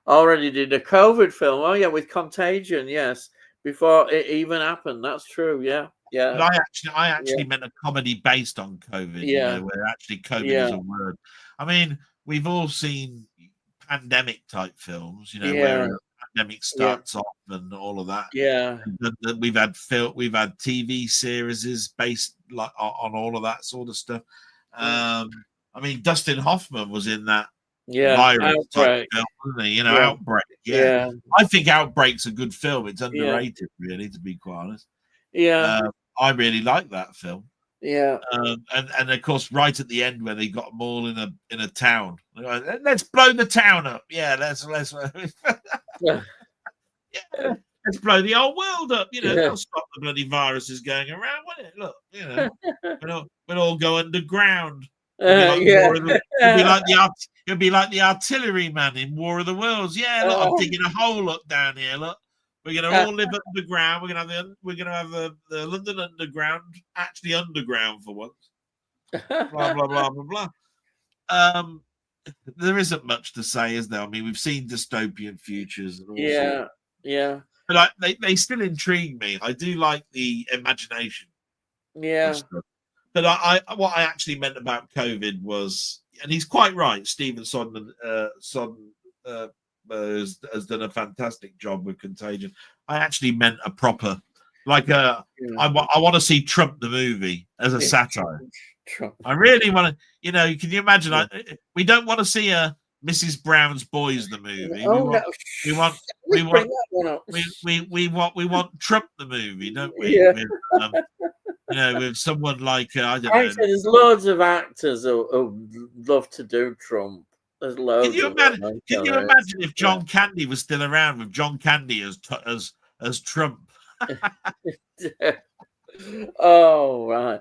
already did a COVID film. Oh yeah, with Contagion. Yes, before it even happened. That's true. Yeah, yeah. but I actually meant a comedy based on COVID. You Yeah, know, where actually COVID yeah, is a word. I mean, we've all seen pandemic type films. You know, where yeah, a pandemic yeah, starts off and all of that. yeah. We've had TV series based like on all of that sort of stuff. I mean, Dustin Hoffman was in that Yeah, virus type Outbreak. film, wasn't he? You know, Yeah, Outbreak. Yeah, yeah, I think Outbreak's a good film. It's yeah, underrated, really, to be quite honest. yeah, I really like that film. yeah. And of course, right at the end, when they got them all in a town, let's blow the town up. Yeah, let's Yeah. yeah, let's blow the whole world up. You know, Yeah. that'll stop the bloody viruses going around, won't it? Look, you know, we'll all go underground. It'll be like Yeah. War of the. It'll be like the artillery man in War of the Worlds. Yeah, look, I'm digging a hole up down here. Look, we're gonna all live underground. We're gonna have the London Underground actually underground for once. Blah blah blah blah blah. There isn't much to say, is there? I mean, we've seen dystopian futures and all sorts. Yeah, But they still intrigue me. I do like the imagination yeah, of stuff. But what I actually meant about COVID was, and he's quite right. Stephen Sondheim has done a fantastic job with Contagion. I actually meant a proper, I want to see Trump the movie as a satire. Trump. I really want to. You know, can you imagine? We don't want to see a Mrs. Brown's Boys the movie. Oh, we want Trump the movie, don't we? Yeah. With someone like I don't Actually, know. there's loads of actors who love to do Trump. There's loads. Can you imagine if John Candy was still around with John Candy as Trump? Oh right.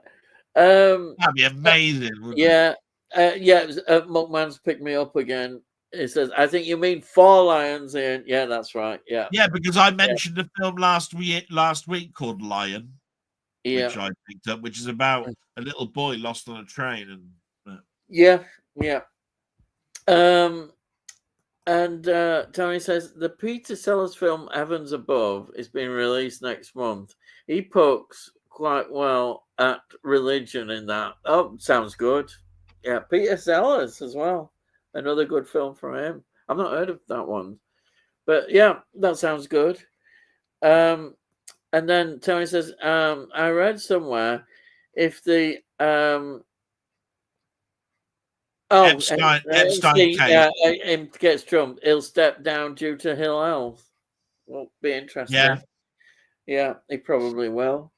That'd be amazing. Yeah. Muckman's picked me up again. It says, I think you mean Four Lions in. Yeah, that's right. Yeah. Yeah, because I mentioned a film last week called Lion, which I picked up, which is about a little boy lost on a train. And yeah. And Tony says the Peter Sellers film Heavens Above is being released next month. He pokes quite well at religion in that. Oh, sounds good. Yeah, Peter Sellers as well. Another good film from him. I've not heard of that one. But yeah, that sounds good. And then Tony says, I read somewhere if the Epstein case gets trumped, he'll step down due to ill health. Will be interesting. Yeah, he probably will.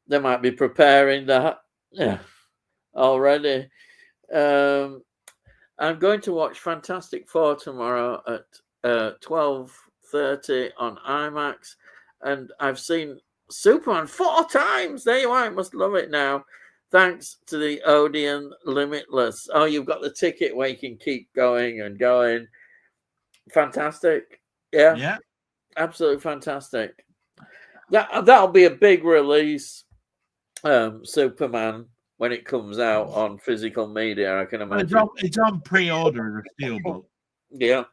They might be preparing that already. I'm going to watch Fantastic Four tomorrow at 12:30 on IMAX, and I've seen Superman 4 times. There you are. I must love it now. Thanks to the Odeon Limitless. Oh, you've got the ticket where you can keep going and going. Fantastic. Yeah. Absolutely fantastic. That'll be a big release. Superman, when it comes out on physical media, I can imagine. It's on pre-order in a steelbook. Yeah.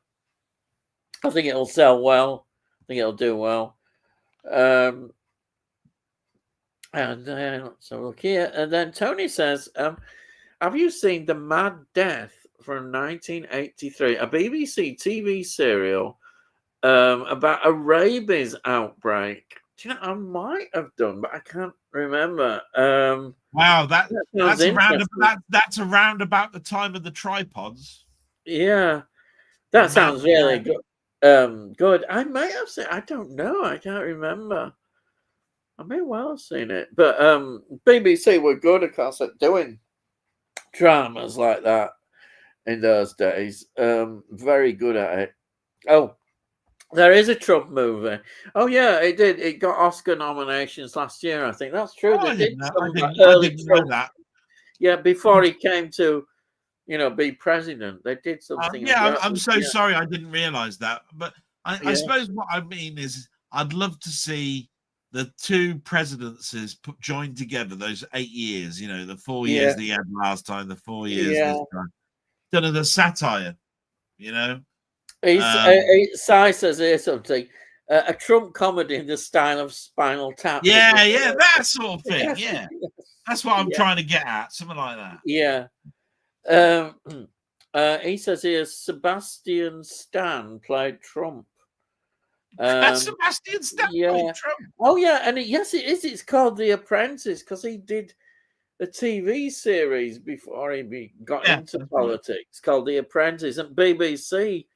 I think it'll sell well. I think it'll do well. And let's have a look here. And then Tony says, have you seen The Mad Death from 1983? A BBC TV serial about a rabies outbreak. Do you know, I might have done, but I can't remember. Wow, that's around about the time of the tripods. Yeah, that sounds really good. Good. I may have seen. I don't know. I can't remember. I may well have seen it, but BBC were good, of course, at doing dramas like that in those days. Very good at it. Oh, there is a Trump movie. Oh yeah, it did. It got Oscar nominations last year. I think that's true. Oh, They I did didn't know. some I early didn't know Trump. that. Yeah, before he came to, be president, they did something. Yeah, I'm so Yeah, sorry. I didn't realize that. But I yeah, suppose what I mean is I'd love to see the two presidencies joined together, those 8 years, the 4 years yeah, that he had last time, the 4 years yeah. this time. Done as a satire, you know? Sai says here something. A Trump comedy in the style of Spinal Tap. Yeah, that sort of thing. Yes, Yeah. That's what I'm yeah, trying to get at. Something like that. yeah. He says here Sebastian Stan played Trump. Sebastian Stan Yeah. played Trump. Oh yeah, and yes, it is. It's called The Apprentice because he did a TV series before he got into politics called The Apprentice, and BBC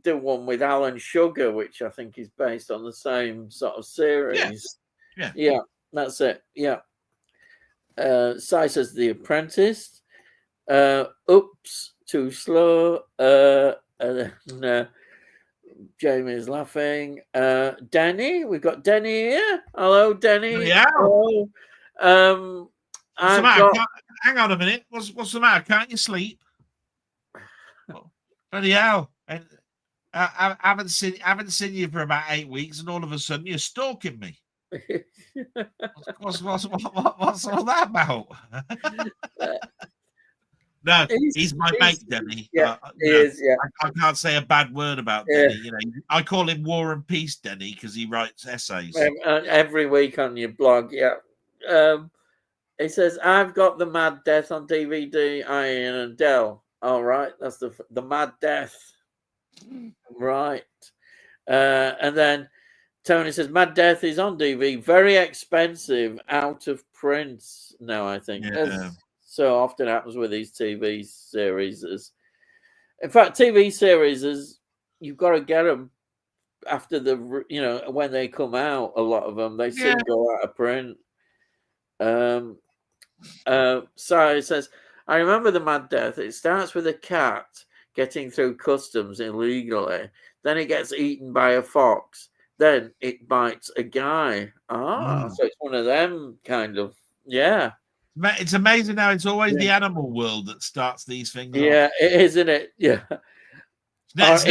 did one with Alan Sugar, which I think is based on the same sort of series. Yeah, that's it. Yeah. Sai says The Apprentice. Oops, too slow. And Jamie's laughing. Danny, we've got Danny here. Hello, Danny. Yeah. Hello. What's the matter? Hang on a minute. What's the matter? Can't you sleep? Bloody hell! And I haven't seen you for about 8 weeks, and all of a sudden you're stalking me. What's all that about? No, he's my mate, Denny. Yeah, he is. Yeah, I can't say a bad word about Denny. I call him War and Peace Denny because he writes essays every week on your blog. Yeah. He says, "I've got the Mad Death on DVD. Ian and Del. All right, that's the Mad Death, right?" And then Tony says, "Mad Death is on DVD. Very expensive, out of print now. I think." Yeah. So often happens with these TV series. In fact, TV series you've got to get them after when they come out. A lot of them they soon go out of print. So it says, "I remember the Mad Death. It starts with a cat getting through customs illegally. Then it gets eaten by a fox. Then it bites a guy. So it's one of them kind of, yeah. It's amazing how it's always the animal world that starts these things. Yeah, it is, isn't it? Yeah. It's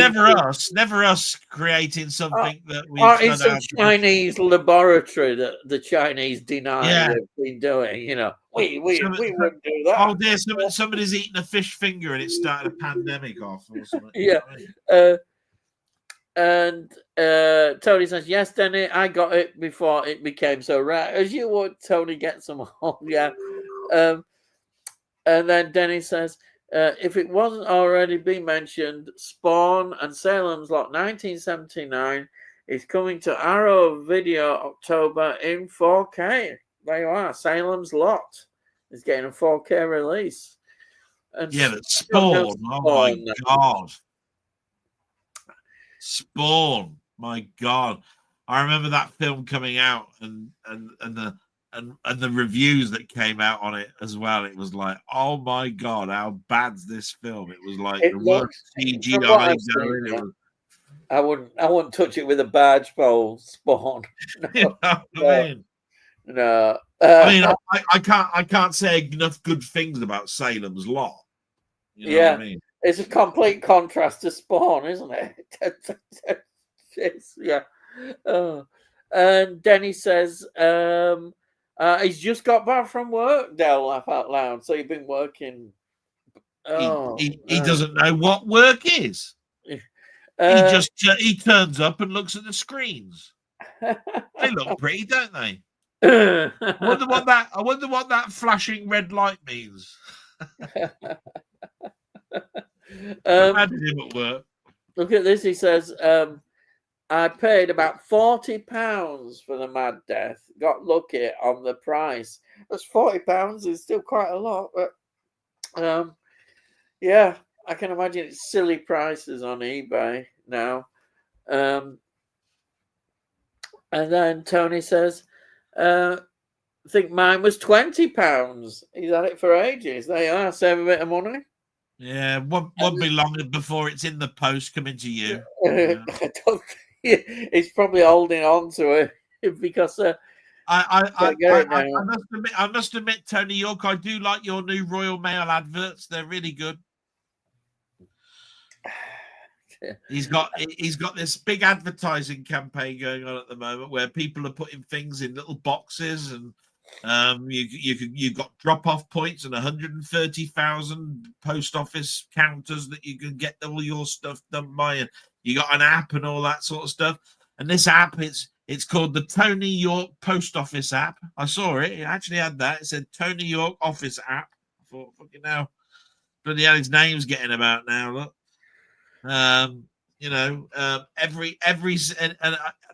never us creating something that we. Or in some Chinese laboratory that the Chinese deny they've been doing. We wouldn't do that. Oh dear, somebody's eating a fish finger and it started a pandemic off or something. Yeah. And Tony says, "Yes, Denny, I got it before it became so rare." As you would, Tony gets them all. Yeah. And then Denny says, "If it wasn't already been mentioned, Spawn and Salem's Lot 1979 is coming to Arrow Video October in 4K. There you are. Salem's Lot is getting a 4K release." And but Spawn, oh my God. Spawn, my God. I remember that film coming out and the reviews that came out on it as well. It was like, oh my God, how bad's this film? It was like the worst CGI going. I wouldn't touch it with a barge pole, Spawn. No, you know what I mean? No. I can't say enough good things about Salem's Lot. You know what I mean? It's a complete contrast to Spawn, isn't it? Yeah. And Denny says, he's just got back from work. Del, laugh out loud. So you've been working. He doesn't know what work is. He turns up and looks at the screens. They look pretty, don't they? I wonder what that flashing red light means. Imagine him at work. Look at this. He says, "I paid about £40 for the Mad Death. Got lucky on the price." That's £40 is still quite a lot, but yeah, I can imagine it's silly prices on eBay now. And then Tony says, I think mine was £20. He's had it for ages. There you are, save a bit of money. Yeah, won't be long before it's in the post coming to you. I don't. He's probably holding on to it because I must admit, Tony York, I do like your new Royal Mail adverts. They're really good. He's got this big advertising campaign going on at the moment where people are putting things in little boxes, and you've got drop-off points and 130,000 post office counters that you can get all your stuff done by, and you got an app and all that sort of stuff. And this app, it's called the Tony York Post Office app. I saw it. It actually had that. It said Tony York Office app. I thought, fucking hell, bloody hell, his name's getting about now. Look.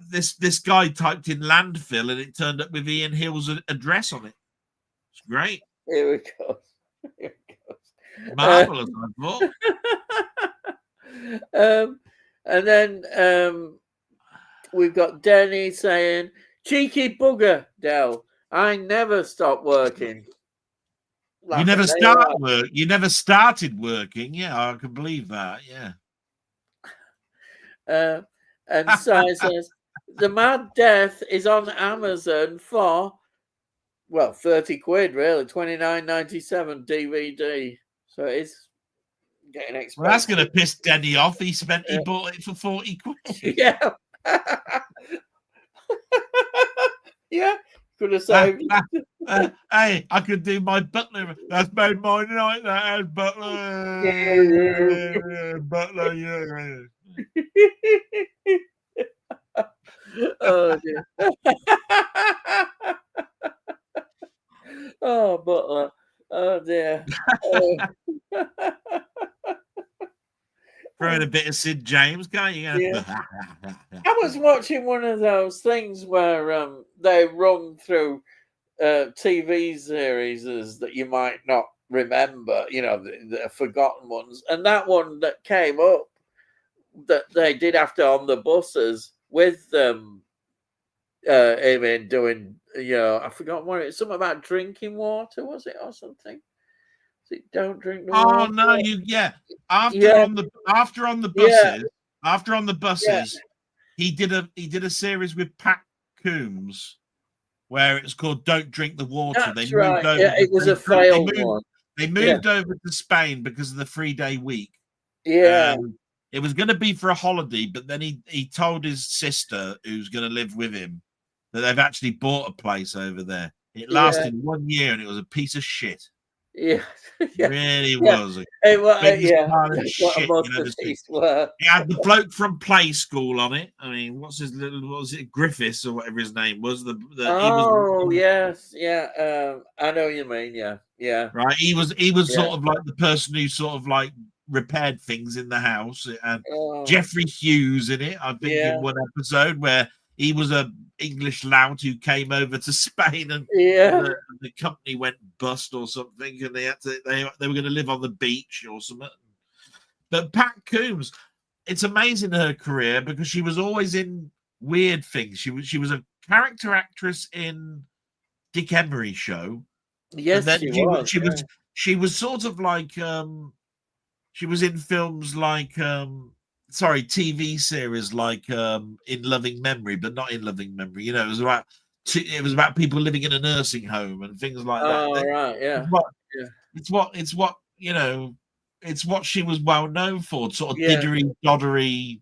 This guy typed in landfill and it turned up with Ian Hill's address on it. It's great. Here we go. Marvelous, I thought. And then we've got Denny saying, "Cheeky bugger, Del. I never stopped working." You never start work. You never started working. Yeah, I can believe that. Yeah. And Sai says, "The Mad Death is on Amazon for, well, 30 quid, really, 29.97 DVD. So it's getting expensive." Well, that's going to piss Denny off. He bought it for 40 quid. Yeah. Yeah. Could have saved. Hey, I could do my Butler. That's made my night. That has Butler. Butler, yeah. Oh dear. Oh, Butler. Oh dear. Throwing a bit of Sid James, can't you? Yeah. I was watching one of those things where they run through TV series that you might not remember, the forgotten ones. And that one that came up that they did after On the Buses with him doing, I forgot what it's something about drinking water, was it, or something? Don't drink the water. Oh no, After on the buses, he did a series with Pat Coombs where it's called "Don't Drink the Water." That's right. It was a failed one. They moved over to Spain because of the 3-day week. Yeah. It was going to be for a holiday, but then he told his sister, who's going to live with him, that they've actually bought a place over there. It lasted 1 year, and it was a piece of shit. Yeah, it really was. It was, shit He had the bloke from Play School on it. I mean, what was it, Griffiths or whatever his name was? Yes, yeah. I know what you mean. Yeah. Right. He was sort of like the person who sort of like repaired things in the house, and Jeffrey Hughes in it. I think in one episode where he was a English lout who came over to Spain, and the company went bust or something, and they were going to live on the beach or something. But Pat Coombs, it's amazing her career because she was always in weird things. She was a character actress in Dick Emery's show. Yes, she was sort of like she was in films like TV series like In Loving Memory, but not In Loving Memory. It was about people living in a nursing home and things like that. Oh, right, yeah. It's what she was well known for, sort of diddery doddery.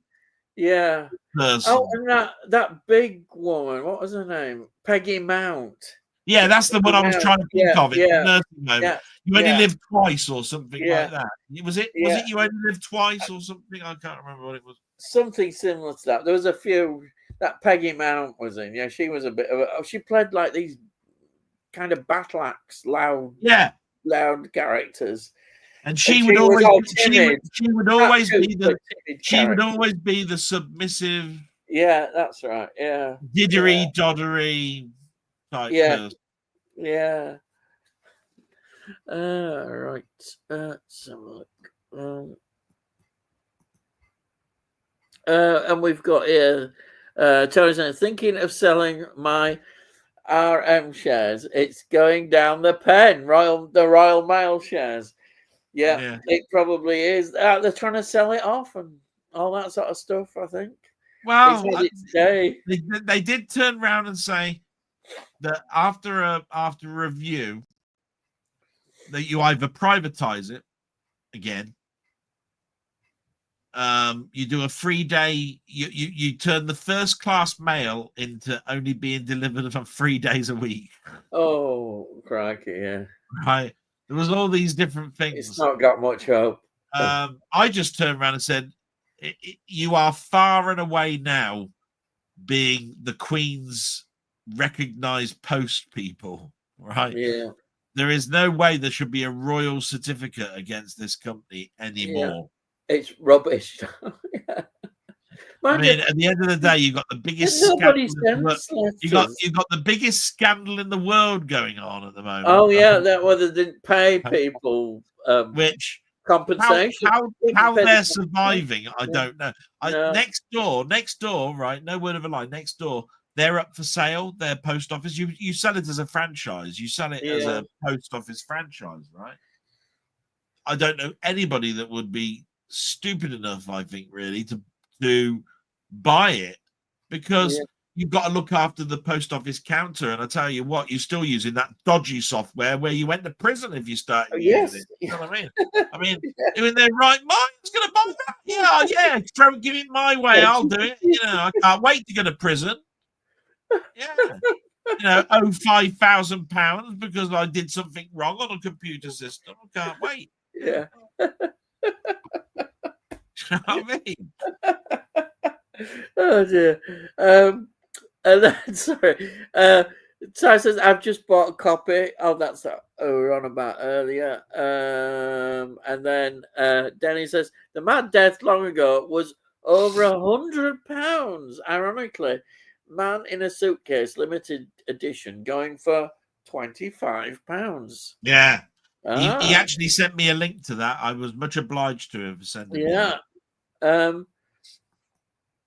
Yeah. Person. Oh, and that big woman, what was her name? Peggy Mount. Yeah, that's the one I was trying to think of. It's nursing home. Yeah. You only live twice or something like that. Was it you only live twice or something? I can't remember what it was. Something similar to that. There was a few that Peggy Mount was in. Yeah, she was a bit of she played like these kind of battle axe, loud characters. And she would always be the submissive. Yeah, that's right. Yeah. Diddery doddery type person. Yeah. Right. Let's have a look. And we've got here Tony saying, thinking of selling my RM shares. It's going down the pen. The Royal Mail shares. Yeah, it probably is. They're trying to sell it off and all that sort of stuff, I think. Well, they did turn around and say that after a review, that you either privatize it again, you do a 3-day, you turn the first class mail into only being delivered for 3 days a week. Oh, crikey, yeah. Right. There was all these different things. It's not got much hope. I just turned around and said, you are far and away now being the Queen's recognized post people, right? Yeah. There is no way there should be a royal certificate against this company anymore. Yeah. It's rubbish. Yeah. I mean, at the end of the day, you got the biggest scandal. You got the biggest scandal in the world going on at the moment. Oh yeah, that whether they didn't pay people which compensation. How they're surviving, I don't know. Next door, right? No word of a lie. Next door, they're up for sale. Their post office. You sell it as a franchise. You sell it as a post office franchise, right? I don't know anybody that would be stupid enough, I think, really, to buy it, because you've got to look after the post office counter. And I tell you what, you're still using that dodgy software where you went to prison if you start using it. You know what I mean? I mean, in their right mind's going to buy that. Yeah, give it my way. I'll do it. You know, I can't wait to go to prison. Yeah. You know, owe £5,000 because I did something wrong on a computer system. I can't wait. Yeah. You know what I mean? Oh dear. And then sorry. Ty says I've just bought a copy. Oh, that's what we were on about earlier. And then Denny says the Mad Death long ago was over £100. Ironically, Man in a Suitcase limited edition going for £25. Yeah. He actually sent me a link to that. I was much obliged to him for sending me that.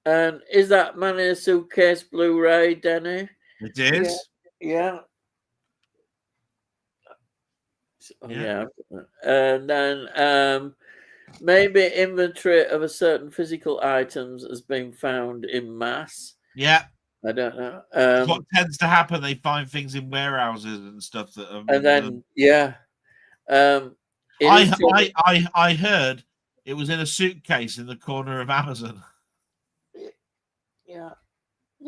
And is that Man in a Suitcase Blu-ray, Denny? It is. Yeah. And then maybe inventory of a certain physical items has been found in mass. Yeah. I don't know. What tends to happen, they find things in warehouses and stuff that are, and then I heard it was in a suitcase in the corner of Amazon. Yeah,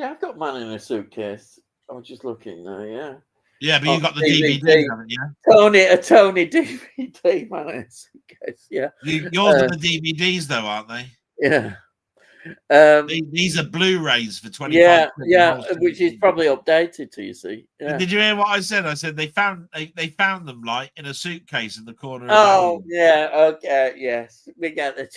I've got Man in a Suitcase. I was just looking now. Yeah, but you got the DVD, haven't you? A Tony DVD, Man in a Suitcase. Yeah, yours are the DVDs though, aren't they? Yeah. These are Blu-rays for 25. Which is probably updated to you. See. Yeah. Did you hear what I said? I said they found them like in a suitcase in the corner. Oh yeah, okay, yes, we get it.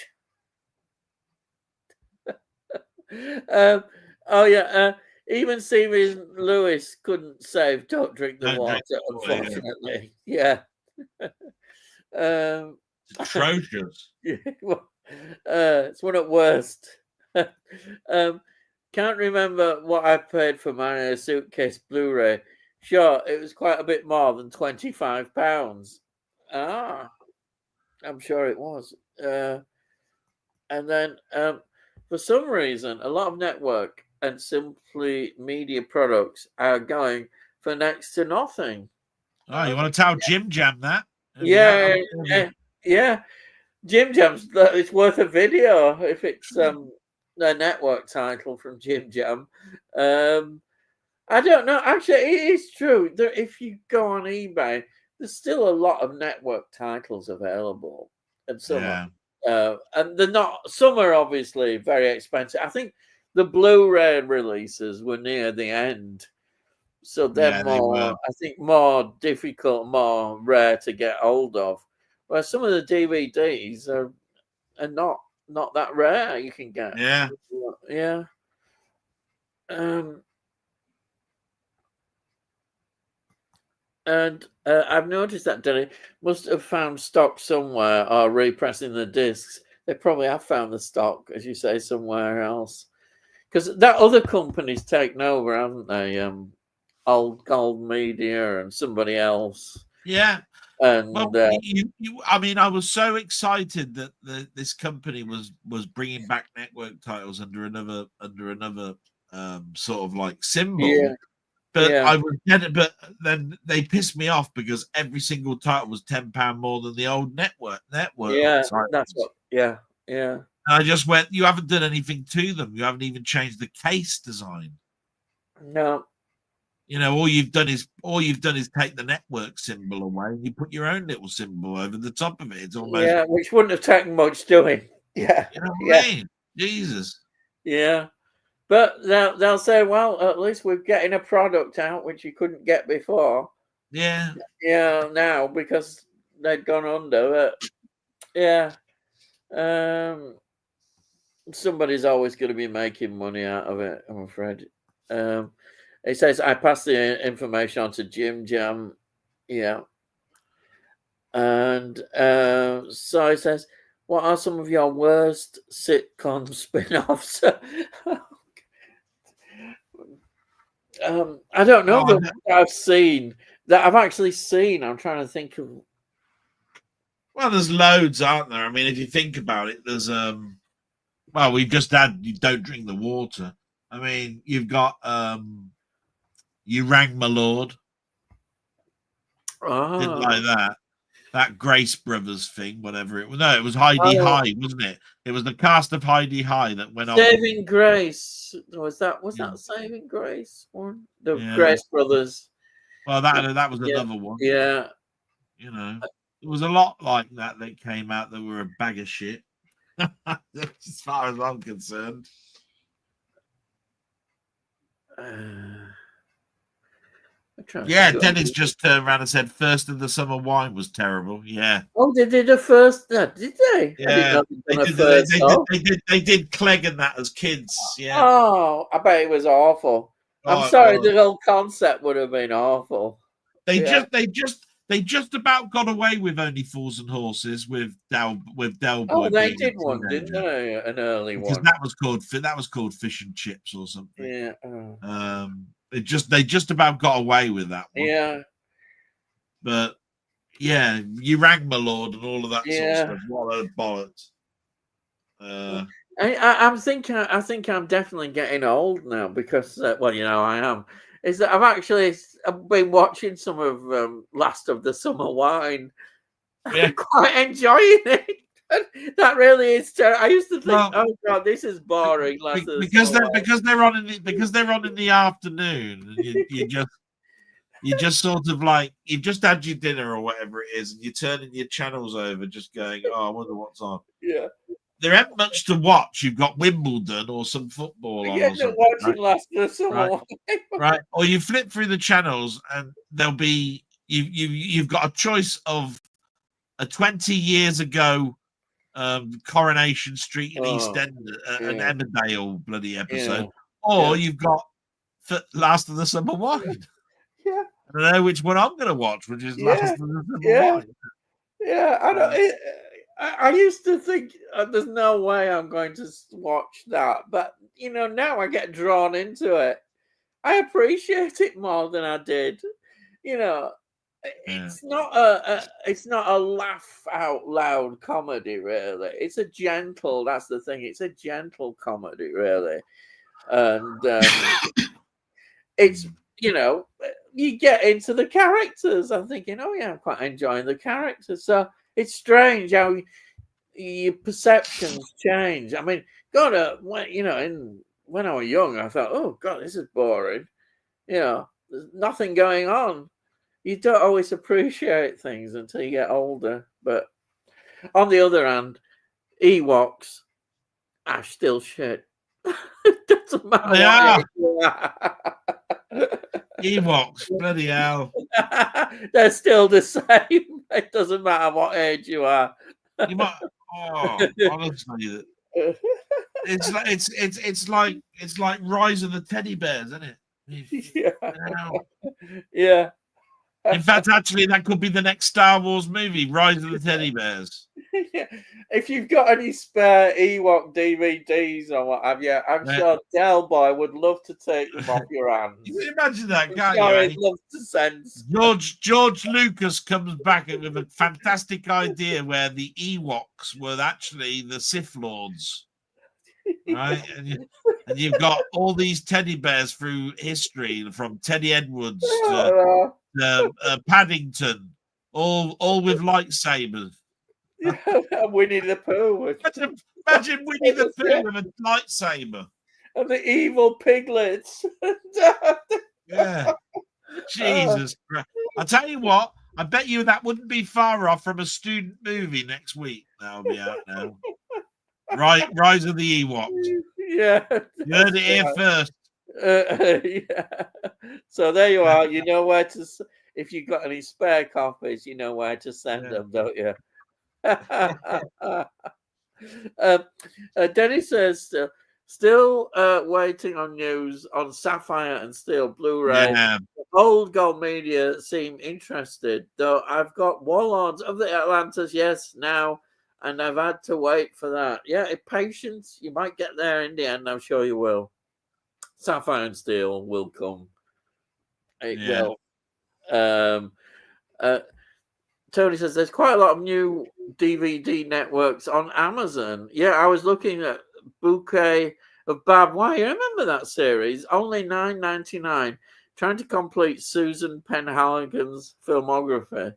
Even Stephen Lewis couldn't save "Don't Drink the Water," unfortunately. Yeah. It's atrocious. It's one at worst. Can't remember what I paid for Man in a Suitcase Blu-ray. Sure, it was quite a bit more than £25. I'm sure it was. And then for some reason, a lot of network and Simply Media products are going for next to nothing. Oh, you want to tell Jim Jam that? Yeah. Jim Jam's, it's worth a video if it's a network title from Jim Jam. I don't know. Actually, it is true that if you go on eBay, there's still a lot of network titles available, and some and they're not. Some are obviously very expensive. I think the Blu-ray releases were near the end, so they're more difficult, more rare to get hold of. Well, some of the DVDs are not that rare. You can get. Yeah. And I've noticed that Denny must have found stock somewhere or repressing the discs they probably have found the stock, as you say, somewhere else. Because that other company's taken over, haven't they? Old Gold Media and somebody else. Yeah. And Well, I mean, I was so excited that this company was bringing back network titles under another sort of like symbol. But I was dead. But then they pissed me off because every single title was £10 more than the old network. Yeah, titles. that's what. Yeah. And I just went. You haven't done anything to them. You haven't even changed the case design. No. You know, all you've done is take the network symbol away and you put your own little symbol over the top of it. It's almost which wouldn't have taken much doing. Yeah, you know what I mean? Jesus. Yeah, but they'll say, well, at least we're getting a product out which you couldn't get before. Yeah. Now because they'd gone under. But somebody's always going to be making money out of it, I'm afraid. He says, I passed the information on to Jim Jam. Yeah. And so he says, what are some of your worst sitcom spin-offs? I don't know that I've seen, that I've actually seen. I'm trying to think of. Well, there's loads, aren't there? I mean, if you think about it, there's well, we've just had You Don't Drink the Water. I mean, you've got You Rang My Lord. Didn't like that. That Grace Brothers thing, whatever it was. No, it was Heidi High, wasn't it? It was the cast of Heidi High that went on. Saving Grace. Was that Saving Grace one? The Grace Brothers. Well, that was another one. Yeah. You know, there was a lot like that came out that were a bag of shit. As far as I'm concerned. Dennis just turned around and said First of the Summer Wine was terrible. Yeah. Oh, they did a first. Did they? Yeah. They did Clegg and that as kids. Yeah. Oh, I bet it was awful. I'm sorry, the whole concept would have been awful. They just about got away with Only Fools and Horses with Delboy. Oh, they did one, didn't they? An early one. Because that was called Fish and Chips or something. Yeah. They just about got away with that one. Yeah. But yeah, You Rang My Lord and all of that sort of stuff. What a bollocks. I think I'm definitely getting old now because I am. Is that I've been watching some of Last of the Summer Wine. Yeah. I'm quite enjoying it. That really is terrible. I used to think, oh god, this is boring. Because they're on in the afternoon, and you just sort of like you've just had your dinner or whatever it is, and you're turning your channels over, just going, oh, I wonder what's on. Yeah. There ain't much to watch. You've got Wimbledon or some football on. You're watching Last of the Summer Wine. Right. Or you flip through the channels, and there'll be you've got a choice of a 20 years ago. Coronation Street in East End, an Emmerdale bloody episode, or you've got Last of the Summer Wine. Yeah, I don't know which one I'm going to watch, which is Last of the Summer Wine. Yeah, I don't. I used to think there's no way I'm going to watch that, but now I get drawn into it. I appreciate it more than I did. It's not a laugh out loud comedy, really. It's a gentle. That's the thing. It's a gentle comedy, really, and it's you get into the characters. I'm thinking, oh yeah, I'm quite enjoying the characters. So it's strange how your perceptions change. I mean, God, when I was young, I thought, oh God, this is boring. There's nothing going on. You don't always appreciate things until you get older. But on the other hand, Ewoks are still shit. It doesn't matter what you are. Ewoks, bloody hell. They're still the same. It doesn't matter what age you are. You might, honestly, it's like Rise of the Teddy Bears, isn't it? Yeah. In fact, actually, that could be the next Star Wars movie, Rise of the Teddy Bears. Yeah. If you've got any spare Ewok DVDs or what have you, I'm sure Delboy would love to take them off your hands. You can imagine that, I'm can't sure you? he'd love to send. George Lucas comes back with a fantastic idea where the Ewoks were actually the Sith Lords, right? And you've got all these teddy bears through history, from Teddy Edwards to Paddington, all with lightsabers. Yeah, Winnie the Pooh. Imagine Winnie the Pooh with a lightsaber. And the evil piglets. Yeah. Jesus Christ. I'll tell you what, I bet you that wouldn't be far off from a student movie next week. That'll be out now. Right, Rise of the Ewoks. Yeah. You heard it here first. Yeah. So there you are. You know where to, if you've got any spare copies, you know where to send them, don't you? Denny says, still waiting on news on Sapphire and Steel Blu-ray. Yeah. Old Gold Media seem interested, though I've got Warlords of the Atlantis, yes, now, and I've had to wait for that. Yeah, patience, you might get there in the end, I'm sure you will. Sapphire and Steel will come. It will. Tony says there's quite a lot of new DVD networks on Amazon. Yeah, I was looking at Bouquet of Barbed Wire. You remember that series? Only $9.99. Trying to complete Susan Penhaligon's filmography.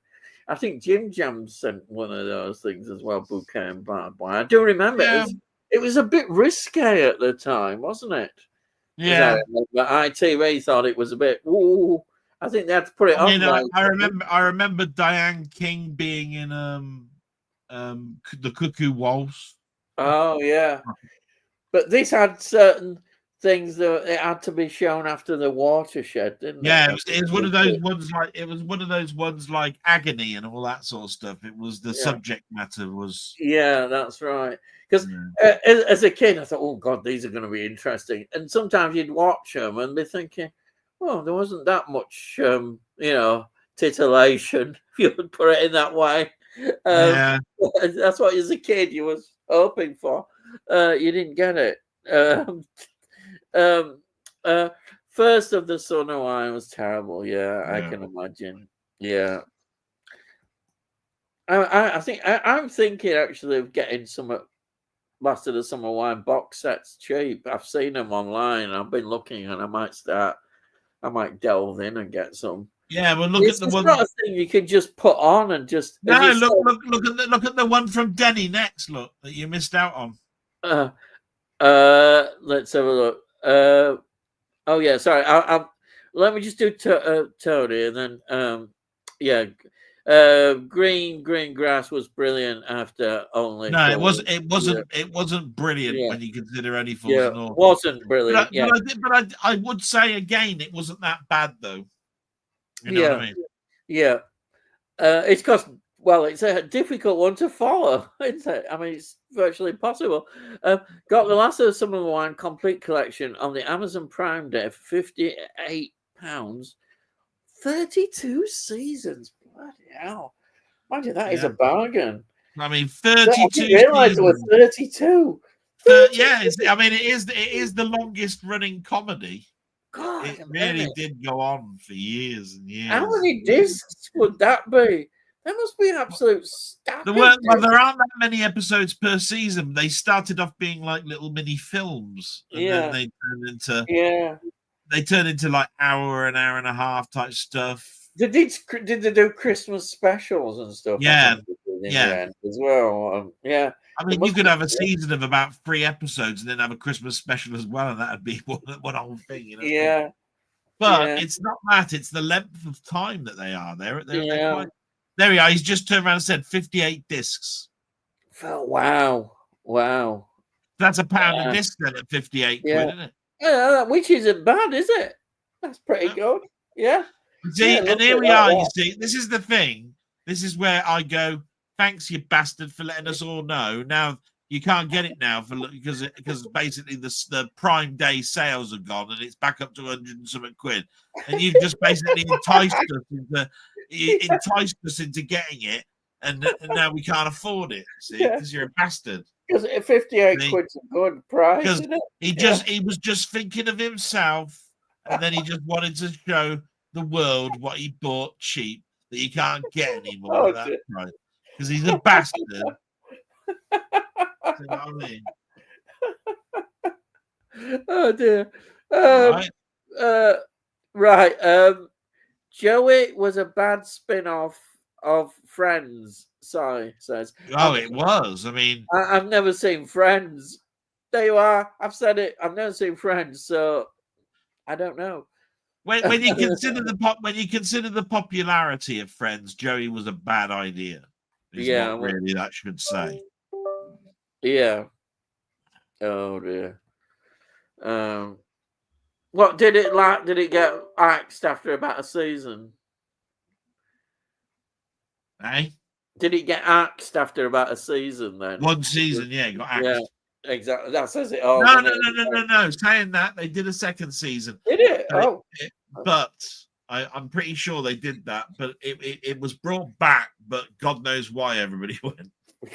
I think Jim Jam sent one of those things as well, Bouquet and Barbed Wire. I do remember it was a bit risque at the time, wasn't it? Yeah. ITV thought it was a bit, ooh. I think they had to put it on. I remember Diane King being in the Cuckoo Waltz. Oh yeah, but this had certain things that it had to be shown after the watershed, didn't it? Yeah, it was one of those ones like Agony and all that sort of stuff. It was the subject matter was. Yeah, that's right. Because as a kid, I thought, oh God, these are going to be interesting. And sometimes you'd watch them and be thinking, well, there wasn't that much, titillation, if you would put it in that way. That's what, as a kid, you was hoping for. You didn't get it. First of the Sun Hawaiian was terrible. Yeah, I can imagine. Yeah. I think I'm thinking actually of getting some Last of the Summer Wine box sets cheap. I've seen them online. I've been looking, and I might delve in and get some. Yeah, well, look at the one. It's not a thing you can just put on and just. No, look at the one from Denny next. Look that you missed out on. Let's have a look. Oh yeah, sorry. Let me just do Tony, and then Green Grass was brilliant after only. No, it wasn't brilliant when you consider Only Fools and Horses. Wasn't brilliant. But I would say again, it wasn't that bad though. You know what I mean? Yeah. It's because it's a difficult one to follow, isn't it? I mean, it's virtually impossible. Got the Last of the Summer Wine complete collection on the Amazon Prime Day for £58. 32 seasons. Bloody hell. Mind you, that is a bargain. I mean, 32. I didn't realise there were 32. Yeah, it is the longest running comedy. God, it really did go on for years and years. How many discs would that be? That must be an absolute stack. There aren't that many episodes per season. They started off being like little mini films, and then they turned into like hour and a half type stuff. Did they do Christmas specials and stuff? As well. I mean, you could have a season of about 3 episodes and then have a Christmas special as well, and that'd be one whole thing, you know. Yeah. But it's not that; it's the length of time that they are there. There we are. He's just turned around and said 58 discs. Oh, wow! That's £1 a disc then at 58 quid, isn't it? Yeah, which isn't bad, is it? That's pretty good. Yeah. See, and here we are. You see, this is the thing. This is where I go. Thanks, you bastard, for letting us all know. Now you can't get it now because basically the Prime Day sales are gone and it's back up to 100 and something quid. And you've just basically enticed us into getting it and now we can't afford it. See, because you're a bastard. Because 58 See? quid's a good price, Because isn't it? he was just thinking of himself, and then he just wanted to show the world what he bought cheap that you can't get anymore at that price. Because he's a bastard. You know what I mean? Oh dear. Right. Right. Joey was a bad spin-off of Friends. Sorry, says. Oh, it was. I mean, I've never seen Friends. There you are. I've said it. I've never seen Friends, so I don't know. when you consider the popularity of Friends, Joey was a bad idea. Is what really that should say. Yeah. Oh dear. What did it like? Did it get axed after about a season? Eh? Did it get axed after about a season then? One season, yeah, got axed. Yeah, exactly. That says it all. No. Saying that, they did a second season. Did it? But I'm pretty sure they did that. But it was brought back. But God knows why everybody went.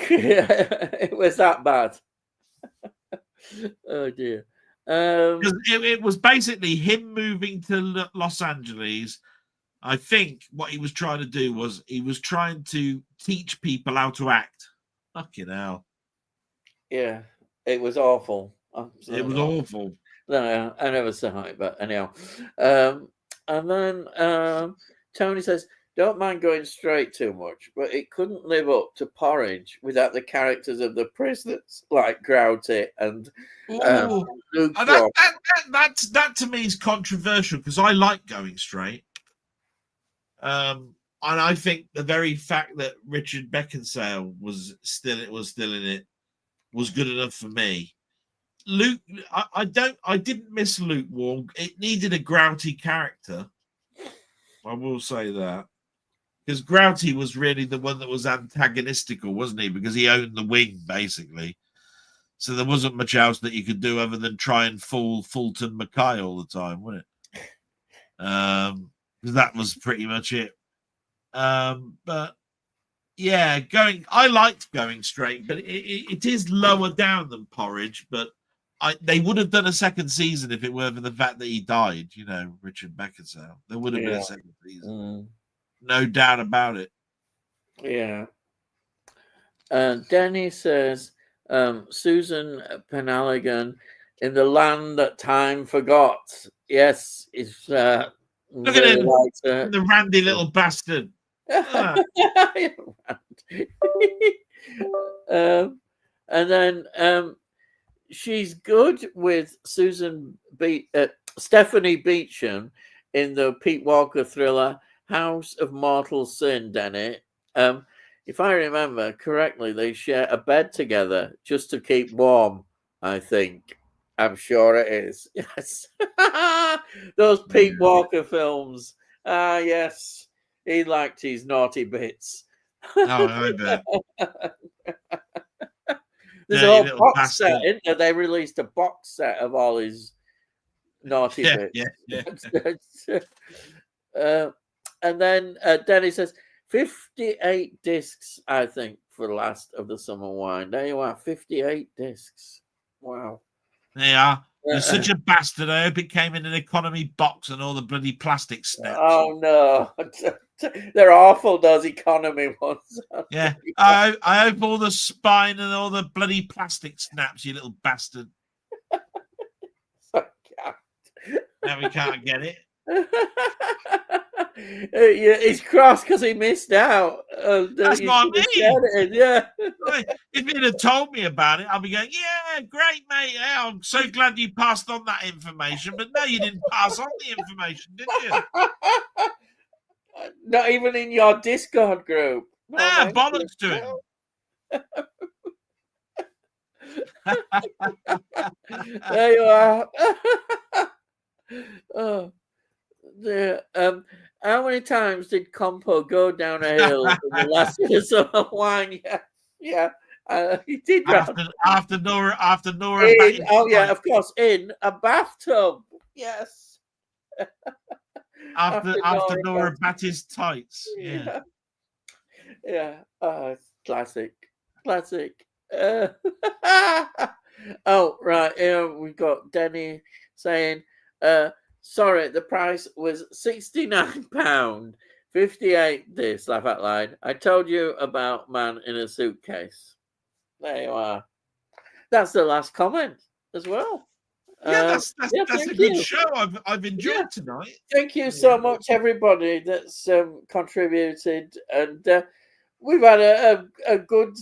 Yeah, it was that bad. Oh dear. Because it was basically him moving to Los Angeles. I think what he was trying to do was he was trying to teach people how to act. Fucking hell. Yeah, it was awful. Absolutely. It was awful. No, I never saw it, but anyhow. And then Tony says, don't mind going straight too much, but it couldn't live up to Porridge without the characters of the prisoners like Grouty and Luke. That to me is controversial because I like Going Straight. And I think the very fact that Richard Beckinsale was still in it was good enough for me. Luke, I didn't miss Lukewarm. It needed a grouty character. I will say that. Because Grouty was really the one that was antagonistical, wasn't he? Because he owned the wing, basically. So there wasn't much else that you could do other than try and fool Fulton Mackay all the time, wasn't it? Because that was pretty much it. But yeah, I liked Going Straight, but it is lower down than Porridge. But they would have done a second season if it weren't for the fact that he died. You know, Richard Beckinsale. There would have been a second season, no doubt about it. Yeah. Denny says Susan Penhaligon in the land that time forgot. Yes, it's look at him, the randy little bastard. And then she's good with Stephanie Beecham in the Pete Walker thriller House of Mortal Sin, Denny. If I remember correctly, they share a bed together just to keep warm, I think. I'm sure it is. Yes. Those Pete Walker films. Yes. He liked his naughty bits. Oh, I bet. There's a whole box set, isn't there? They released a box set of all his naughty bits. Yeah. And then Denny says 58 discs, I think, for the last of the summer wine. There you are, 58 discs. Wow. There you are. You're such a bastard. I hope it came in an economy box and all the bloody plastic snaps. Oh no, they're awful. Those economy ones. Yeah, I hope all the spine and all the bloody plastic snaps. You little bastard. Now we can't get it. Yeah, he's cross because he missed out. That's what I mean. Yeah. If you'd have told me about it, I'd be going, yeah, great, mate. Yeah, I'm so glad you passed on that information. But no, you didn't pass on the information, did you? Not even in your Discord group. Nah, bollocks to him. There you are. Oh, dear. How many times did Compo go down a hill in the last of the summer wine? Yeah. He did after Nora. Of course, in a bathtub. Yes. After Nora Batty's tights. Yeah. Yeah. Oh, it's classic. Classic. Oh, right. Here we've got Denny saying, sorry, the price was £69.58 this, laugh out loud. I told you about man in a suitcase. There you are. That's the last comment as well. Yeah, that's Yeah, that's a thank good you. show. I've Yeah. enjoyed tonight. Thank you so much, everybody that's contributed, and we've had a good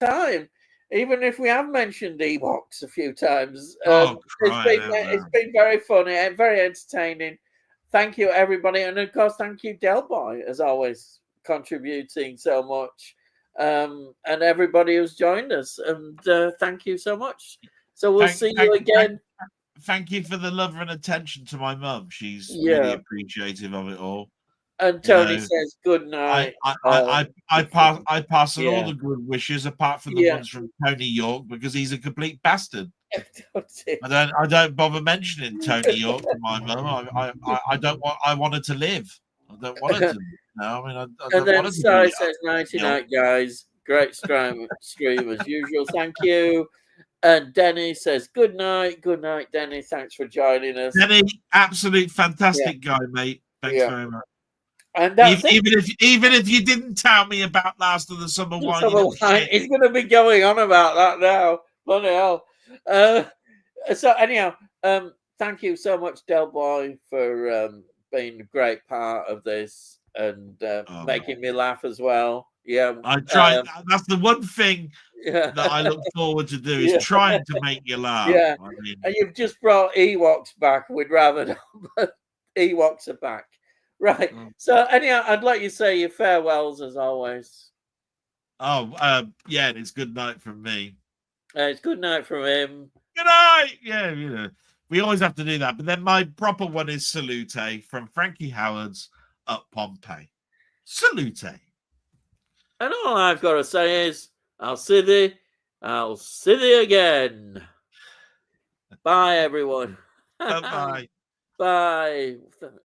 time, even if we have mentioned Ewoks a few times. Oh, crying out It's loud. been very funny and very entertaining. Thank you, everybody, and of course, thank you, Delboy, as always, contributing so much, and everybody who's joined us. And thank you so much. So we'll see you again. Thank you for the love and attention to my mum. She's really Yeah. appreciative of it all. And You Tony know, says good night. I pass on all Yeah. the good wishes apart from the Yeah. ones from Tony York because he's a complete bastard. That's it. I don't bother mentioning Tony York to my mum. I don't want. I want her to live. I don't want her to. No, I mean I And don't then want her to Sai be. says nighty You know, night, guys. Great stream as usual. Thank you. And Denny says good night. Good night, Denny. Thanks for joining us. Denny, absolute Yeah. fantastic guy, mate. Thanks Yeah. very much. And that's it. Even if you didn't tell me about Last of the Summer Wine, you little shit. He's going to be going on about that now. Bloody hell. So anyhow, thank you so much, Delboy, for being a great part of this and making me laugh as well. Yeah, I try. That's the one thing yeah, that I look forward to do is yeah, trying to make you laugh. yeah. I mean, And you've just brought Ewoks back. We'd rather not, but Ewoks are back. Right. So anyhow, I'd like you to say your farewells as always. Oh, yeah, it's good night from me. It's good night from him. Good night. Yeah, you know, we always have to do that. But then my proper one is Salute from Frankie Howard's Up Pompeii. Salute. And all I've got to say is, I'll see thee again. Bye, everyone. Bye. Bye.